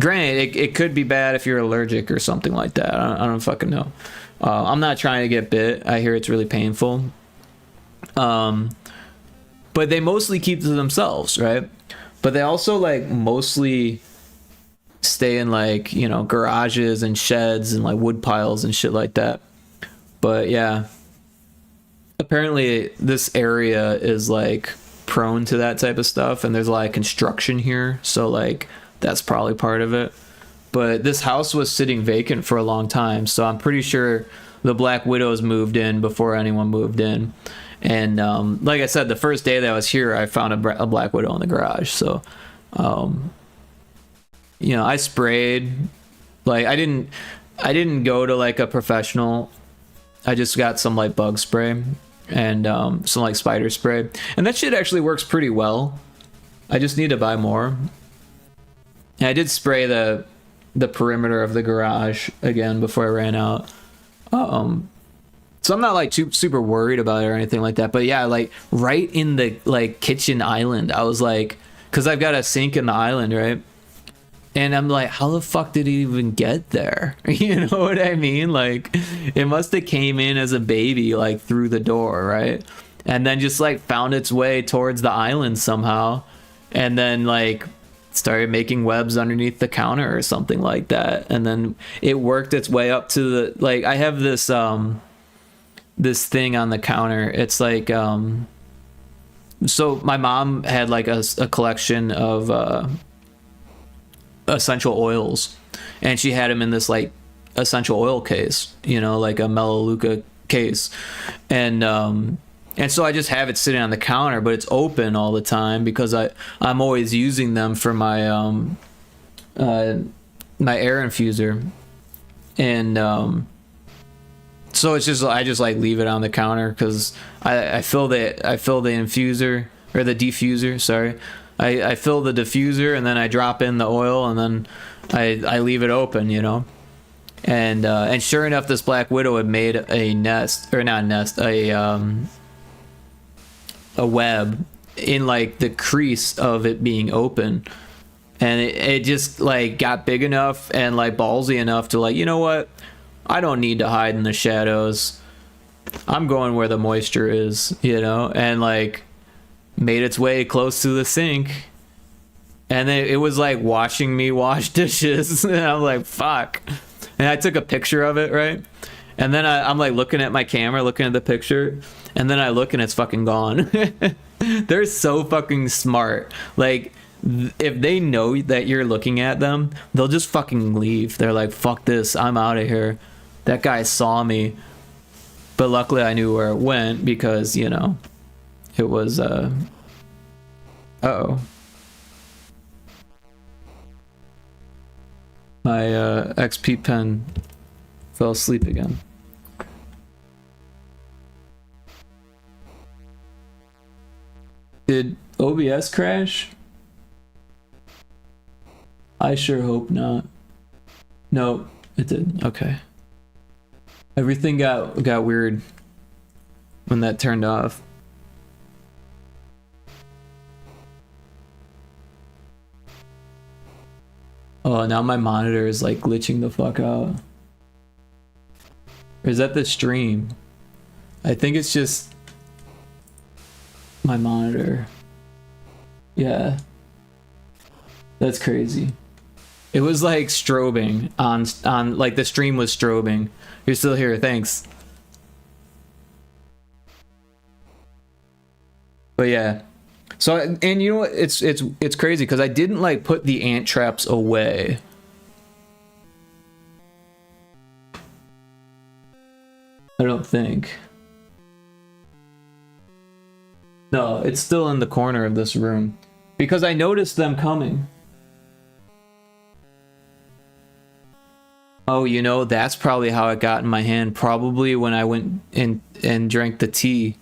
Granted, it could be bad if you're allergic or something like that. I don't fucking know. I'm not trying to get bit. I hear it's really painful. But they mostly keep to themselves, right? But they also like mostly stay in like, you know, garages and sheds and like wood piles and shit like that. But yeah, apparently this area is like prone to that type of stuff, and there's a lot of construction here, so like that's probably part of it. But this house was sitting vacant for a long time, so I'm pretty sure the Black Widows moved in before anyone moved in. And like I said, the first day that I was here, I found a Black Widow in the garage. So, you know, I sprayed. Like I didn't go to like a professional. I just got some like bug spray and some like spider spray, and that shit actually works pretty well. I just need to buy more. And I did spray the perimeter of the garage again before I ran out. So I'm not like super worried about it or anything like that. But yeah, like right in the like kitchen island, I was like, because I've got a sink in the island, right? And I'm like, how the fuck did it even get there? You know what I mean? Like, it must have came in as a baby, like through the door, right? And then just like found its way towards the island somehow, and then like started making webs underneath the counter or something like that. And then it worked its way up to the like. I have this this thing on the counter. It's like so my mom had like a collection of essential oils, and she had them in this like essential oil case, you know, like a Melaleuca case, and so I just have it sitting on the counter, but it's open all the time because I'm always using them for my my air infuser, and so it's just I just like leave it on the counter because I fill the infuser or the diffuser, sorry. I fill the diffuser and then I drop in the oil and then I leave it open, you know. And sure enough, this Black Widow had made a nest, or not a nest, a web in like the crease of it being open, and it just like got big enough and like ballsy enough to like, you know what, I don't need to hide in the shadows, I'm going where the moisture is, you know. And like made its way close to the sink, and then it was like watching me wash dishes and I'm like, fuck. And I took a picture of it, right? And then I'm like looking at my camera, looking at the picture, and then I look and it's fucking gone. They're so fucking smart. Like, if they know that you're looking at them, they'll just fucking leave. They're like, fuck this, I'm out of here. That guy saw me. But luckily I knew where it went because, you know, it was, uh-oh. My XP pen fell asleep again. Did OBS crash? I sure hope not. No, it didn't. Okay. Everything got weird when that turned off. Oh, now my monitor is like glitching the fuck out. Or is that the stream? I think it's just my monitor. Yeah. That's crazy. It was like strobing on like the stream was strobing. You're still here, thanks. But yeah. So, and you know what, it's crazy because I didn't like put the ant traps away. I don't think. No, it's still in the corner of this room because I noticed them coming. Oh, you know, that's probably how it got in my hand. Probably when I went and drank the tea.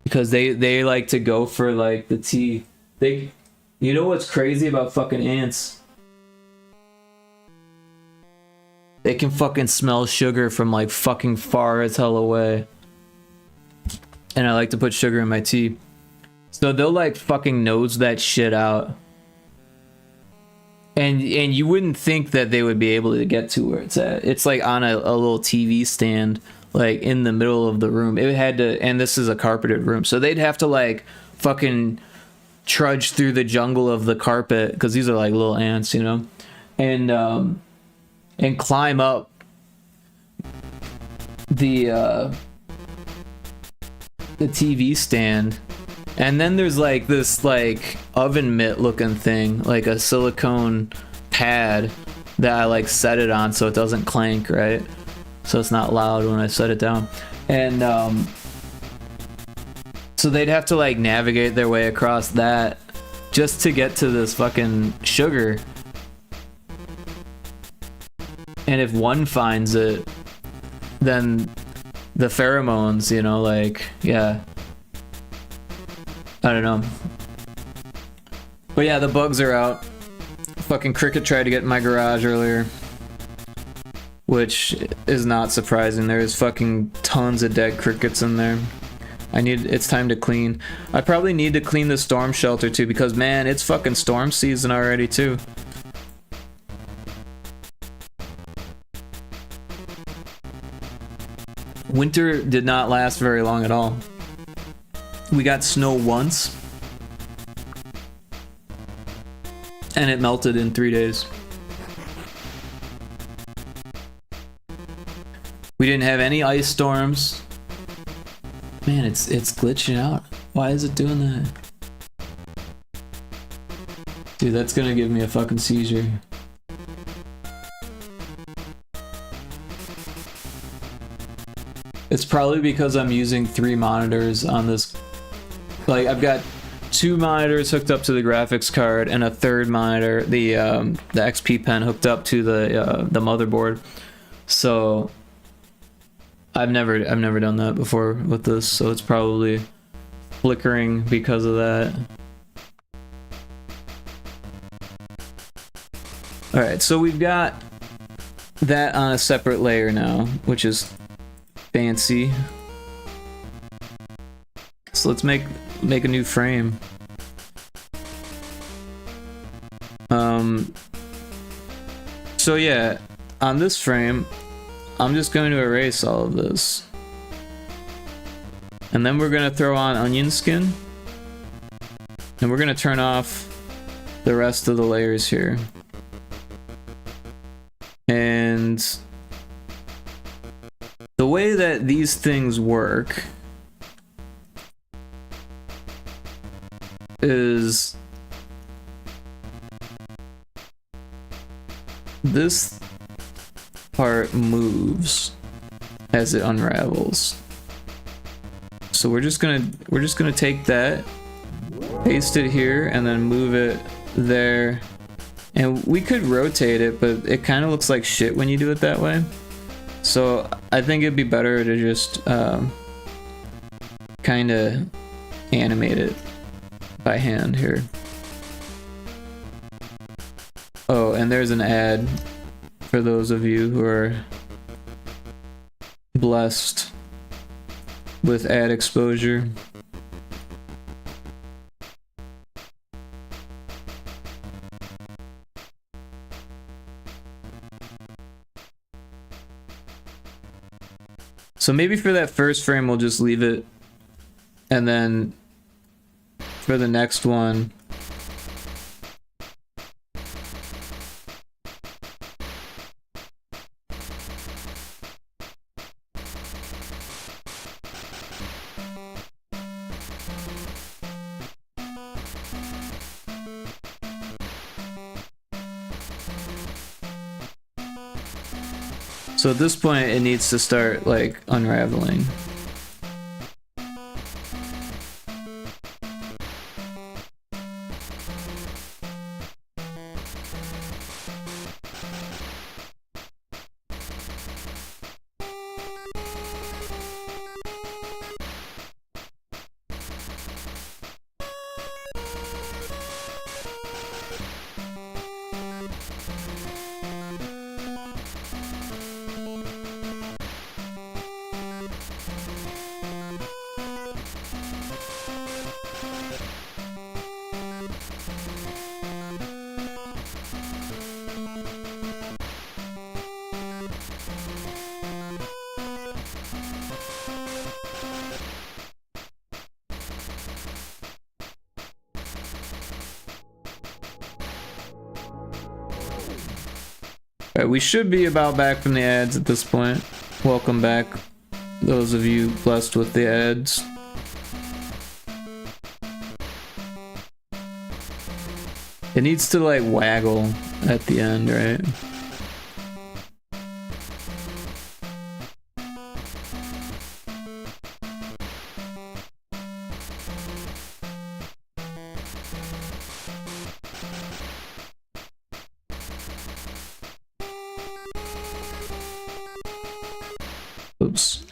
Because they like to go for like the tea. You know what's crazy about fucking ants? They can fucking smell sugar from like fucking far as hell away. And I like to put sugar in my tea. So they'll like fucking nose that shit out. And you wouldn't think that they would be able to get to where it's at. It's like on a little TV stand, like in the middle of the room. It had to, and this is a carpeted room, so they'd have to like fucking trudge through the jungle of the carpet, because these are like little ants, you know, and climb up the TV stand And then there's like this like oven mitt looking thing, like a silicone pad that I like set it on so it doesn't clank, right? So it's not loud when I set it down. And so they'd have to like navigate their way across that just to get to this fucking sugar. And if one finds it, then the pheromones, you know, like, yeah. I don't know. But yeah, the bugs are out. Fucking cricket tried to get in my garage earlier. Which is not surprising. There's fucking tons of dead crickets in there. It's time to clean. I probably need to clean the storm shelter too, because man, it's fucking storm season already too. Winter did not last very long at all. We got snow once, and it melted in 3 days. We didn't have any ice storms. Man, it's glitching out. Why is it doing that? Dude, that's gonna give me a fucking seizure. It's probably because I'm using 3 monitors on this. Like, I've got 2 monitors hooked up to the graphics card and a third monitor, the XP pen hooked up to the motherboard. So I've never done that before with this, so it's probably flickering because of that. All right, so we've got that on a separate layer now, which is fancy. So let's make a new frame. So yeah, on this frame, I'm just going to erase all of this. And then we're going to throw on onion skin. And we're going to turn off the rest of the layers here. And the way that these things work is this part moves as it unravels. So we're just gonna take that, paste it here, and then move it there. And we could rotate it, but it kind of looks like shit when you do it that way. So I think it'd be better to just kind of animate it by hand here. Oh, and there's an ad for those of you who are blessed with ad exposure. So maybe for that first frame we'll just leave it, and then for the next one so at this point it needs to start like unraveling. Alright, we should be about back from the ads at this point. Welcome back, those of you blessed with the ads. It needs to like waggle at the end, right? Oops.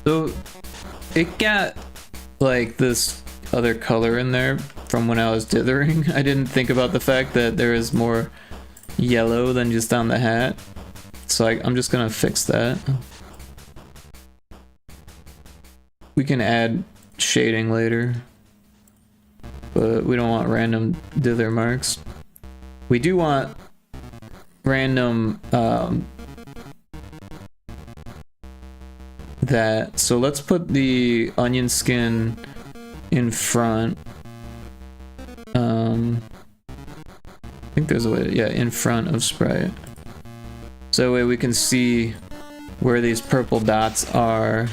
So it got like this other color in there from when I was dithering. I didn't think about the fact that there is more yellow than just on the hat. So I'm just gonna fix that. We can add shading later, but we don't want random dither marks. We do want random that. So let's put the onion skin in front. I think there's a way, yeah, in front of Sprite. So that way we can see where these purple dots are.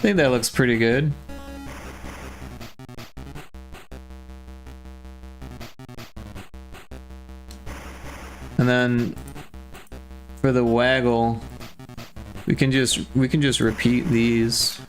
I think that looks pretty good. And then for the waggle, we can just repeat these.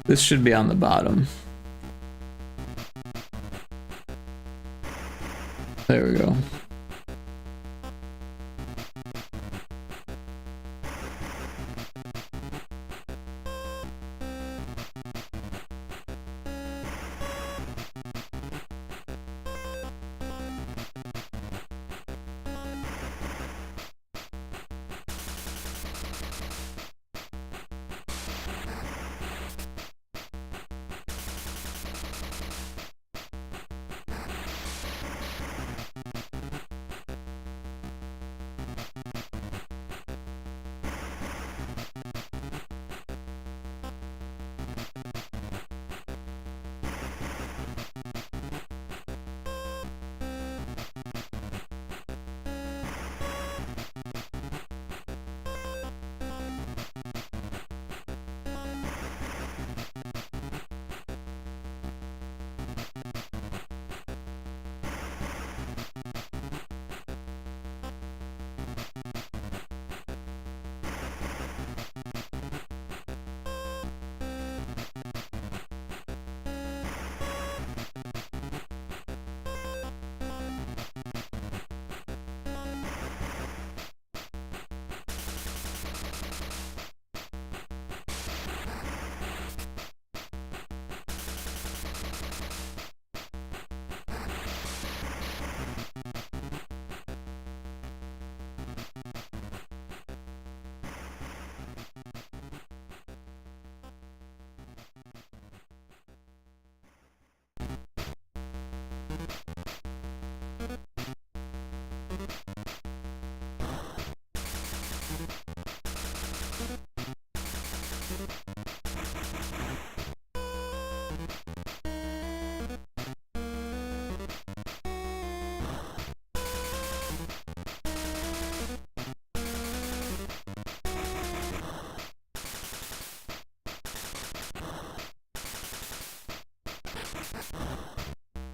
This should be on the bottom. There we go.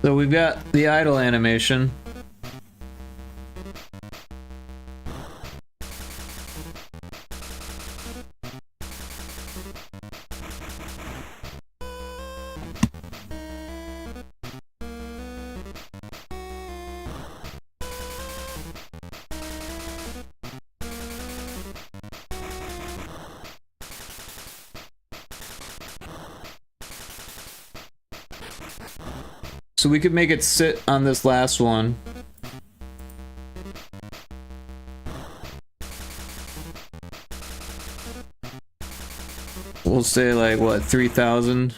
So we've got the idle animation. So we could make it sit on this last one. We'll say like what, 3,000?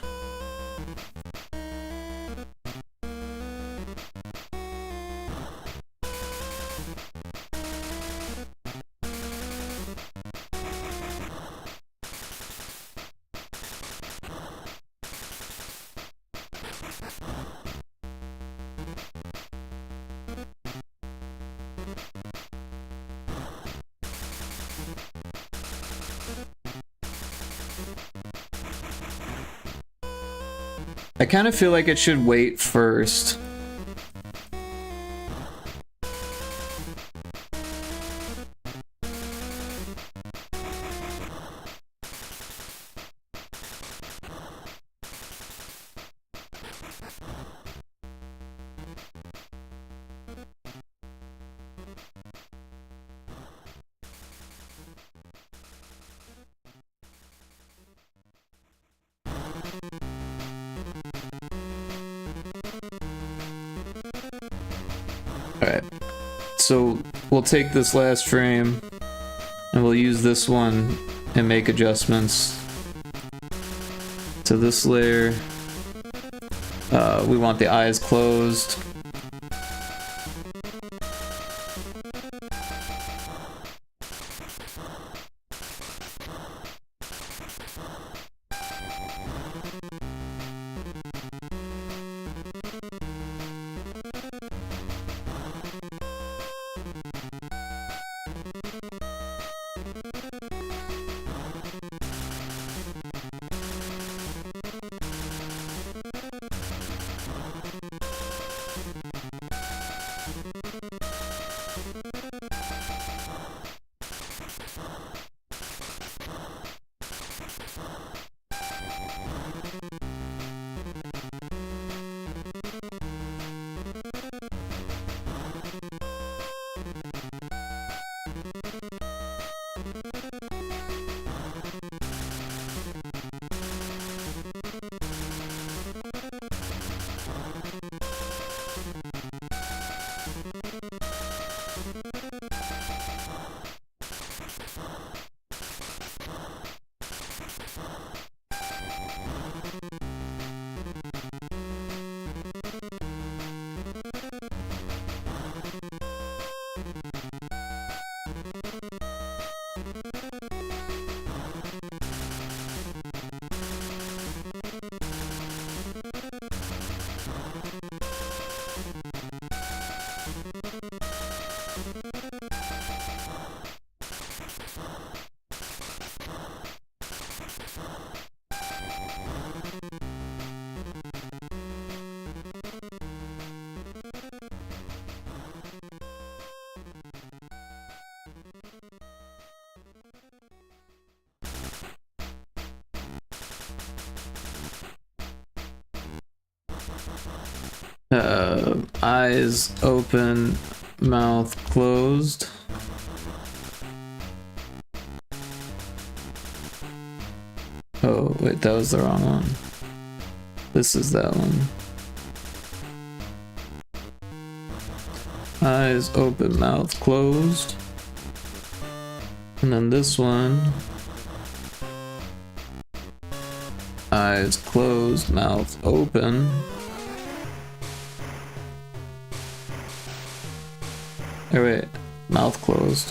I kind of feel like it should wait first. so we'll take this last frame and we'll use this one and make adjustments to this layer. We want the eyes closed. Eyes open, mouth closed. Oh, wait, that was the wrong one. This is that one. Eyes open, mouth closed. And then this one. Eyes closed, mouth open. Oh wait, mouth closed.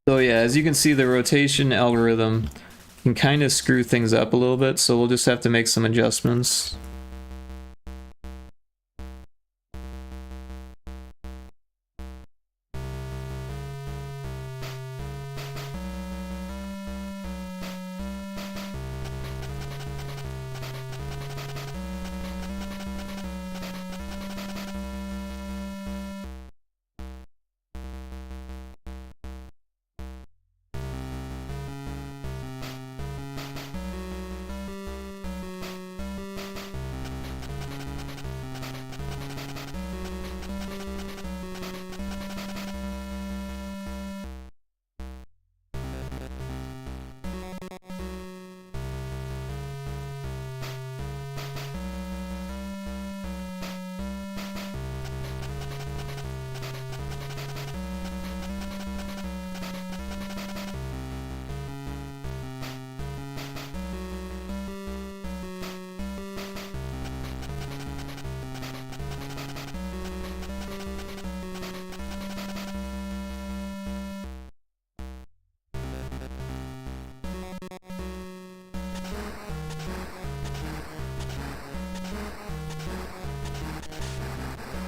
So yeah, as you can see, the rotation algorithm can kind of screw things up a little bit, so we'll just have to make some adjustments.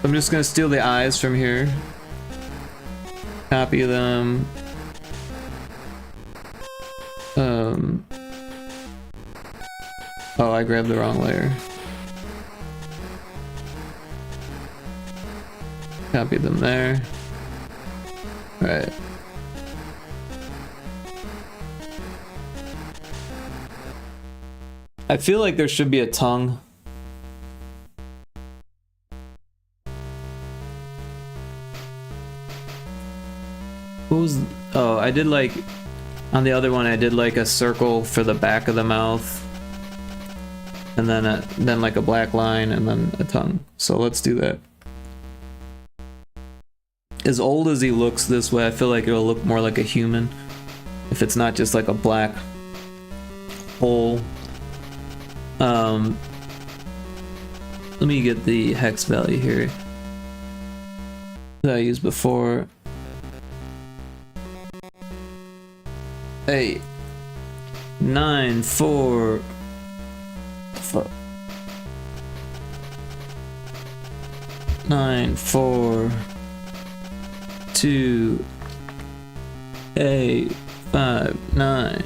I'm just gonna steal the eyes from here. Copy them. Oh, I grabbed the wrong layer. Copy them there. Right. I feel like there should be a tongue. What was... Oh, I did like... On the other one, I did like a circle for the back of the mouth. And then like a black line and then a tongue. So let's do that. As old as he looks this way, I feel like it'll look more like a human. If it's not just like a black hole. Let me get the hex value here that I used before. 8 9 4 9 4 2 8 5 9.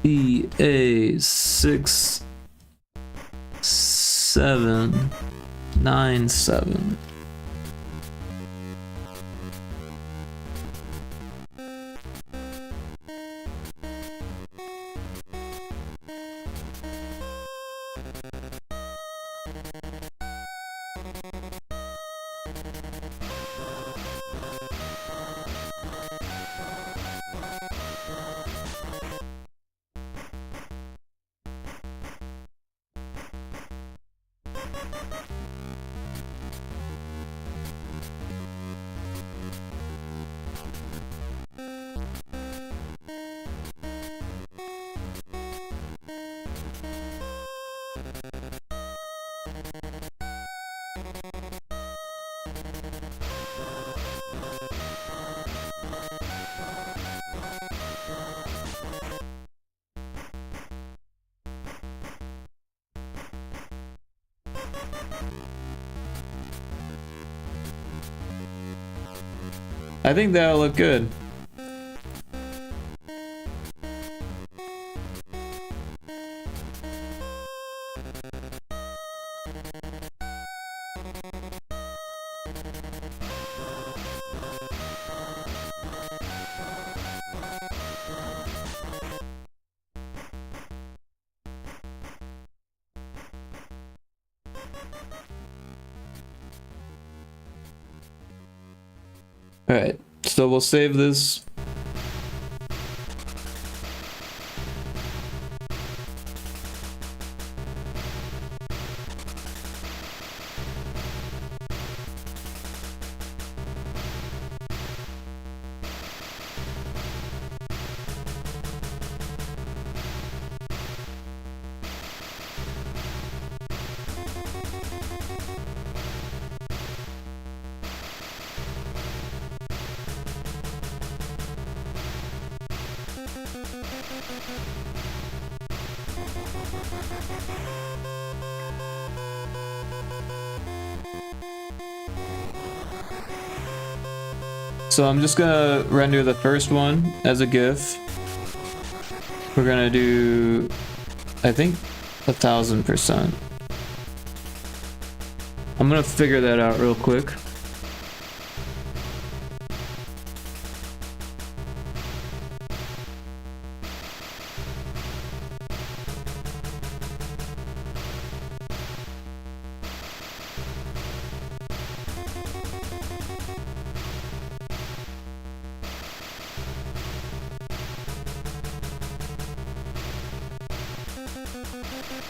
EA 6 7 9 7. I think that'll look good. Alright, so we'll save this. So I'm just gonna render the first one as a GIF. We're gonna do, I think, 1000%. I'm gonna figure that out real quick.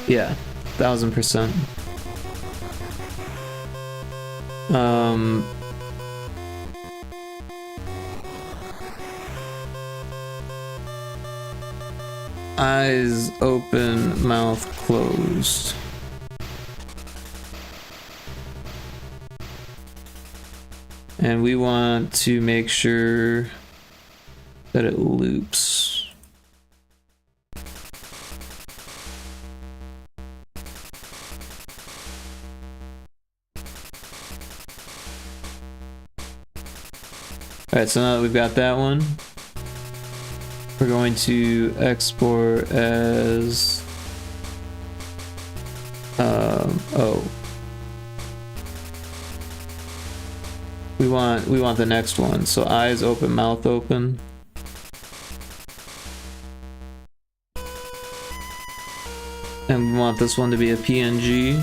Yeah, 1000%. Eyes open, mouth closed. And we want to make sure that it loops. Alright, so now that we've got that one, we're going to export as oh. We want the next one. So eyes open, mouth open. And we want this one to be a PNG.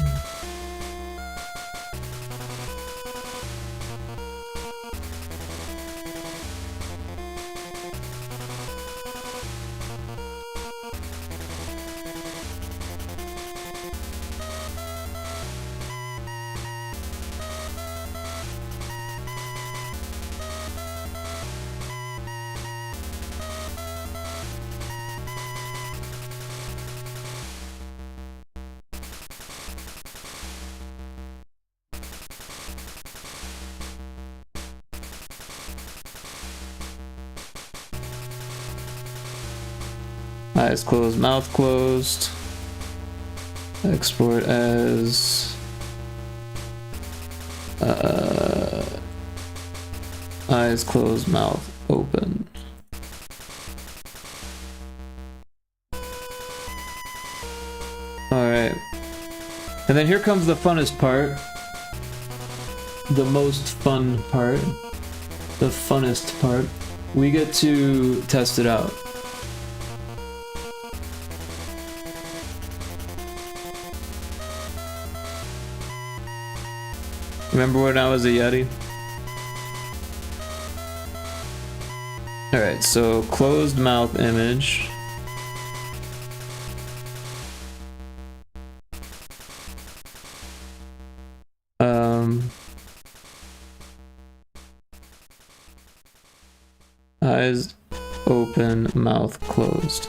Eyes closed, mouth closed. Export as eyes closed, mouth open. Alright. And then here comes the funnest part. The most fun part. The funnest part. We get to test it out. Remember when I was a Yeti? Alright, so closed mouth image. Eyes open, mouth closed.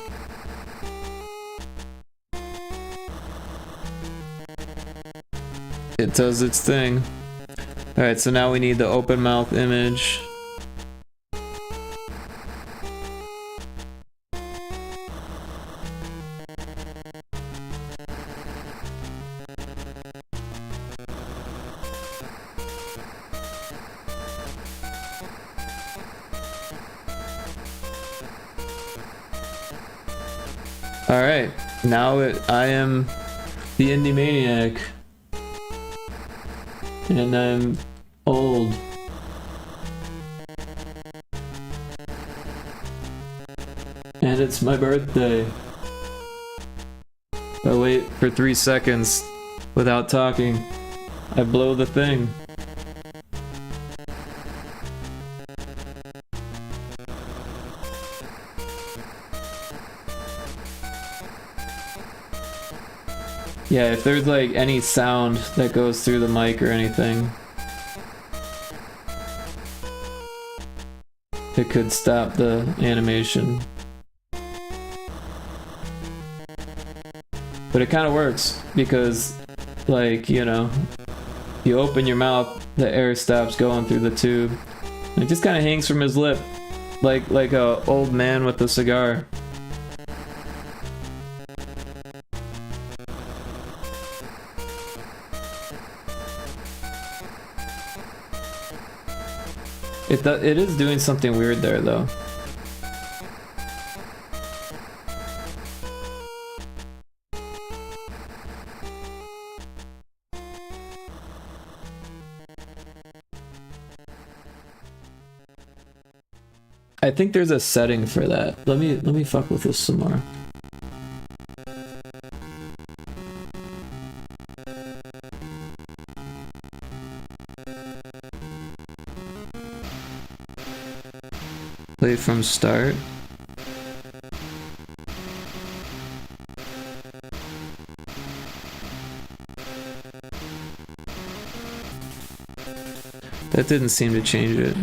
It does its thing. Alright, so now we need the open mouth image. Alright, now I am the Indie Maniac. And I'm old. And it's my birthday. If I wait for 3 seconds without talking, I blow the thing. Yeah, if there's like any sound that goes through the mic or anything, it could stop the animation. But it kind of works because, like, you know, you open your mouth, the air stops going through the tube. And it just kind of hangs from his lip, like a old man with a cigar. It is doing something weird there, though. I think there's a setting for that. Let me fuck with this some more. Play from start. That didn't seem to change it.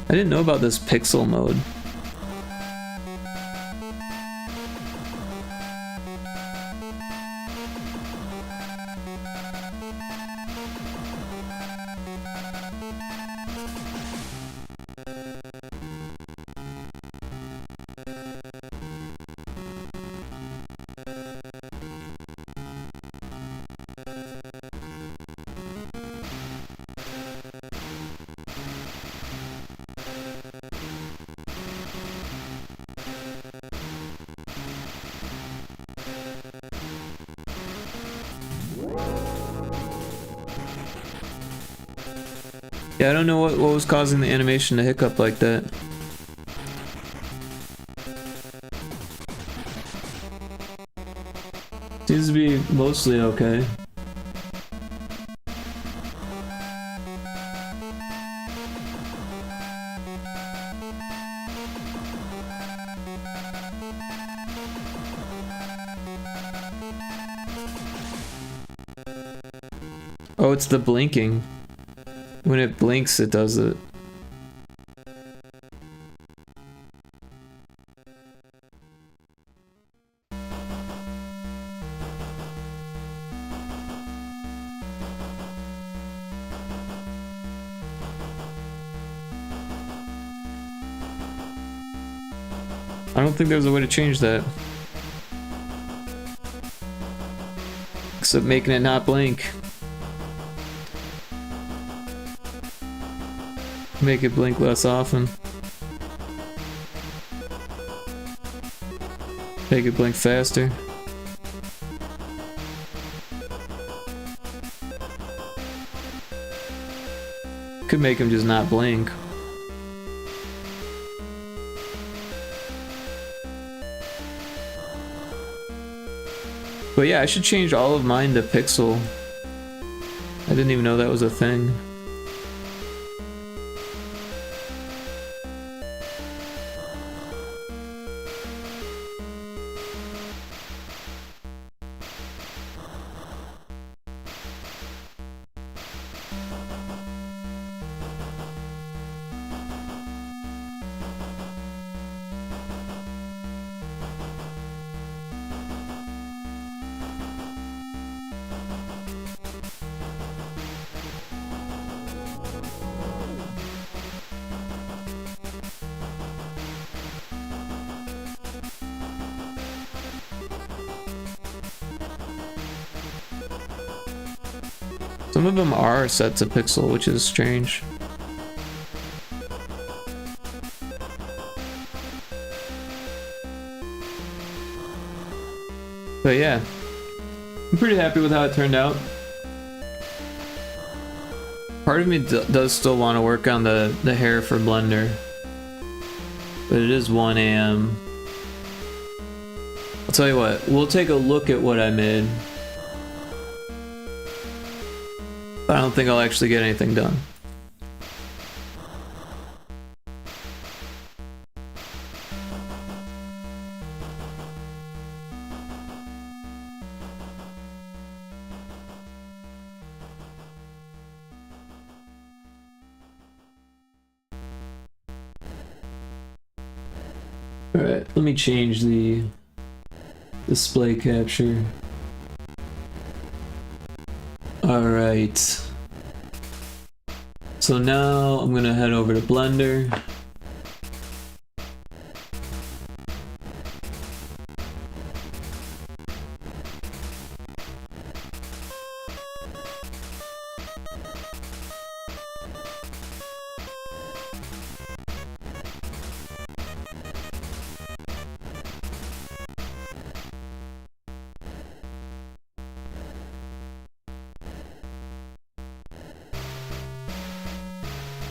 I didn't know about this pixel mode. Yeah, I don't know what was causing the animation to hiccup like that. Seems to be mostly okay. Oh, it's the blinking. When it blinks, it does it. I don't think there's a way to change that. Except making it not blink. Make it blink less often. Make it blink faster. Could make him just not blink. But yeah, I should change all of mine to pixel. I didn't even know that was a thing. Some of them are set to pixel, which is strange. But yeah, I'm pretty happy with how it turned out. Part of me does still want to work on the hair for Blender. But it is 1 AM. I'll tell you what, we'll take a look at what I made. But I don't think I'll actually get anything done. Alright, let me change the display capture. Alright. So now I'm gonna head over to Blender.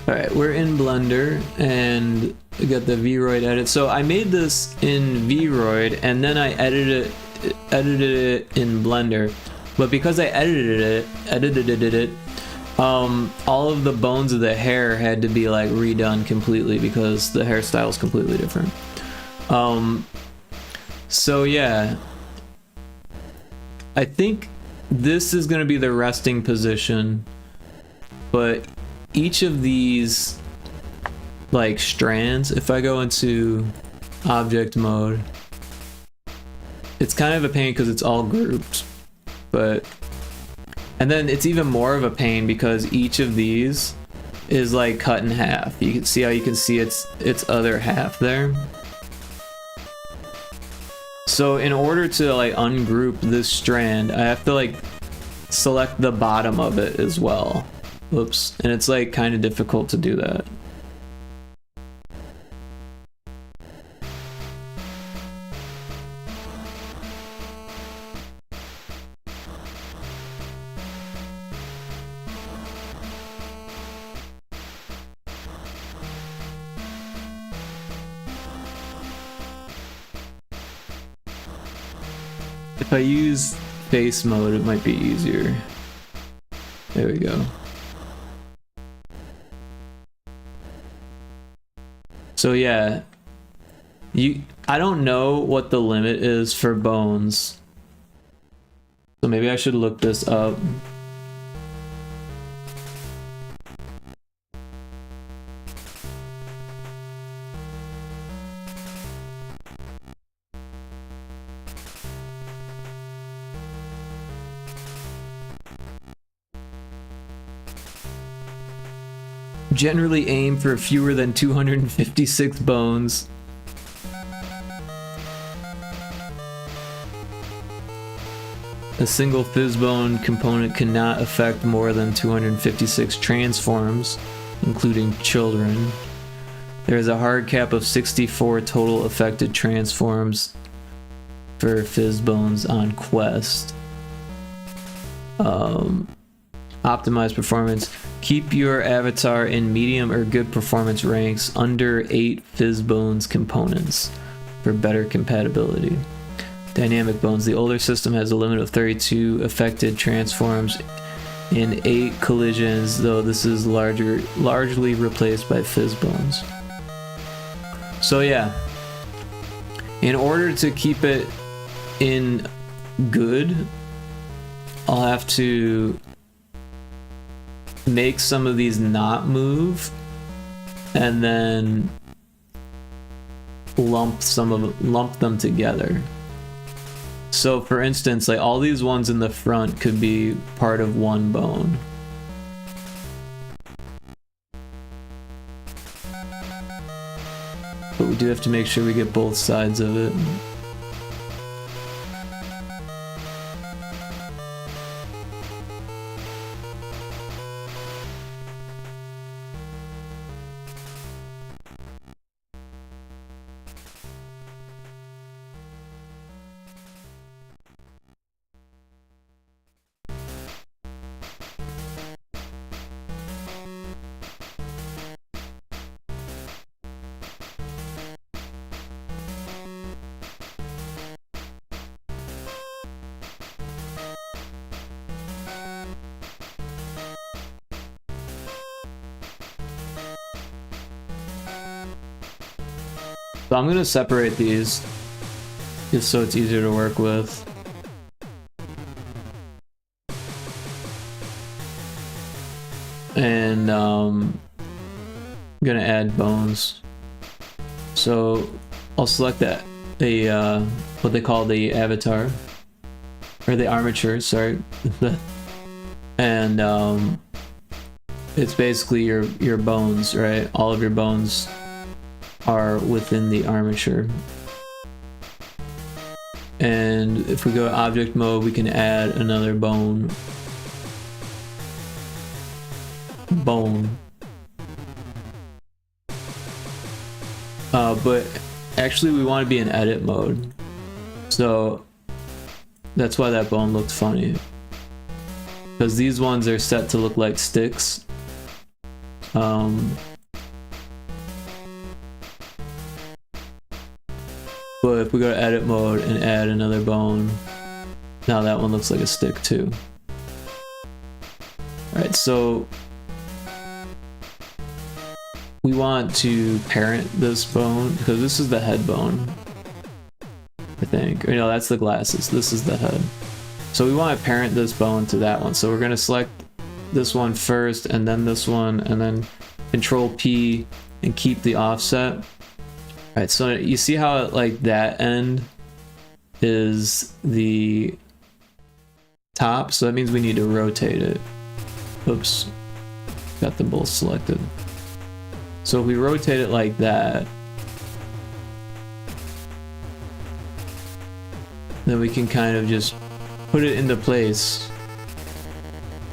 Alright, we're in Blender, and we got the VRoid edit. So I made this in VRoid, and then I edited it in Blender. But because I edited it, all of the bones of the hair had to be like redone completely because the hairstyle is completely different. So yeah, I think this is going to be the resting position, but each of these like strands, if I go into object mode, it's kind of a pain because it's all grouped, but and then it's even more of a pain because each of these is like cut in half. You can see how you can see its other half there. So in order to like ungroup this strand, I have to like select the bottom of it as well. Oops, and it's like kind of difficult to do that. If I use face mode, it might be easier. There we go. So yeah, I don't know what the limit is for bones. So maybe I should look this up. Generally aim for fewer than 256 bones. A single fizzbone component cannot affect more than 256 transforms, including children. There is a hard cap of 64 total affected transforms for fizzbones on Quest. Optimize performance. Keep your avatar in medium or good performance ranks under 8 fizzbones components for better compatibility. Dynamic bones. The older system has a limit of 32 affected transforms in 8 collisions, though this is largely replaced by fizzbones. So yeah, in order to keep it in good, I'll have to make some of these not move and then lump them together. So for instance, like all these ones in the front could be part of one bone. But we do have to make sure we get both sides of it. So I'm gonna separate these just so it's easier to work with. And I'm gonna add bones. So I'll select that what they call the avatar or the armature, sorry. And it's basically your bones, right? All of your bones are within the armature. And if we go to object mode, we can add another bone. But actually we want to be in edit mode. So that's why that bone looked funny. Because these ones are set to look like sticks. But if we go to edit mode and add another bone, now that one looks like a stick too. Alright, so we want to parent this bone because this is the head bone, I think. Or no, that's the glasses. This is the head. So we want to parent this bone to that one. So we're going to select this one first and then this one and then Control P and keep the offset. Alright, so you see how like that end is the top, so that means we need to rotate it. Oops, got them both selected. So if we rotate it like that, then we can kind of just put it into place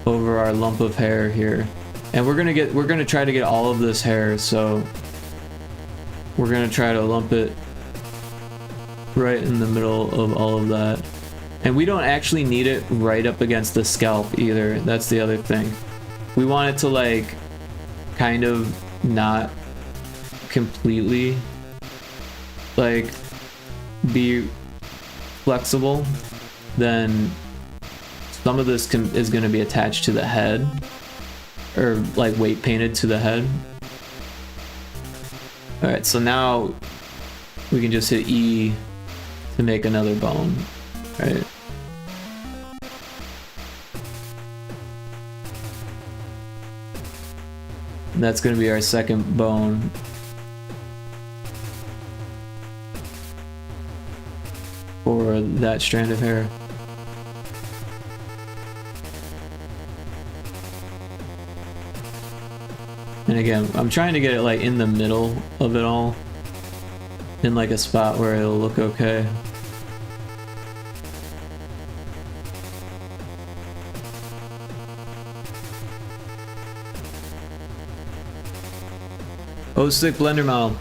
over our lump of hair here. And we're gonna try to get all of this hair, so we're gonna try to lump it right in the middle of all of that. And we don't actually need it right up against the scalp either. That's the other thing. We want it to like kind of not completely like be flexible. Then some of this is going to be attached to the head or like weight painted to the head. Alright, so now we can just hit E to make another bone, right? And that's going to be our second bone. For that strand of hair. And again, I'm trying to get it like in the middle of it all. In like a spot where it'll look okay. Oh, sick blender model.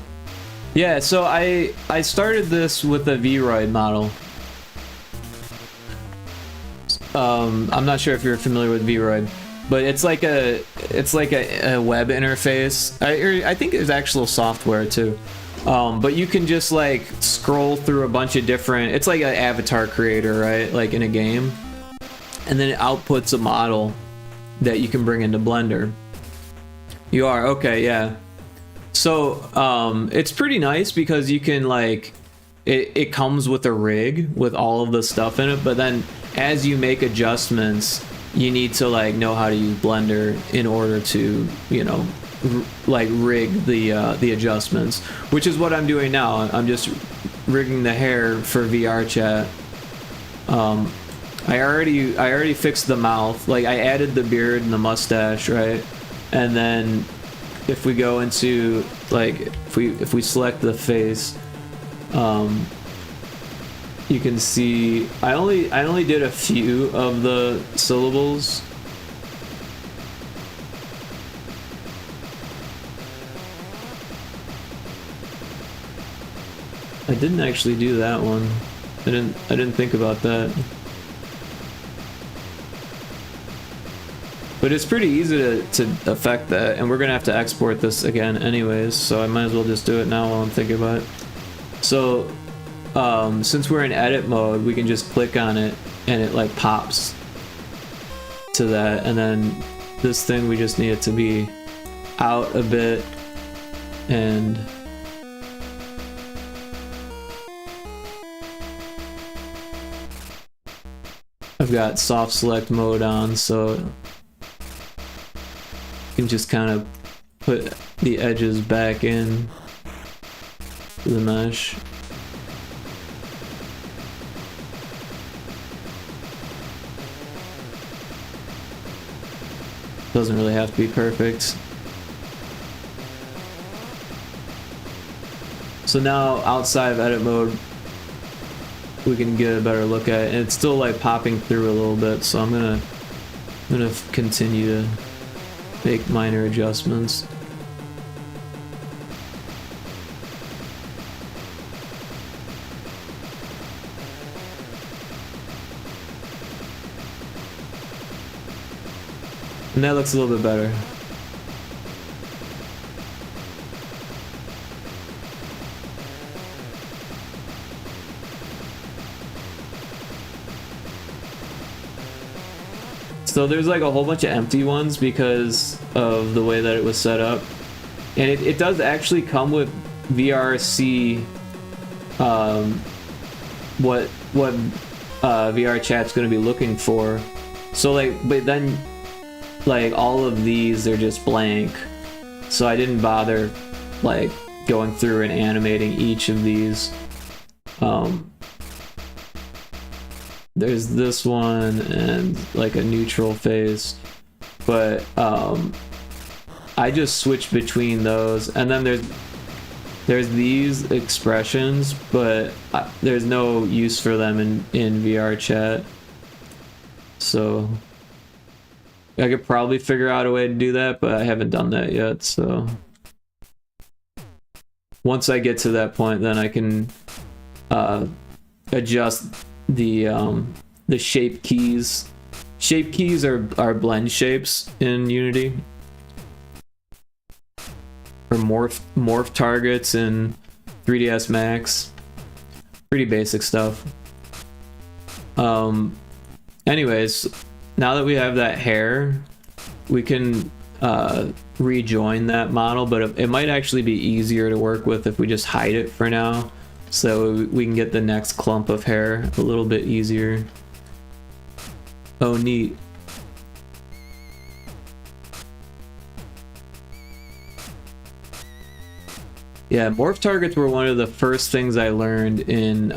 Yeah, so I started this with a VRChat model. I'm not sure if you're familiar with VRChat, but it's like a web interface. I think there's actual software too. But you can just like scroll through a bunch of different. It's like an avatar creator, right? Like in a game, and then it outputs a model that you can bring into Blender. You are okay, yeah. So it's pretty nice because you can like it comes with a rig with all of the stuff in it, but then as you make adjustments you need to like know how to use Blender in order to, you know, like rig the adjustments, which is what I'm doing now. I'm just rigging the hair for VRChat. I already fixed the mouth, like I added the beard and the mustache, right? And then if we go into like if we select the face, you can see I only did a few of the syllables. I didn't actually do that one. I didn't think about that. But it's pretty easy to affect that, and we're gonna have to export this again anyways, so I might as well just do it now while I'm thinking about it. So since we're in edit mode, we can just click on it and it like pops to that, and then this thing we just need it to be out a bit, and I've got soft select mode on, so you can just kind of put the edges back in to the mesh. Doesn't really have to be perfect. So now outside of edit mode, we can get a better look at it, and it's still like popping through a little bit, so I'm gonna continue to make minor adjustments. And that looks a little bit better. So there's like a whole bunch of empty ones because of the way that it was set up. And it does actually come with VRC, what VRChat's going to be looking for. So like, but then like all of these are just blank. So I didn't bother like going through and animating each of these. There's this one and like a neutral face, but I just switch between those, and then there's these expressions, but there's no use for them in VRChat. So I could probably figure out a way to do that, but I haven't done that yet. So once I get to that point, then I can adjust the shape keys. Shape keys are blend shapes in Unity, or morph targets in 3ds Max. Pretty basic stuff. Anyways, now that we have that hair, we can rejoin that model, but it might actually be easier to work with if we just hide it for now, so we can get the next clump of hair a little bit easier. Oh, neat. Yeah, morph targets were one of the first things I learned in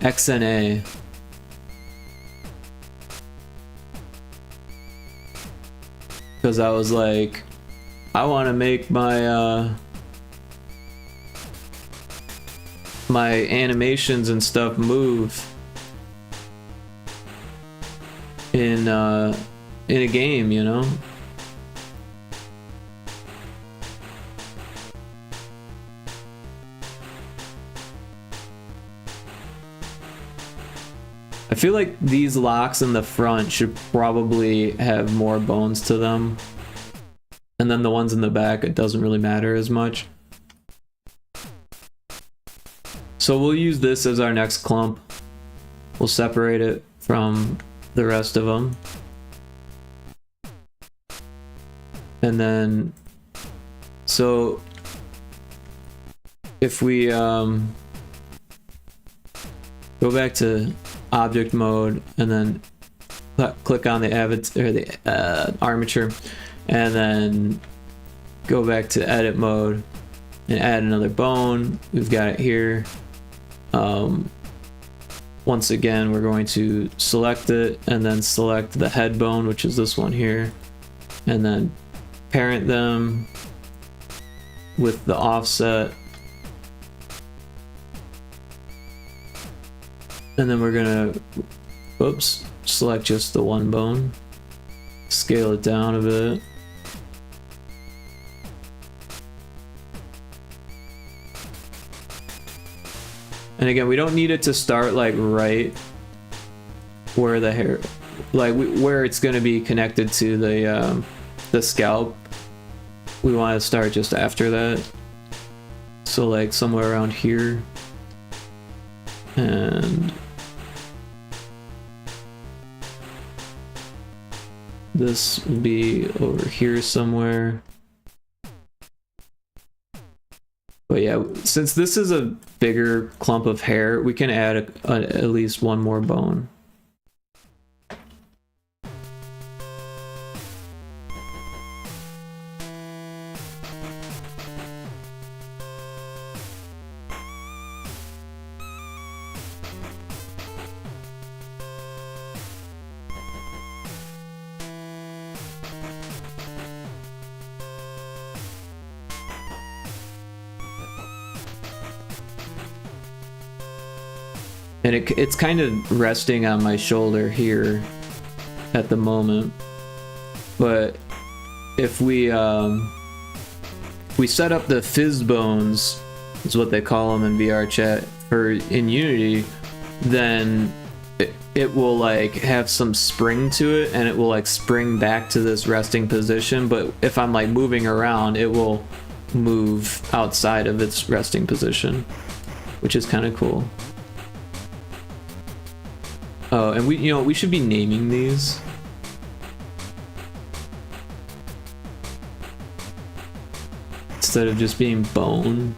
XNA. Because I was like, I want to make my my animations and stuff move in a game, you know? I feel like these locks in the front should probably have more bones to them. And then the ones in the back, it doesn't really matter as much. So we'll use this as our next clump. We'll separate it from the rest of them. And then, so if we go back to object mode and then click on the avatar, or the armature, and then go back to edit mode and add another bone. We've got it here. Once again, we're going to select it and then select the head bone, which is this one here, and then parent them with the offset. And then we're gonna, oops, select just the one bone, scale it down a bit. And again, we don't need it to start like right where the hair, like where it's gonna be connected to the scalp. We want to start just after that. So like somewhere around here. And this will be over here somewhere. But yeah, since this is a bigger clump of hair, we can add at least one more bone. And it's kind of resting on my shoulder here at the moment. But if we set up the fizz bones, is what they call them in VRChat, in Unity, then it will like have some spring to it, and it will like spring back to this resting position. But if I'm like moving around, it will move outside of its resting position, which is kind of cool. Oh, and we should be naming these. instead of just being bone.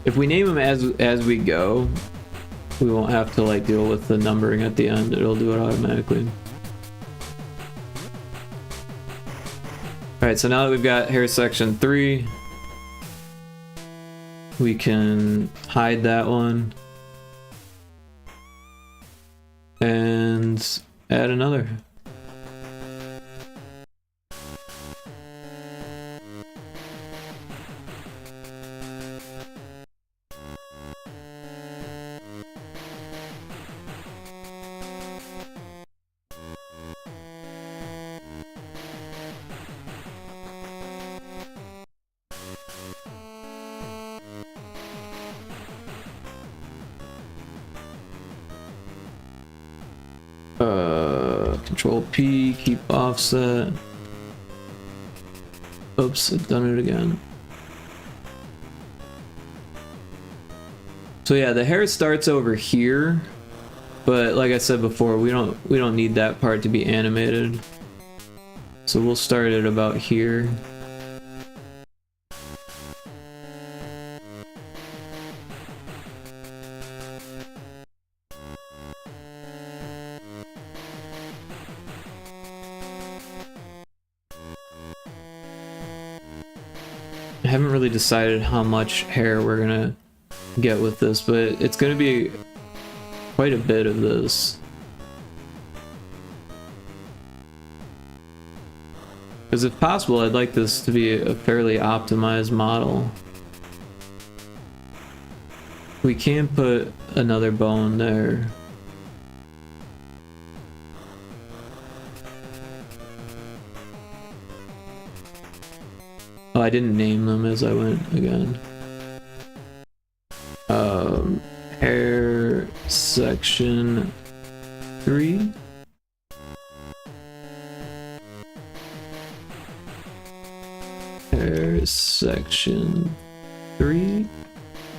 If we name them as we go, we won't have to like deal with the numbering at the end. It'll do it automatically. Alright, so now that we've got hair section 3, we can hide that one and add another. Control P, keep offset. Oops, I've done it again. So yeah, the hair starts over here, but like I said before, we don't need that part to be animated. So we'll start it about here. I haven't really decided how much hair we're gonna get with this, but it's gonna be quite a bit of this. Because if possible, I'd like this to be a fairly optimized model. We can put another bone there. Oh, I didn't name them as I went again. Hair section 3. Hair section 3.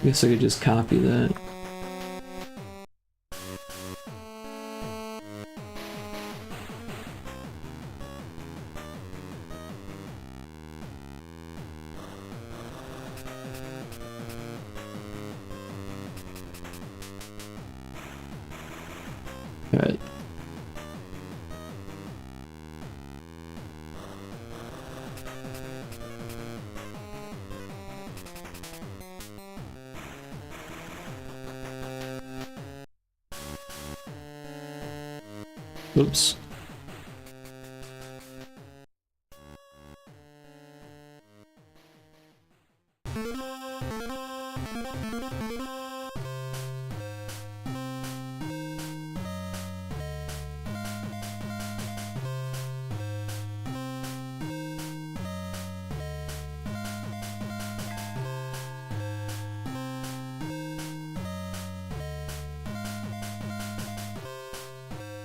I guess I could just copy that. Alright. Oops.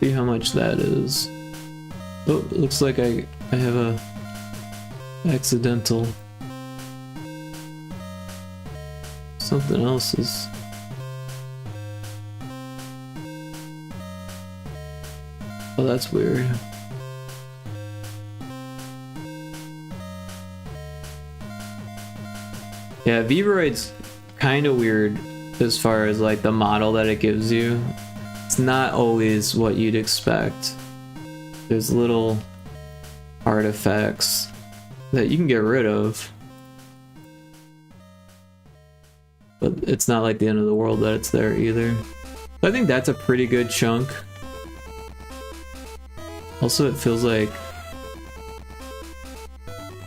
See how much that is. Oh, it looks like I have a accidental. Something else is. Oh, that's weird. Yeah, VRChat's kind of weird as far as like the model that it gives you. It's not always what you'd expect. there's little artifacts that you can get rid of. But it's not like the end of the world that it's there either. I think that's a pretty good chunk. Also, it feels like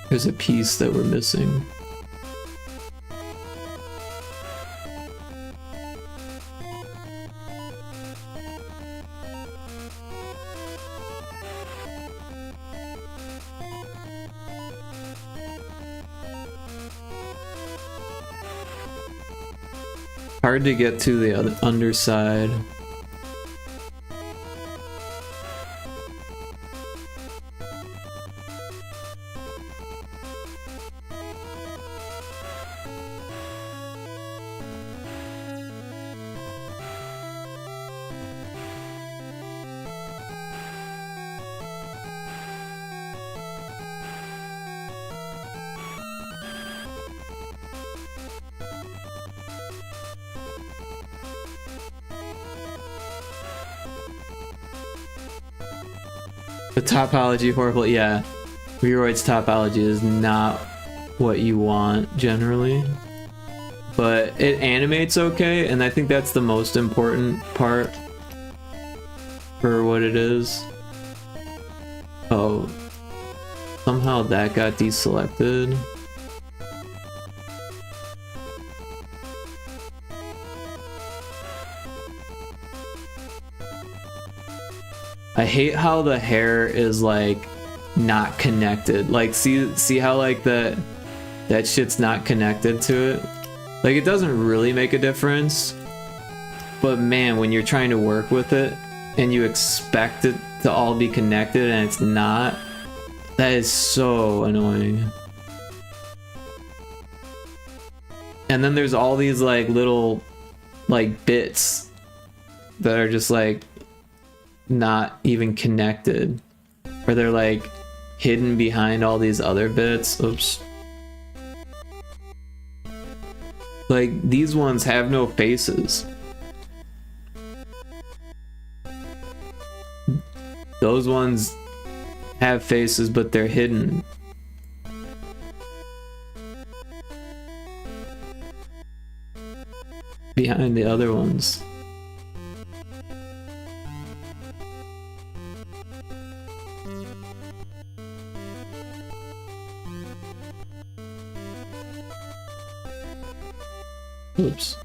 there's a piece that we're missing. Hard to get to the other underside. The topology horrible, yeah. Reroid's topology is not what you want generally. But it animates okay, and I think that's the most important part for what it is. Oh, somehow that got deselected. I hate how the hair is like not connected. Like see how like that shit's not connected to it? Like it doesn't really make a difference. But man, when you're trying to work with it and you expect it to all be connected and it's not, that is so annoying. And then there's all these like little like bits that are just like not even connected, or they're like hidden behind all these other bits. Oops. Like these ones have no faces. Those ones have faces, but they're hidden. Behind the other ones. Oops.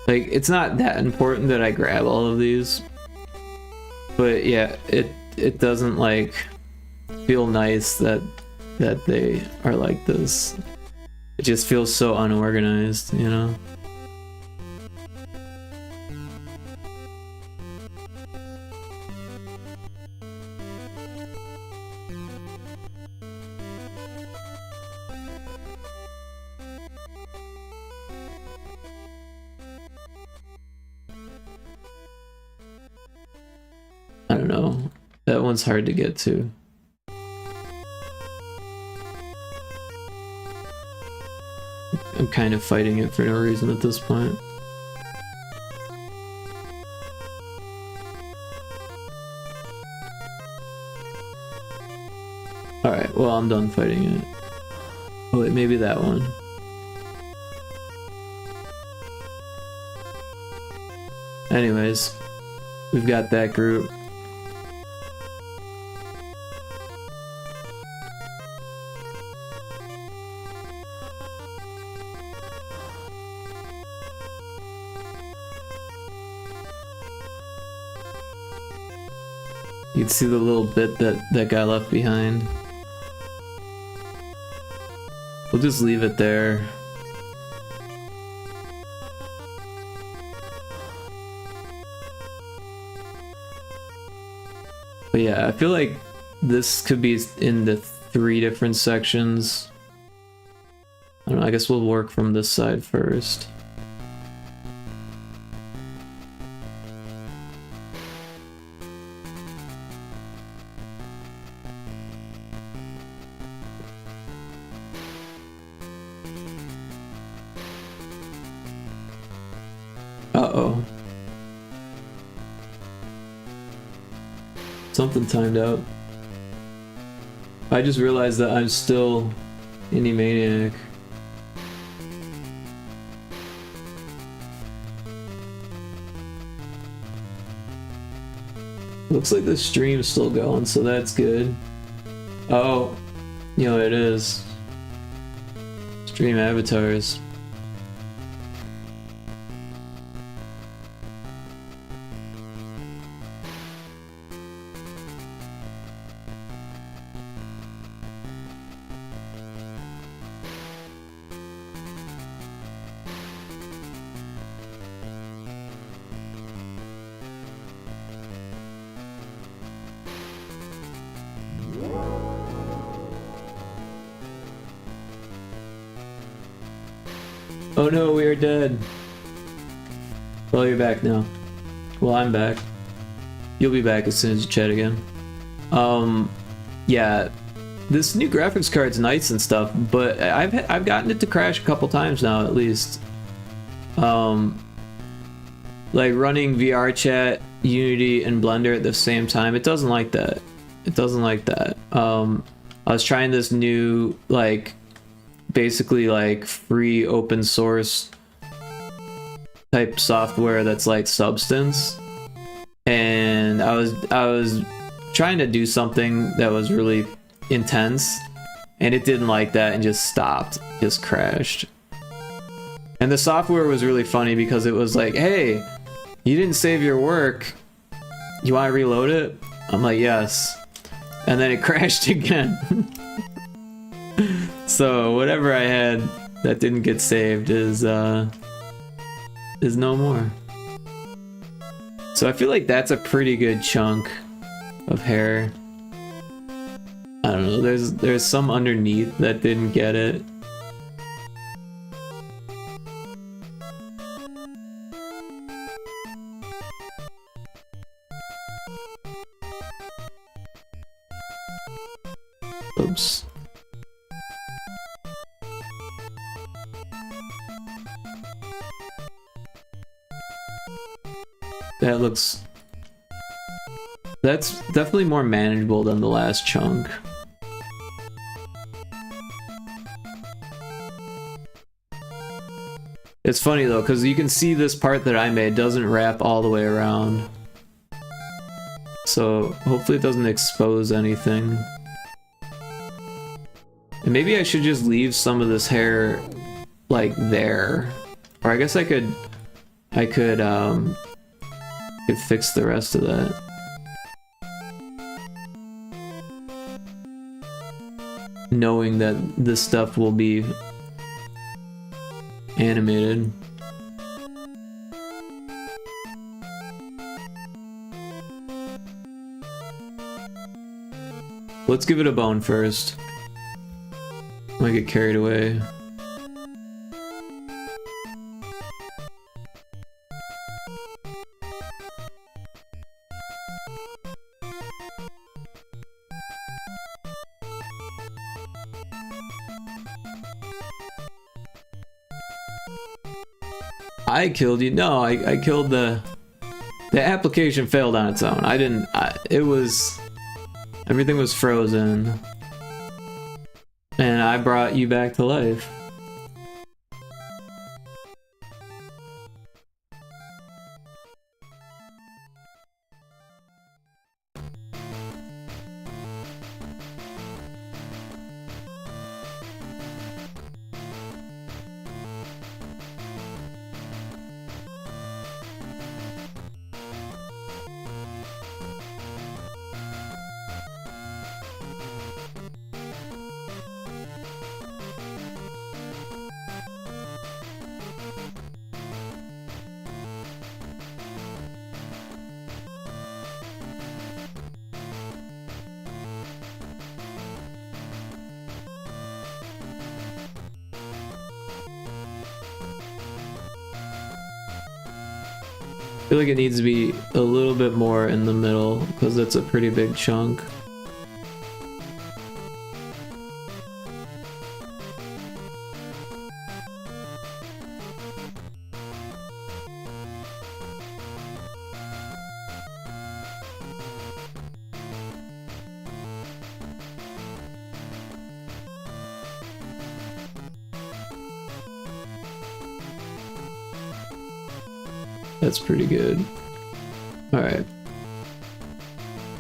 Like, it's not that important that I grab all of these. But yeah, it doesn't like feel nice that they are like this. It just feels so unorganized, you know? I don't know. That one's hard to get to. I'm kind of fighting it for no reason at this point. Alright, well, I'm done fighting it. Oh wait, maybe that one. Anyways, we've got that group. You can see the little bit that got left behind. We'll just leave it there. But yeah, I feel like this could be in the 3 different sections. I don't know, I guess we'll work from this side first. Uh-oh. Something timed out. I just realized that I'm still Indie Maniac. Looks like the stream's still going, so that's good. Oh, you know what it is. Stream avatars. Oh no, we are dead. Well, you're back now. Well, I'm back. You'll be back as soon as you chat again. Yeah, this new graphics card's nice and stuff, but I've gotten it to crash a couple times now, at least. Like running VRChat, Unity, and Blender at the same time, it doesn't like that. It doesn't like that. I was trying this new, like, basically like free open source type software that's like Substance, and I was trying to do something that was really intense, and it didn't like that and just stopped, just crashed. And the software was really funny because it was like, hey, you didn't save your work, you want to reload it? I'm like, yes. And then it crashed again. So whatever I had that didn't get saved is no more. So I feel like that's a pretty good chunk of hair. I don't know, there's some underneath that didn't get it. Oops. That's definitely more manageable than the last chunk. It's funny though, because you can see this part that I made doesn't wrap all the way around. So hopefully it doesn't expose anything. And maybe I should just leave some of this hair like there. Or I guess I could fix the rest of that. Knowing that this stuff will be animated. Let's give it a bone first. Might get carried away. I killed you. No, I killed the application failed on its own. Everything was frozen. And I brought you back to life. I feel like it needs to be a little bit more in the middle because that's a pretty big chunk. That's pretty good. Alright.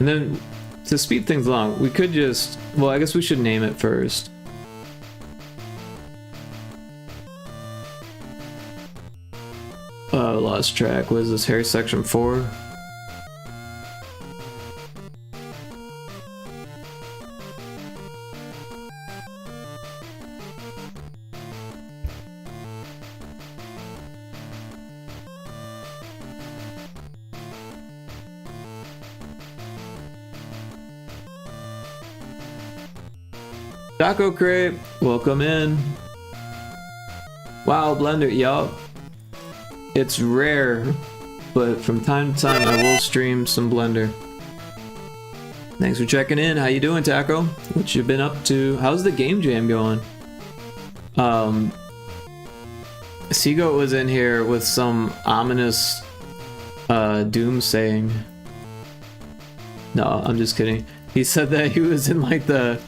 And then, to speed things along, we could just... Well, I guess we should name it first. Lost track. What is this? Hair section 4? Taco Crate, welcome in. Wow, Blender, yup. It's rare, but from time to time I will stream some Blender. Thanks for checking in. How you doing, Taco? What you been up to? How's the game jam going? Seagoat was in here with some ominous doomsaying. No, I'm just kidding. He said that he was in like the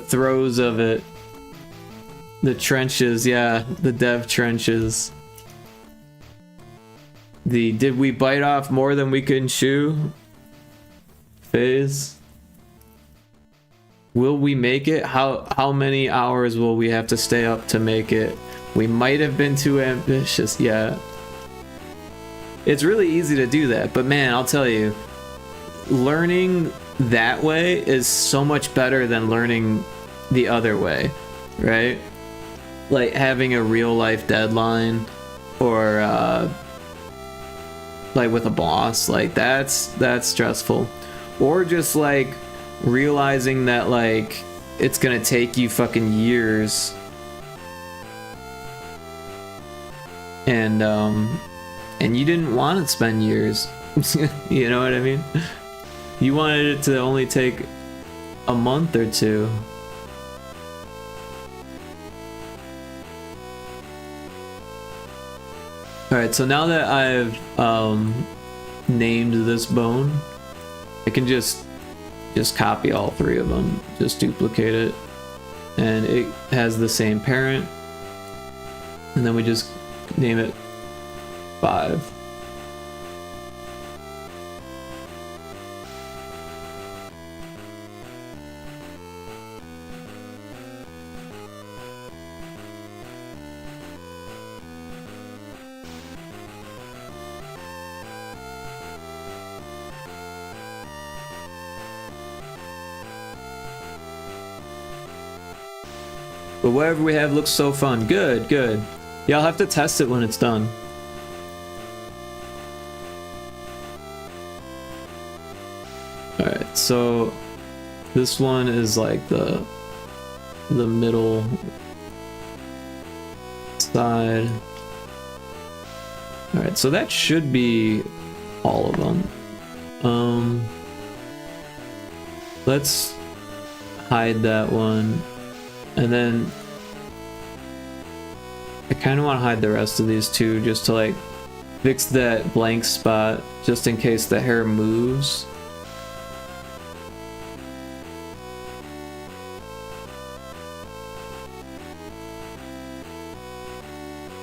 throes of it. The trenches, yeah, the dev trenches. The did we bite off more than we can chew phase. Will we make it? How many hours will we have to stay up to make it? We might have been too ambitious, yeah. It's really easy to do that, but man, I'll tell you, learning that way is so much better than learning the other way, right? Like having a real life deadline, or like with a boss, like that's stressful. Or just like realizing that like it's gonna take you fucking years, and you didn't want to spend years. You know what I mean? You wanted it to only take a month or two. Alright, so now that I've named this bone, I can just copy all three of them, just duplicate it, and it has the same parent, and then we just name it 5. But whatever we have looks so fun. Good, good. Yeah, I'll have to test it when it's done. Alright, so this one is like the middle side. Alright, so that should be all of them. Let's hide that one. And then I kind of want to hide the rest of these too, just to like fix that blank spot, just in case the hair moves.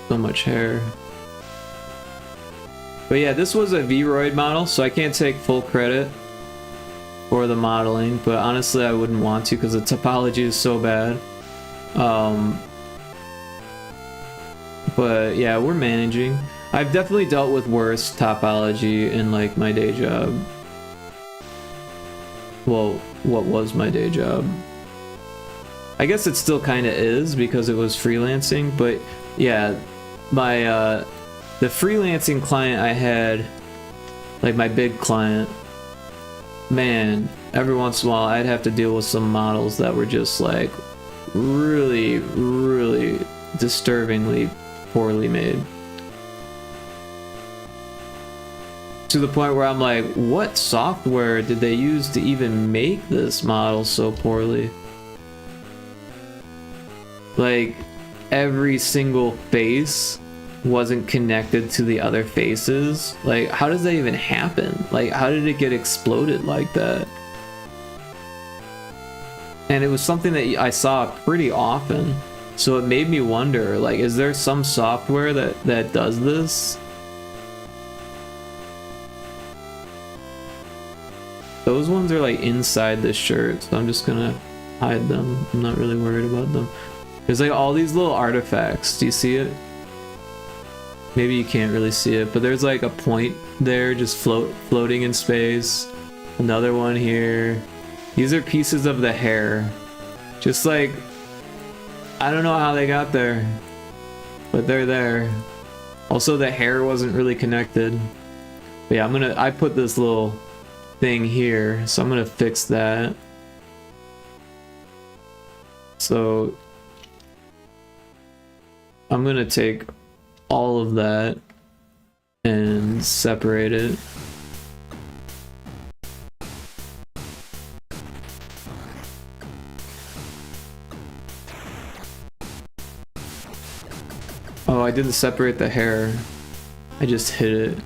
So much hair. But yeah, this was a V-Roid model, so I can't take full credit for the modeling, but honestly I wouldn't want to because the topology is so bad. But yeah, we're managing. I've definitely dealt with worse topology in like my day job. Well, what was my day job? I guess it still kind of is because it was freelancing, but yeah, my the freelancing client I had, like my big client, man, every once in a while I'd have to deal with some models that were just like really, really disturbingly poorly made. To the point where I'm like, what software did they use to even make this model so poorly? Like, every single face wasn't connected to the other faces. Like, how does that even happen? Like, how did it get exploded like that? And it was something that I saw pretty often, so it made me wonder, like, is there some software that does this? Those ones are like inside this shirt, so I'm just gonna hide them. I'm not really worried about them. There's like all these little artifacts. Do you see it? Maybe you can't really see it, but there's like a point there just floating in space. Another one here. These are pieces of the hair. Just like, I don't know how they got there, but they're there. Also, the hair wasn't really connected. But yeah, I put this little thing here, so I'm gonna fix that. So I'm gonna take all of that and separate it. Oh, I didn't separate the hair. I just hid it.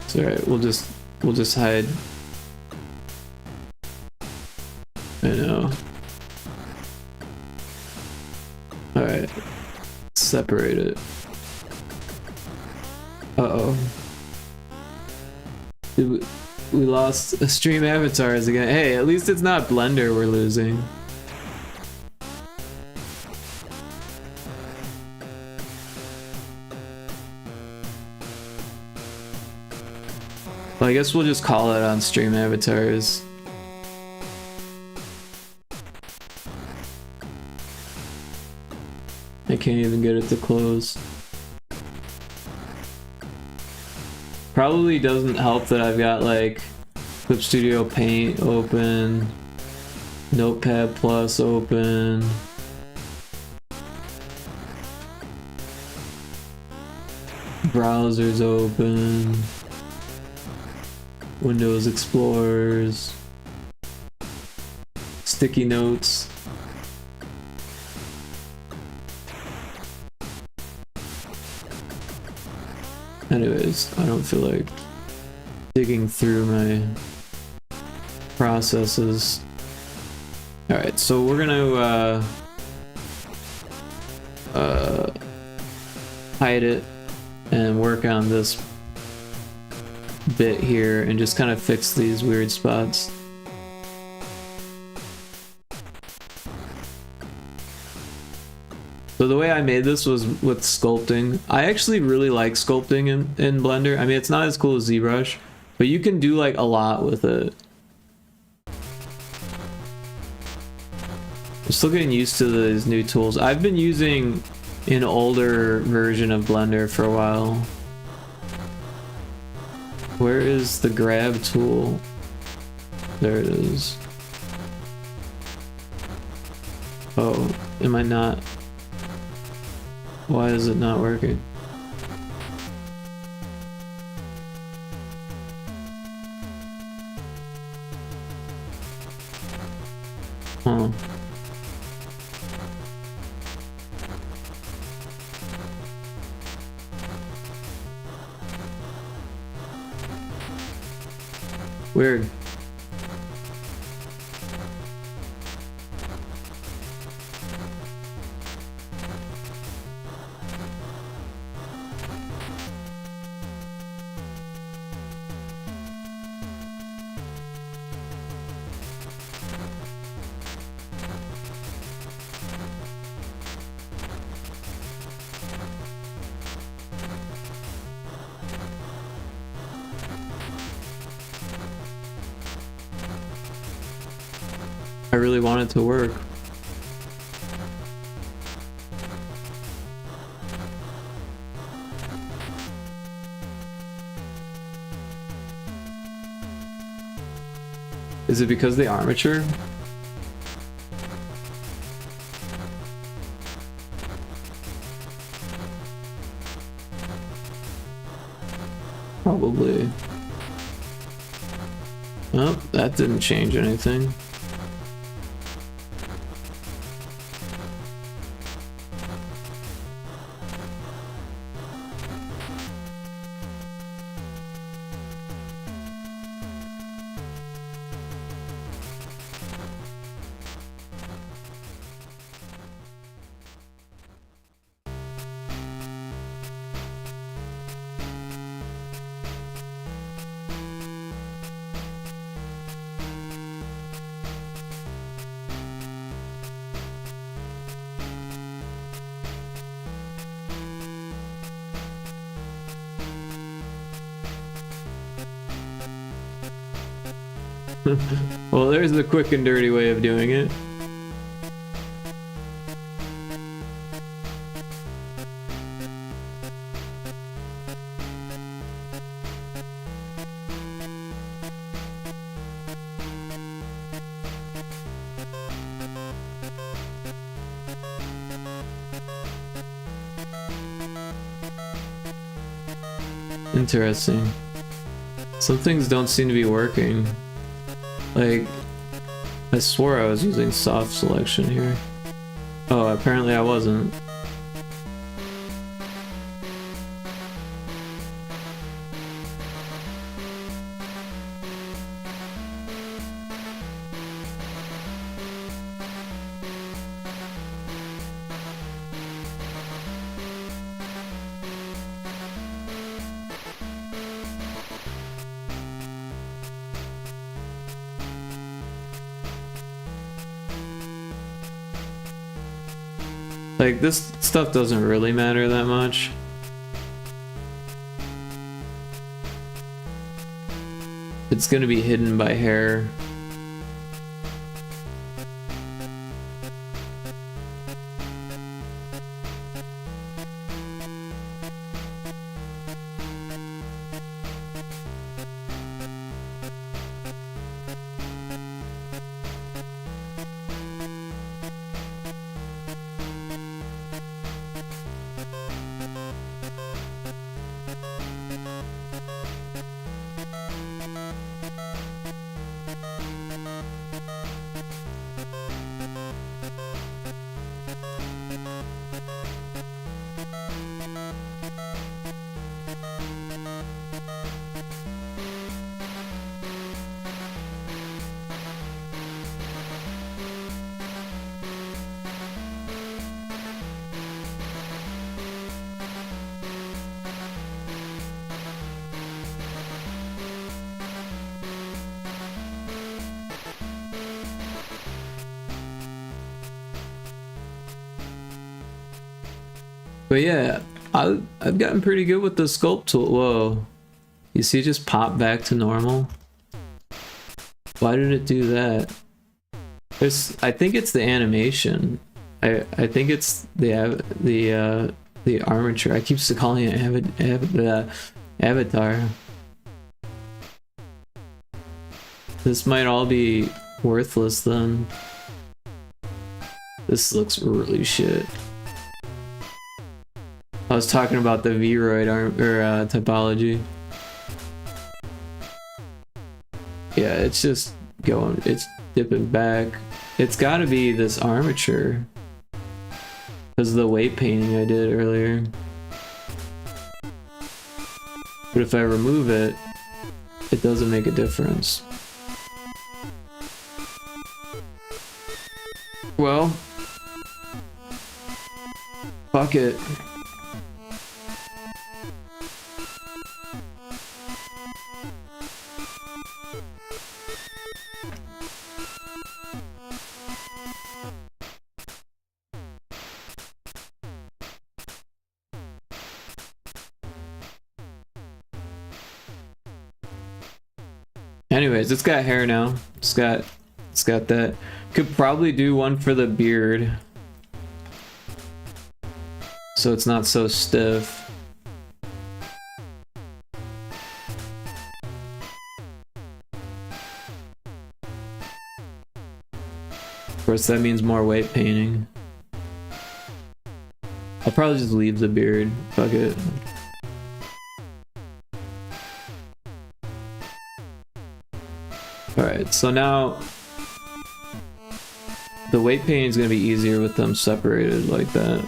It's alright, we'll just hide. I know. Alright. Separate it. Uh-oh. We lost stream avatars again. Hey, at least it's not Blender we're losing. Well, I guess we'll just call it on stream avatars. I can't even get it to close. Probably doesn't help that I've got like Clip Studio Paint open, Notepad Plus open. Browsers open. Windows Explorers. Sticky notes. Anyways, I don't feel like digging through my processes. Alright, so we're gonna hide it and work on this bit here and just kind of fix these weird spots. So the way I made this was with sculpting. I actually really like sculpting in Blender. I mean, it's not as cool as ZBrush, but you can do like a lot with it. I'm still getting used to these new tools. I've been using an older version of Blender for a while. Where is the grab tool? There it is. Oh, am I not? Why is it not working? Huh. Weird. I really want it to work. Is it because the armature? Probably. Oh, that didn't change anything. Well, there's the quick and dirty way of doing it. Interesting. Some things don't seem to be working. Like, I swore I was using soft selection here. Oh, apparently I wasn't. Like, this stuff doesn't really matter that much. It's gonna be hidden by hair. But yeah, I've gotten pretty good with the sculpt tool. Whoa. You see it just pop back to normal? Why did it do that? I think it's the animation. I think it's the armature. I keep calling it avatar. This might all be worthless then. This looks really shit. I was talking about the Vroid typology. Yeah, it's just going, it's dipping back. It's gotta be this armature. Because of the weight painting I did earlier. But if I remove it, it doesn't make a difference. Well, fuck it. Anyways, it's got hair now. It's got that. Could probably do one for the beard, so it's not so stiff. Of course, that means more weight painting. I'll probably just leave the beard. Fuck it. Alright, so now the weight painting is going to be easier with them separated like that.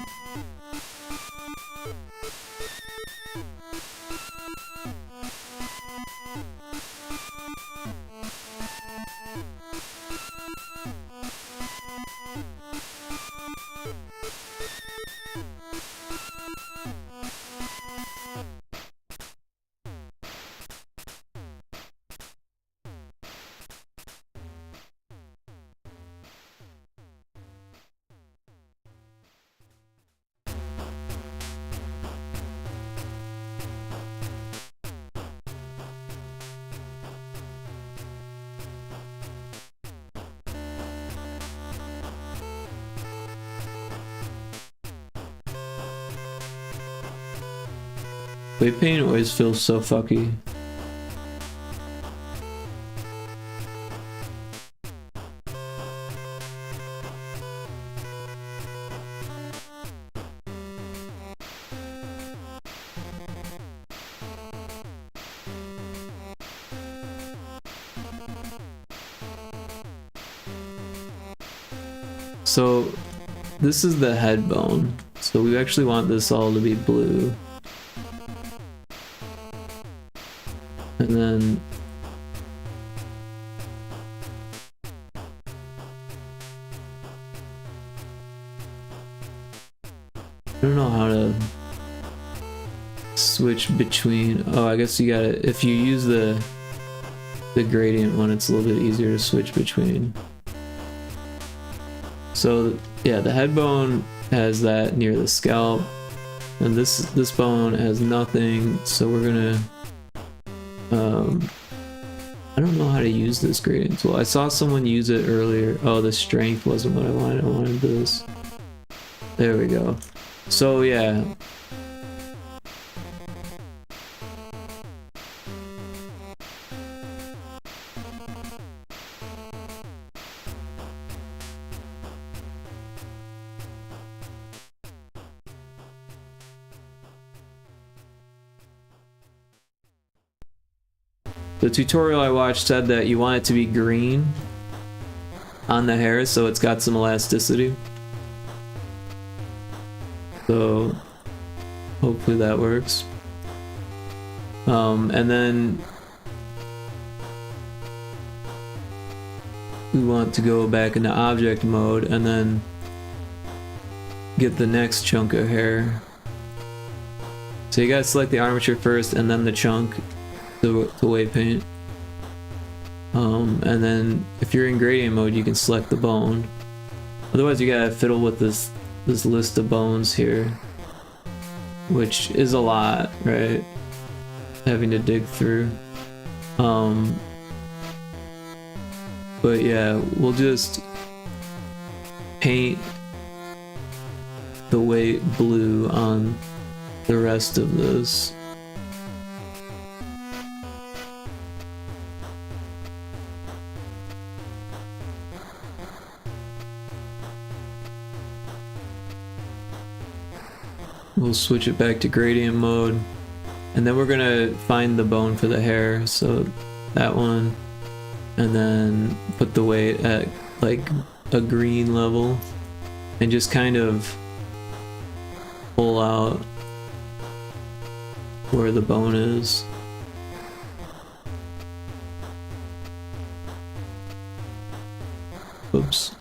Weight paint always feels so fucky. So this is the head bone. So we actually want this all to be blue. And then I don't know how to switch between. Oh, I guess you gotta, if you use the gradient one, it's a little bit easier to switch between. So yeah, the head bone has that near the scalp, and this bone has nothing. So we're gonna I don't know how to use this gradient tool. I saw someone use it earlier. Oh, the strength wasn't what I wanted. I wanted this. There we go. So yeah. The tutorial I watched said that you want it to be green on the hair so it's got some elasticity. So hopefully that works. And then we want to go back into object mode and then get the next chunk of hair. So you gotta select the armature first and then the chunk to weight paint. And then if you're in gradient mode, you can select the bone. Otherwise, you gotta fiddle with this list of bones here, which is a lot, right? Having to dig through. But yeah, we'll just paint the weight blue on the rest of this. We'll switch it back to gradient mode, and then we're gonna find the bone for the hair, so that one, and then put the weight at like a green level and just kind of pull out where the bone is. Oops.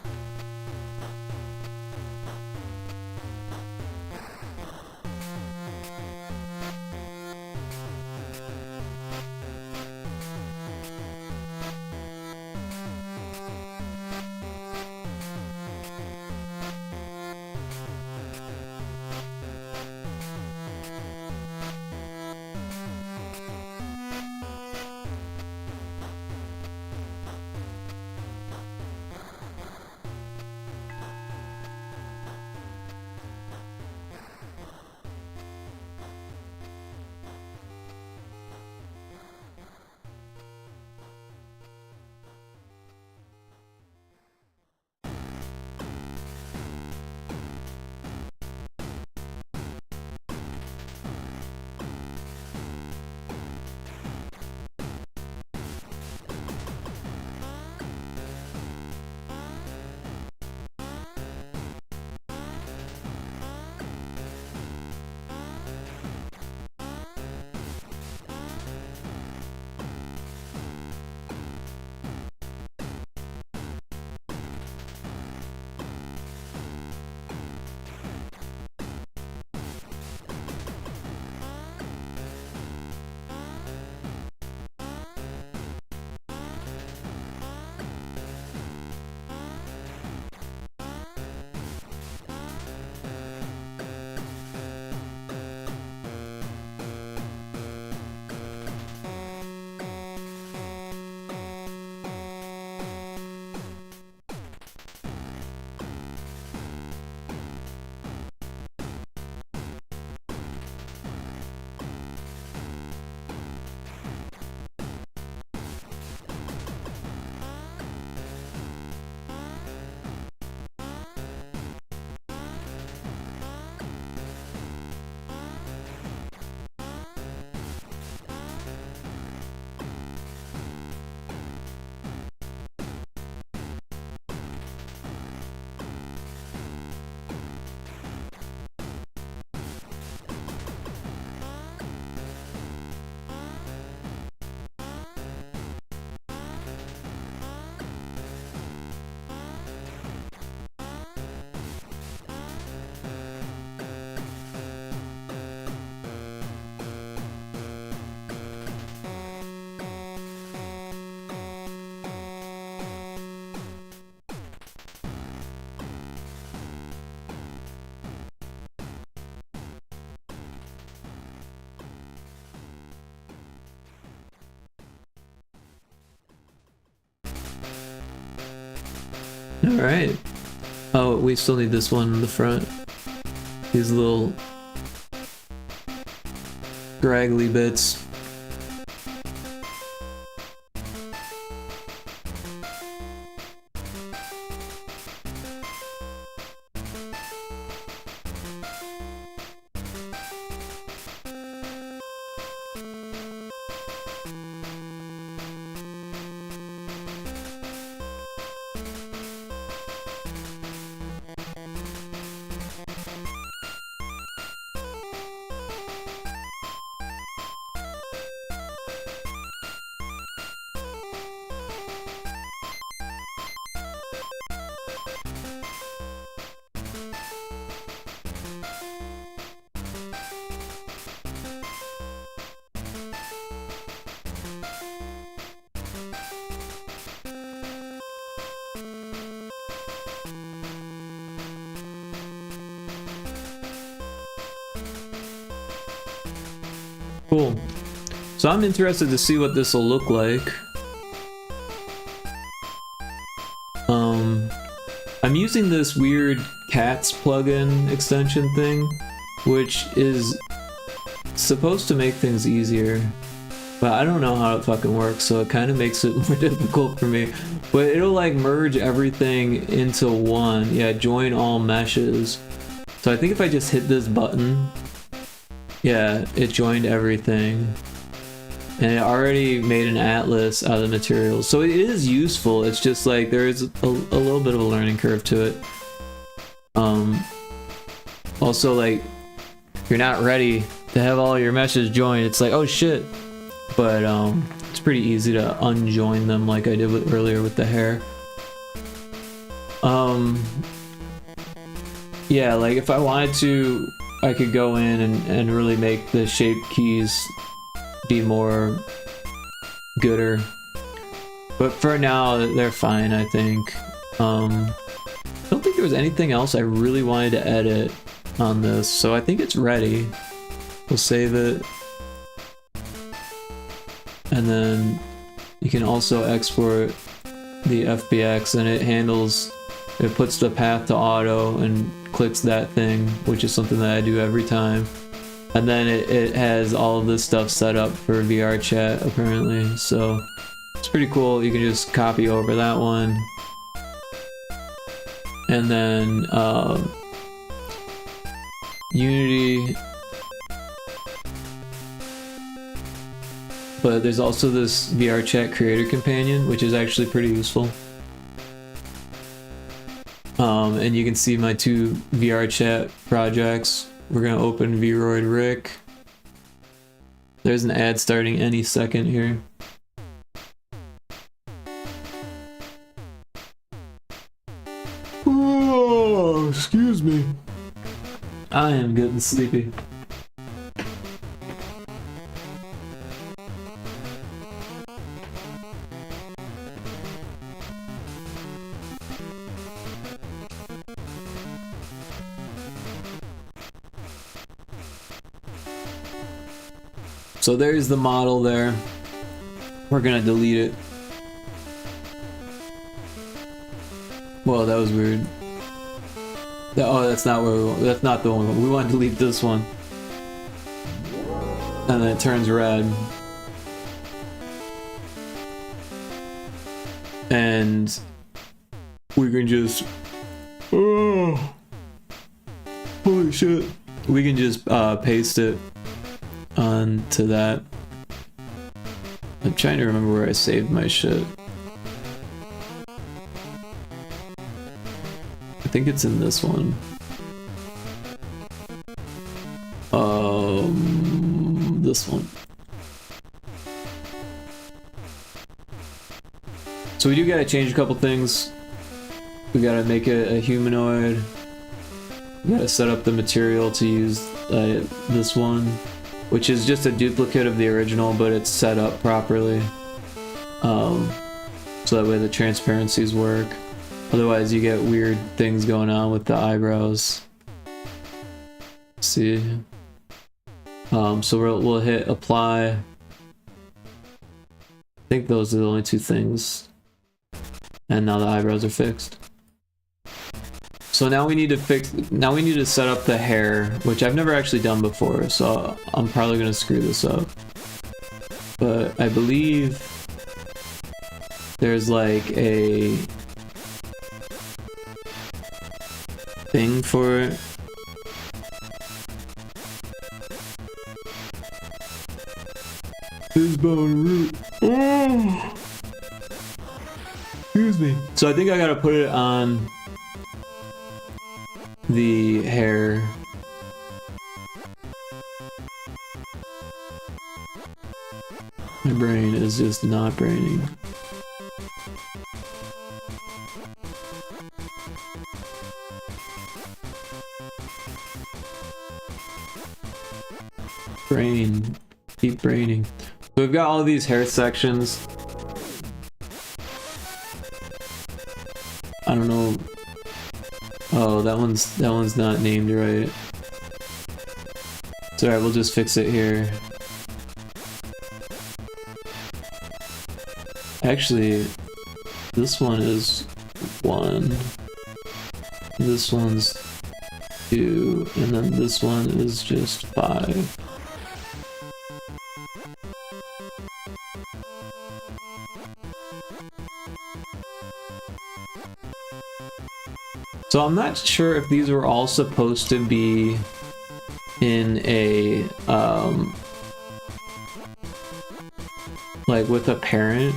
Alright. Oh, we still need this one in the front. These little scraggly bits. Cool. So I'm interested to see what this will look like. I'm using this weird cats plugin extension thing, which is supposed to make things easier, but I don't know how it fucking works, so it kind of makes it more difficult for me. But it'll like merge everything into one. Yeah, join all meshes. So I think if I just hit this button, yeah, it joined everything. And it already made an atlas out of the materials. So it is useful, it's just like there's a little bit of a learning curve to it. Also, like, you're not ready to have all your meshes joined, it's like, oh shit. But it's pretty easy to unjoin them like I did earlier with the hair. Yeah, like if I wanted to, I could go in and really make the shape keys be more gooder. But for now, they're fine, I think. I don't think there was anything else I really wanted to edit on this, so I think it's ready. We'll save it. And then you can also export the FBX, and it puts the path to auto and clicks that thing, which is something that I do every time. And then it has all of this stuff set up for VRChat apparently, so it's pretty cool. You can just copy over that one. And then Unity. But there's also this VRChat creator companion, which is actually pretty useful. And you can see my two VRChat projects. We're gonna open Vroid Rick. There's an ad starting any second here. Oh, excuse me. I am getting sleepy. So there's the model there. We're gonna delete it. Well, that was weird. Oh, that's not where that's not the one. We want to delete this one. And then it turns red. And we can just oh, holy shit. We can just paste it onto that. I'm trying to remember where I saved my shit. I think it's in this one. This one. So we do gotta change a couple things. We gotta make it a humanoid. We gotta set up the material to use this one, which is just a duplicate of the original, but it's set up properly. So that way the transparencies work. Otherwise you get weird things going on with the eyebrows. Let's see. So we'll hit apply. I think those are the only two things. And now the eyebrows are fixed. So now we need to set up the hair, which I've never actually done before, so I'm probably gonna screw this up. But I believe there's like a thing for it. Fishbone root. Oh. Excuse me. So I think I gotta put it on the hair. My brain is just not braining. Brain. Keep braining. So we've got all these hair sections. I don't know. Oh, that one's not named right. It's alright, we'll just fix it here. Actually, this one is 1. This one's 2, and then this one is just 5. So I'm not sure if these were all supposed to be in a, like with a parent,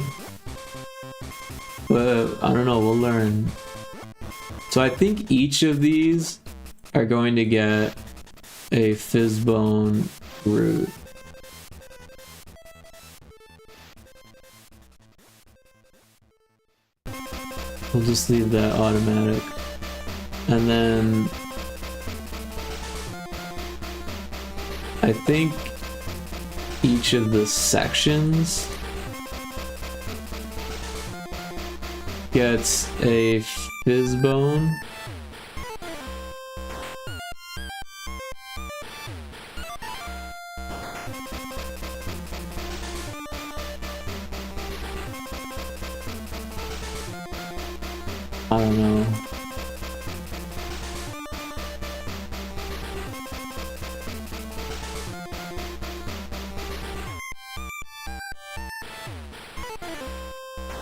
but I don't know, we'll learn. So I think each of these are going to get a fizzbone root. We'll just leave that automatic. And then I think each of the sections gets a fizzbone. I don't know.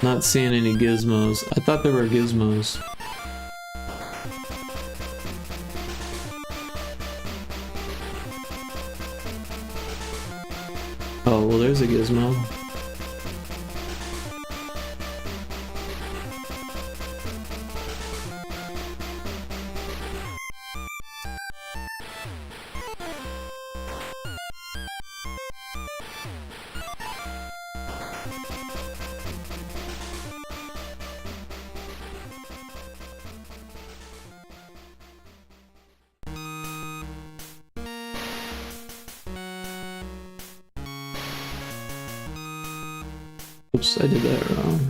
Not seeing any gizmos. I thought there were gizmos. Oh, well there's a gizmo. Oops, I did that wrong.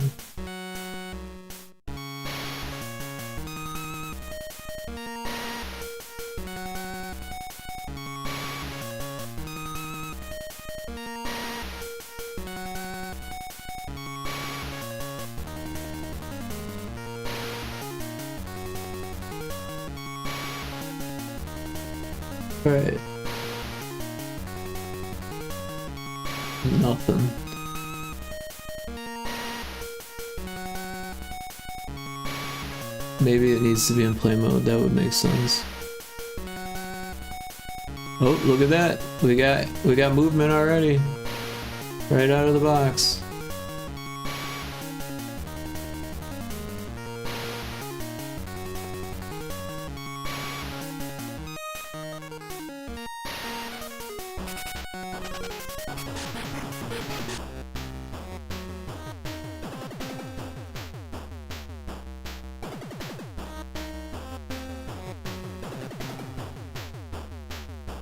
All right. Nothing. Maybe it needs to be in play mode, that would make sense. Oh, look at that. We got movement already. Right out of the box.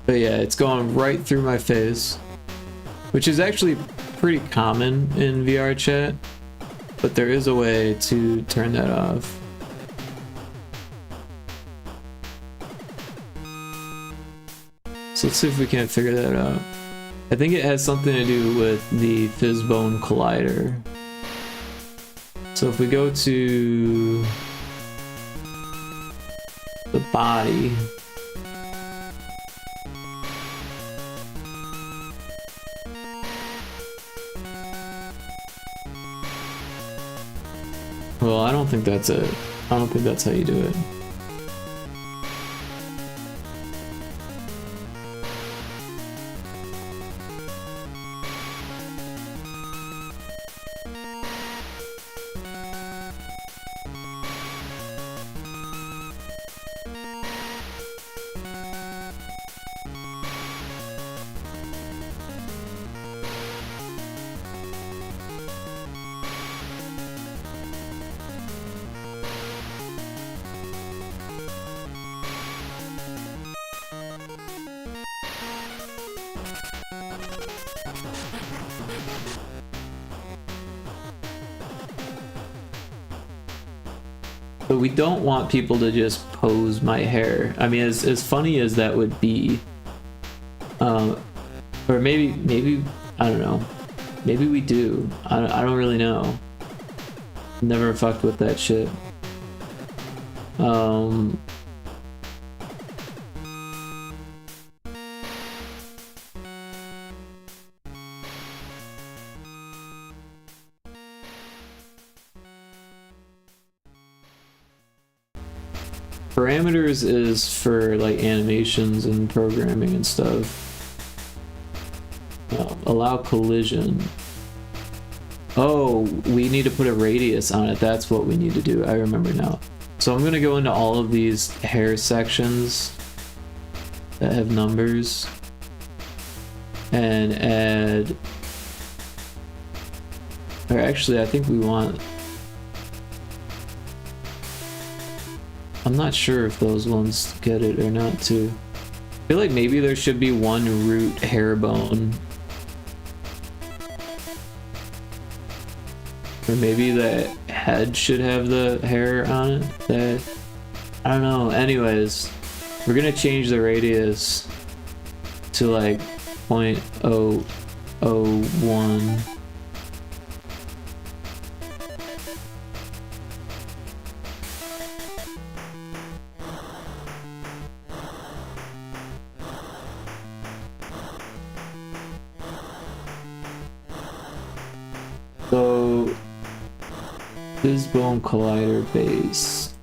But yeah, it's going right through my face, which is actually pretty common in VRChat, but there is a way to turn that off. So let's see if we can't figure that out. I think it has something to do with the fizzbone collider. So if we go to body. Well, I don't think that's it. I don't think that's how you do it. But we don't want people to just pose my hair. I mean, as funny as that would be, or maybe I don't know. Maybe we do. I don't really know. Never fucked with that shit. Parameters is for like animations and programming and stuff. Allow collision. Oh, we need to put a radius on it. That's what we need to do. I remember now. So I'm gonna go into all of these hair sections that have numbers and add, or actually I think we want, I'm not sure if those ones get it or not too. I feel like maybe there should be one root hair bone. Or maybe the head should have the hair on it. I don't know. Anyways, we're gonna change the radius to like 0.001. So this bone collider base,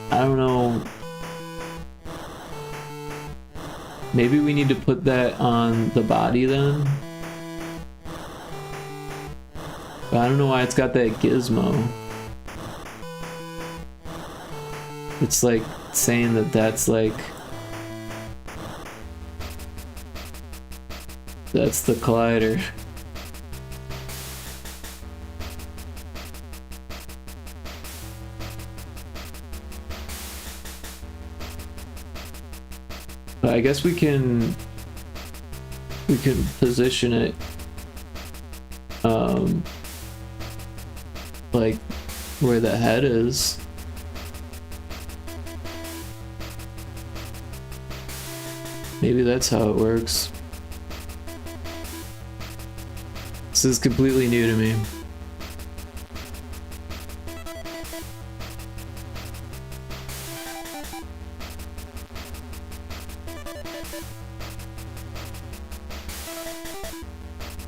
I don't know, maybe we need to put that on the body then, but I don't know why it's got that gizmo. It's like saying that that's like, that's the collider. But I guess we can position it like where the head is. Maybe that's how it works. This is completely new to me.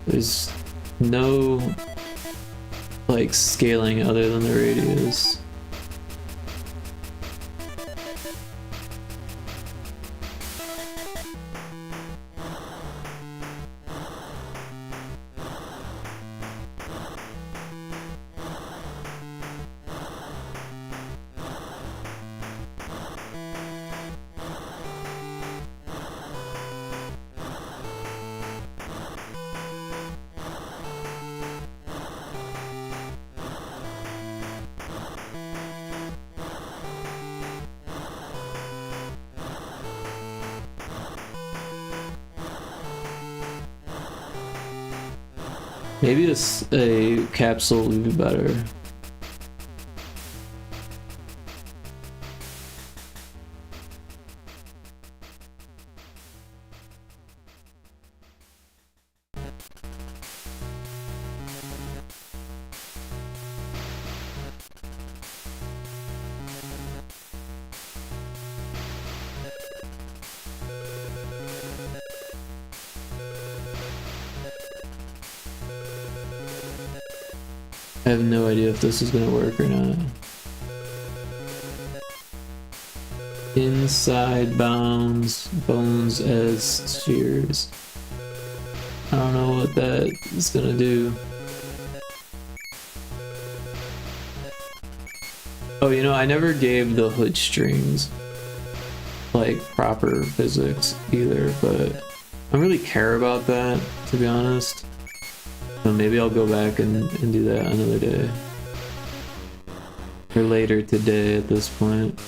There's no like scaling other than the radius. Maybe a capsule would be better. I have no idea if this is gonna work or not. Inside bones as spheres. I don't know what that is gonna do. Oh, you know, I never gave the hood strings like proper physics either, but I don't really care about that, to be honest. So maybe I'll go back and do that another day. Or later today at this point.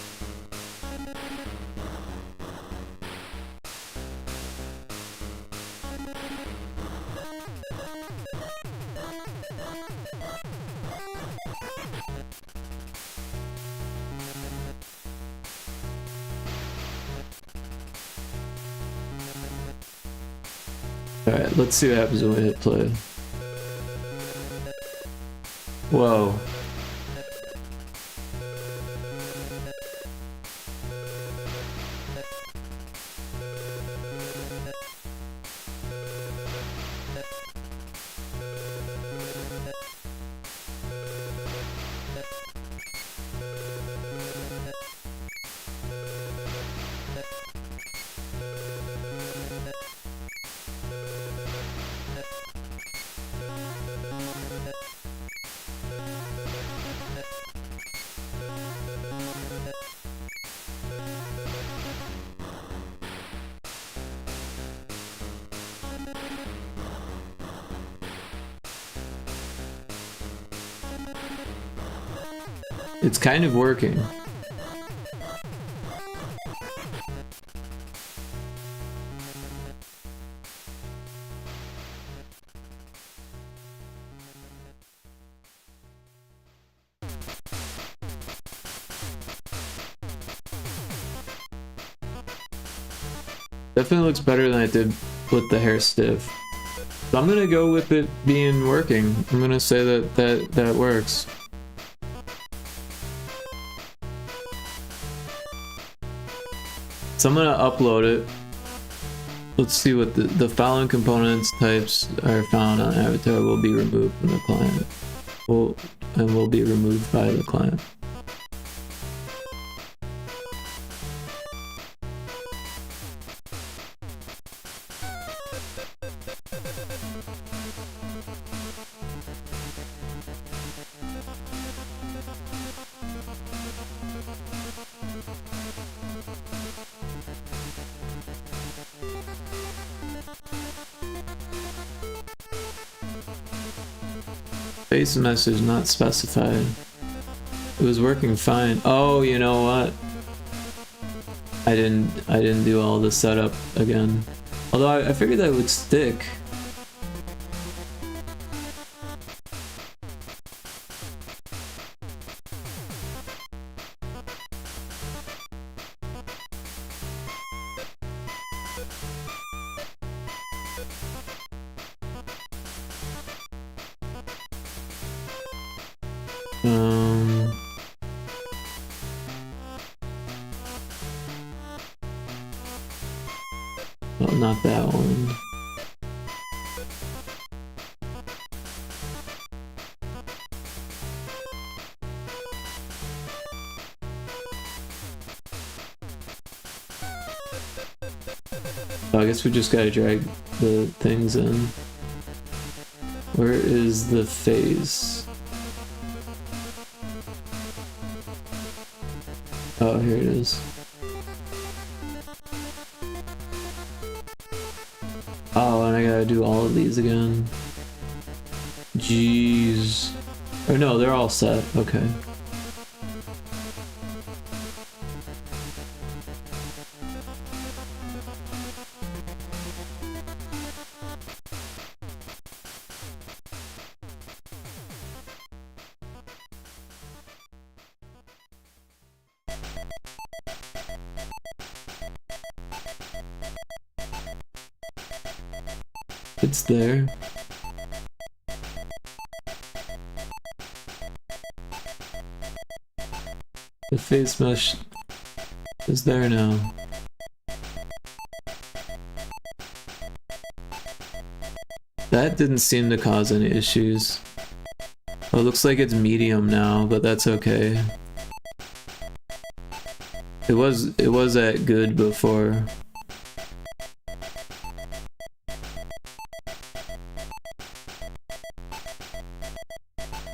Alright, let's see what happens when we hit play. Whoa. It's kind of working. Definitely looks better than I did with the hair stiff. So I'm gonna go with it being working. I'm gonna say that works. So I'm gonna upload it. Let's see what the following components types are found on Avatar will be removed from the client. Will be removed by the client. Face message not specified. It was working fine. Oh, you know what? I didn't do all the setup again. Although I figured that would stick. Well, not that one. Oh, I guess we just gotta drag the things in. Where is the face? Oh, here it is. Oh, and I gotta do all of these again. Jeez. Or no, they're all set. Okay. It's there. The face mesh is there now. That didn't seem to cause any issues. Oh, it looks like it's medium now, but that's okay. It was at good before.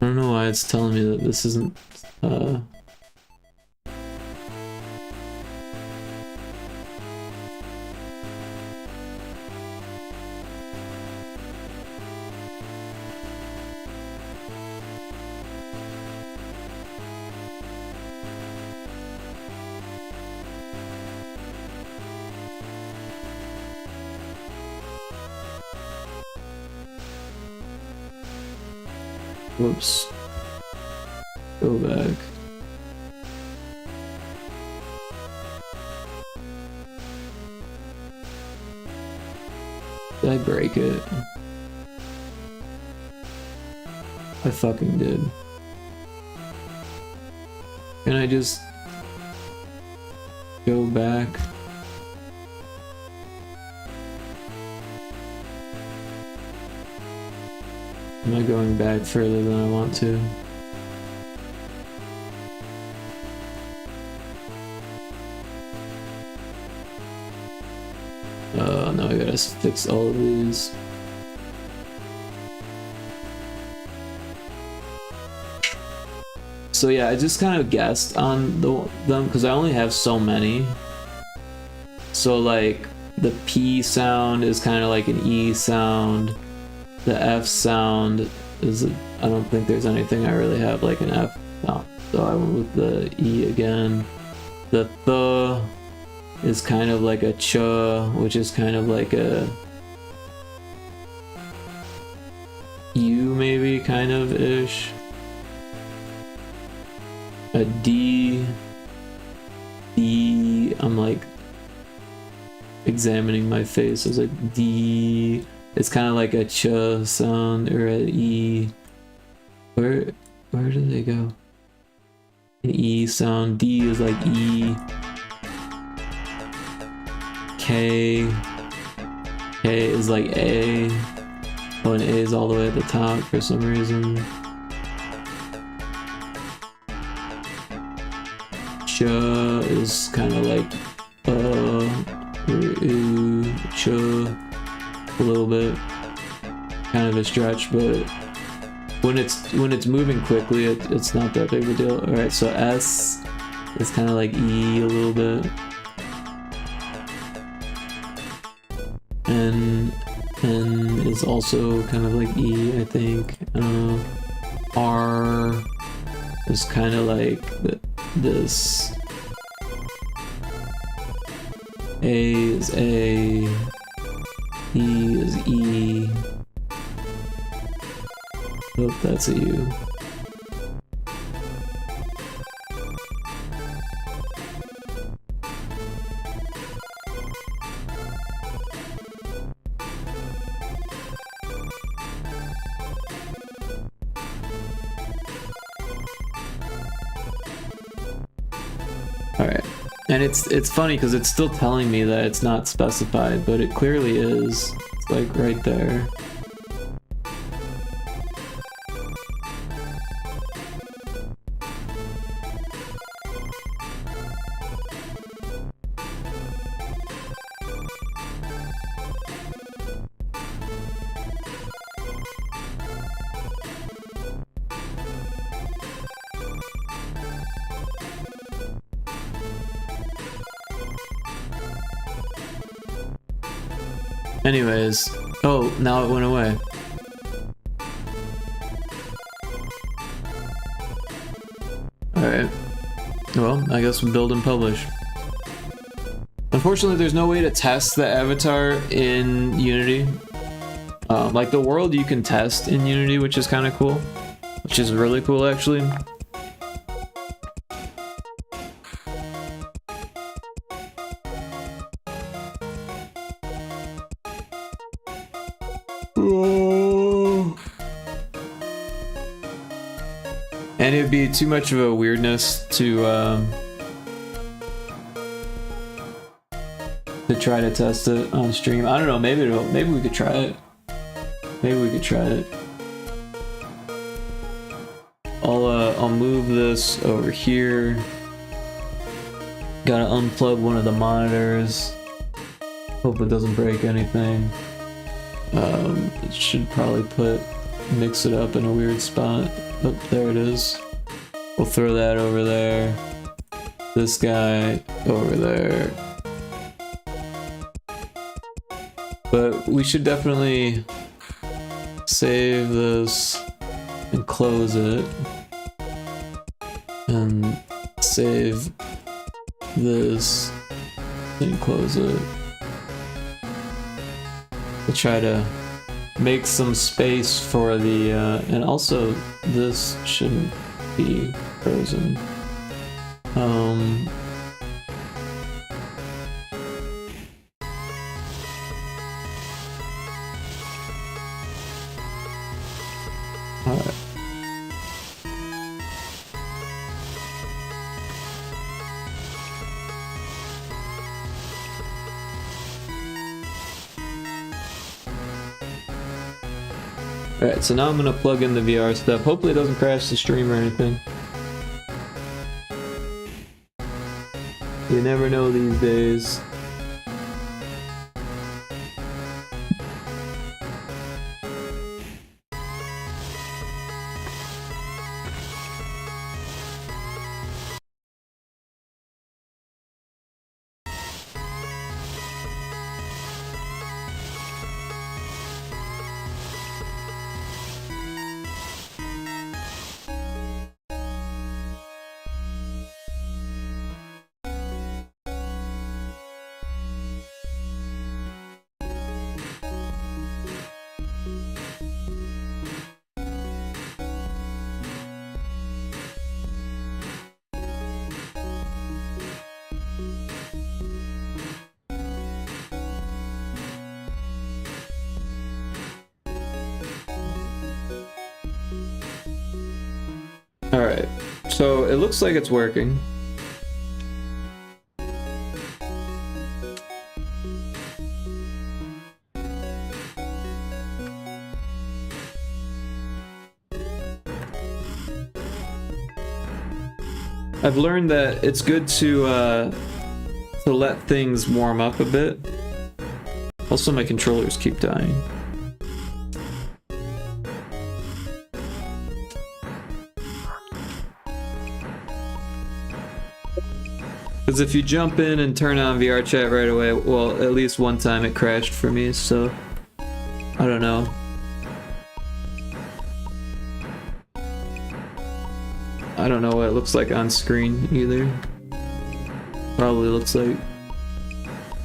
I don't know why it's telling me that this isn't whoops. Go back. Did I break it? I fucking did. Can I just go back? Am I going back further than I want to? No, I gotta fix all of these. So yeah, I just kind of guessed on them because I only have so many. So like the P sound is kind of like an E sound. The F sound is I don't think there's anything I really have like an F sound. So I went with the E again. The th is kind of like a ch, which is kind of like a U maybe, kind of ish. A D, I'm like examining my face as a D. It's kind of like a ch sound, or a E. Where do they go? An E sound. D is like E. K is like A. Oh, and A is all the way at the top for some reason. Ch is kind of like or ch a little bit, kind of a stretch, but when it's moving quickly, it's not that big of a deal. All right, so S is kind of like E a little bit. N is also kind of like E, I think. R is kind of like this. A is A. E is E. Oh, that's a U. Alright, and it's funny because it's still telling me that it's not specified, but it clearly is. It's like right there. Anyways, oh, now it went away. Alright. Well, I guess we build and publish. Unfortunately, there's no way to test the avatar in Unity. Like the world you can test in Unity, which is kind of cool. Which is really cool, actually. And it'd be too much of a weirdness to try to test it on stream. I don't know, maybe we could try it. Maybe we could try it. I'll move this over here. Gotta unplug one of the monitors. Hope it doesn't break anything. It should probably mix it up in a weird spot. Oh, there it is. We'll throw that over there. This guy over there. But we should definitely save this and close it. And save this and close it. To try to make some space for the and also this shouldn't be frozen. Alright. Alright, so now I'm gonna plug in the VR stuff. Hopefully it doesn't crash the stream or anything. You never know these days. Alright, so it looks like it's working. I've learned that it's good to let things warm up a bit. Also, my controllers keep dying. Because if you jump in and turn on VRChat right away, well, at least one time it crashed for me, so I don't know. I don't know what it looks like on screen either. Probably looks like,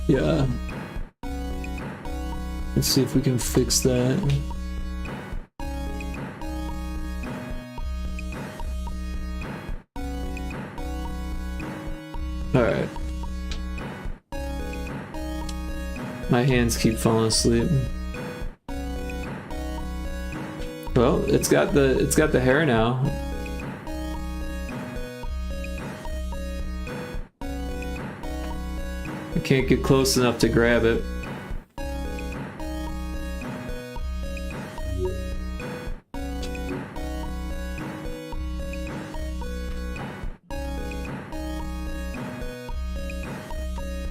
yeah. Let's see if we can fix that. Alright. My hands keep falling asleep. Well, it's got the hair now. I can't get close enough to grab it.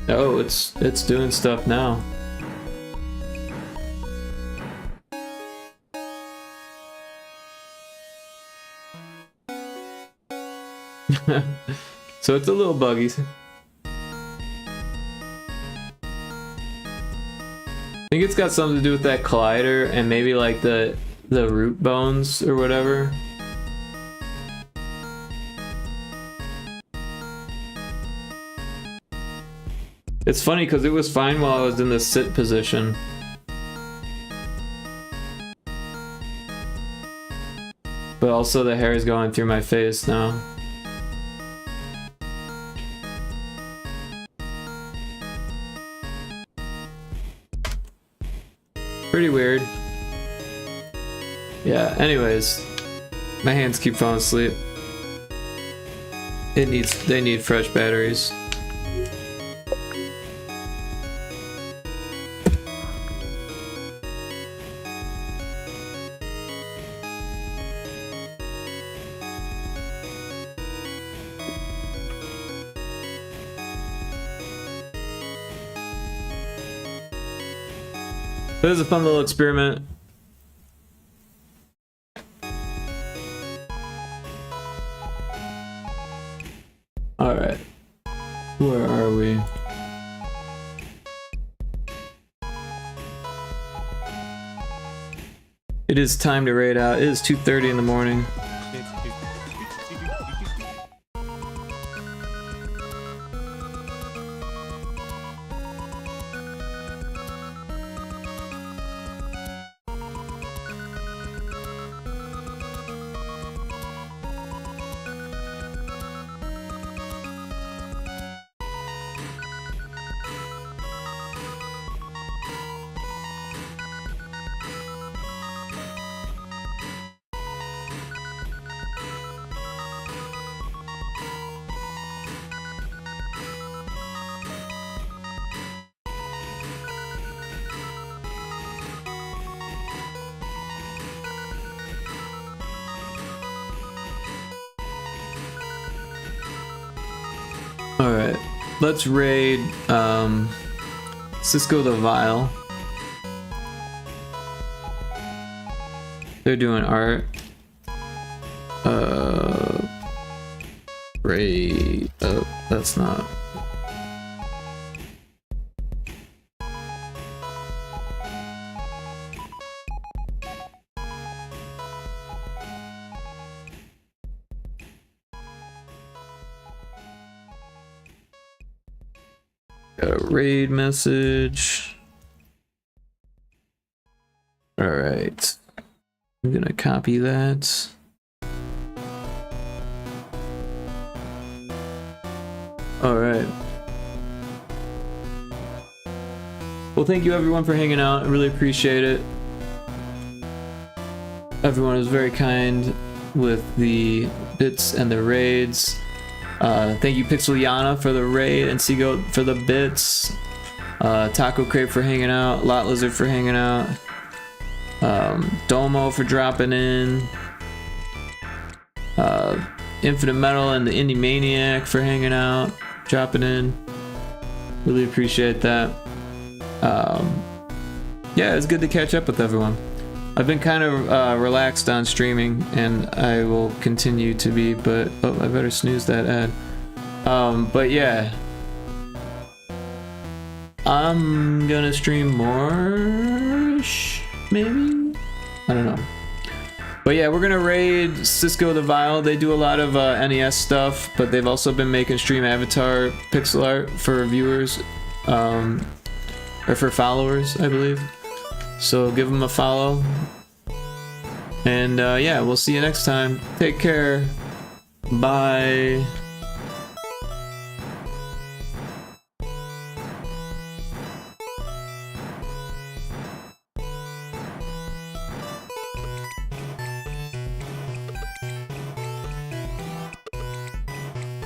Oh, it's doing stuff now. So it's a little buggy. I think it's got something to do with that collider and maybe like the root bones or whatever. It's funny because it was fine while I was in the sit position. But also the hair is going through my face now. Pretty weird. Yeah, anyways. My hands keep falling asleep. They need fresh batteries. It was a fun little experiment. Alright. Where are we? It is time to raid out. It is 2:30 in the morning. Alright, let's raid Cisco the Vile. They're doing art. Raid. Oh, that's not. Got a raid message. Alright. I'm gonna copy that. Alright. Well, thank you everyone for hanging out. I really appreciate it. Everyone was very kind with the bits and the raids. Thank you Pixeliana for the raid and Seagoat for the bits. Taco Crate for hanging out. Lot Lizard for hanging out. Domo for dropping in. Infinite Metal and the Indie Maniac for hanging out, dropping in. Really appreciate that. Yeah, it's good to catch up with everyone. I've been kind of relaxed on streaming, and I will continue to be, but oh, I better snooze that ad. But yeah, I'm gonna stream more, maybe? I don't know. But yeah, we're gonna raid Cisco the Vile. They do a lot of NES stuff, but they've also been making stream avatar pixel art for viewers, or for followers, I believe. So give them a follow. And yeah, we'll see you next time. Take care. Bye.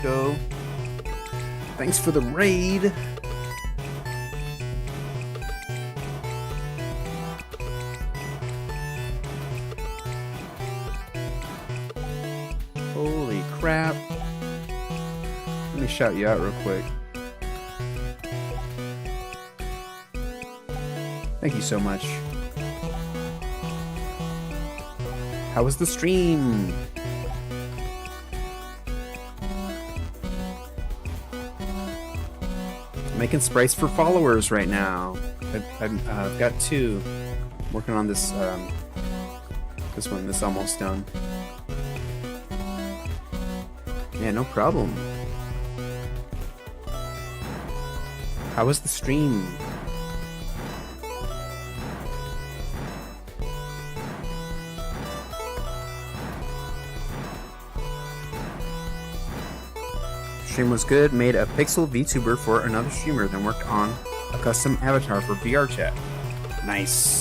Go. Thanks for the raid. Holy crap. Let me shout you out real quick. Thank you so much. How was the stream? Making sprites for followers right now. I've got 2. Working on this this one. This almost done. Yeah, no problem. How was the stream? Stream was good, made a pixel VTuber for another streamer, then worked on a custom avatar for VRChat. Nice.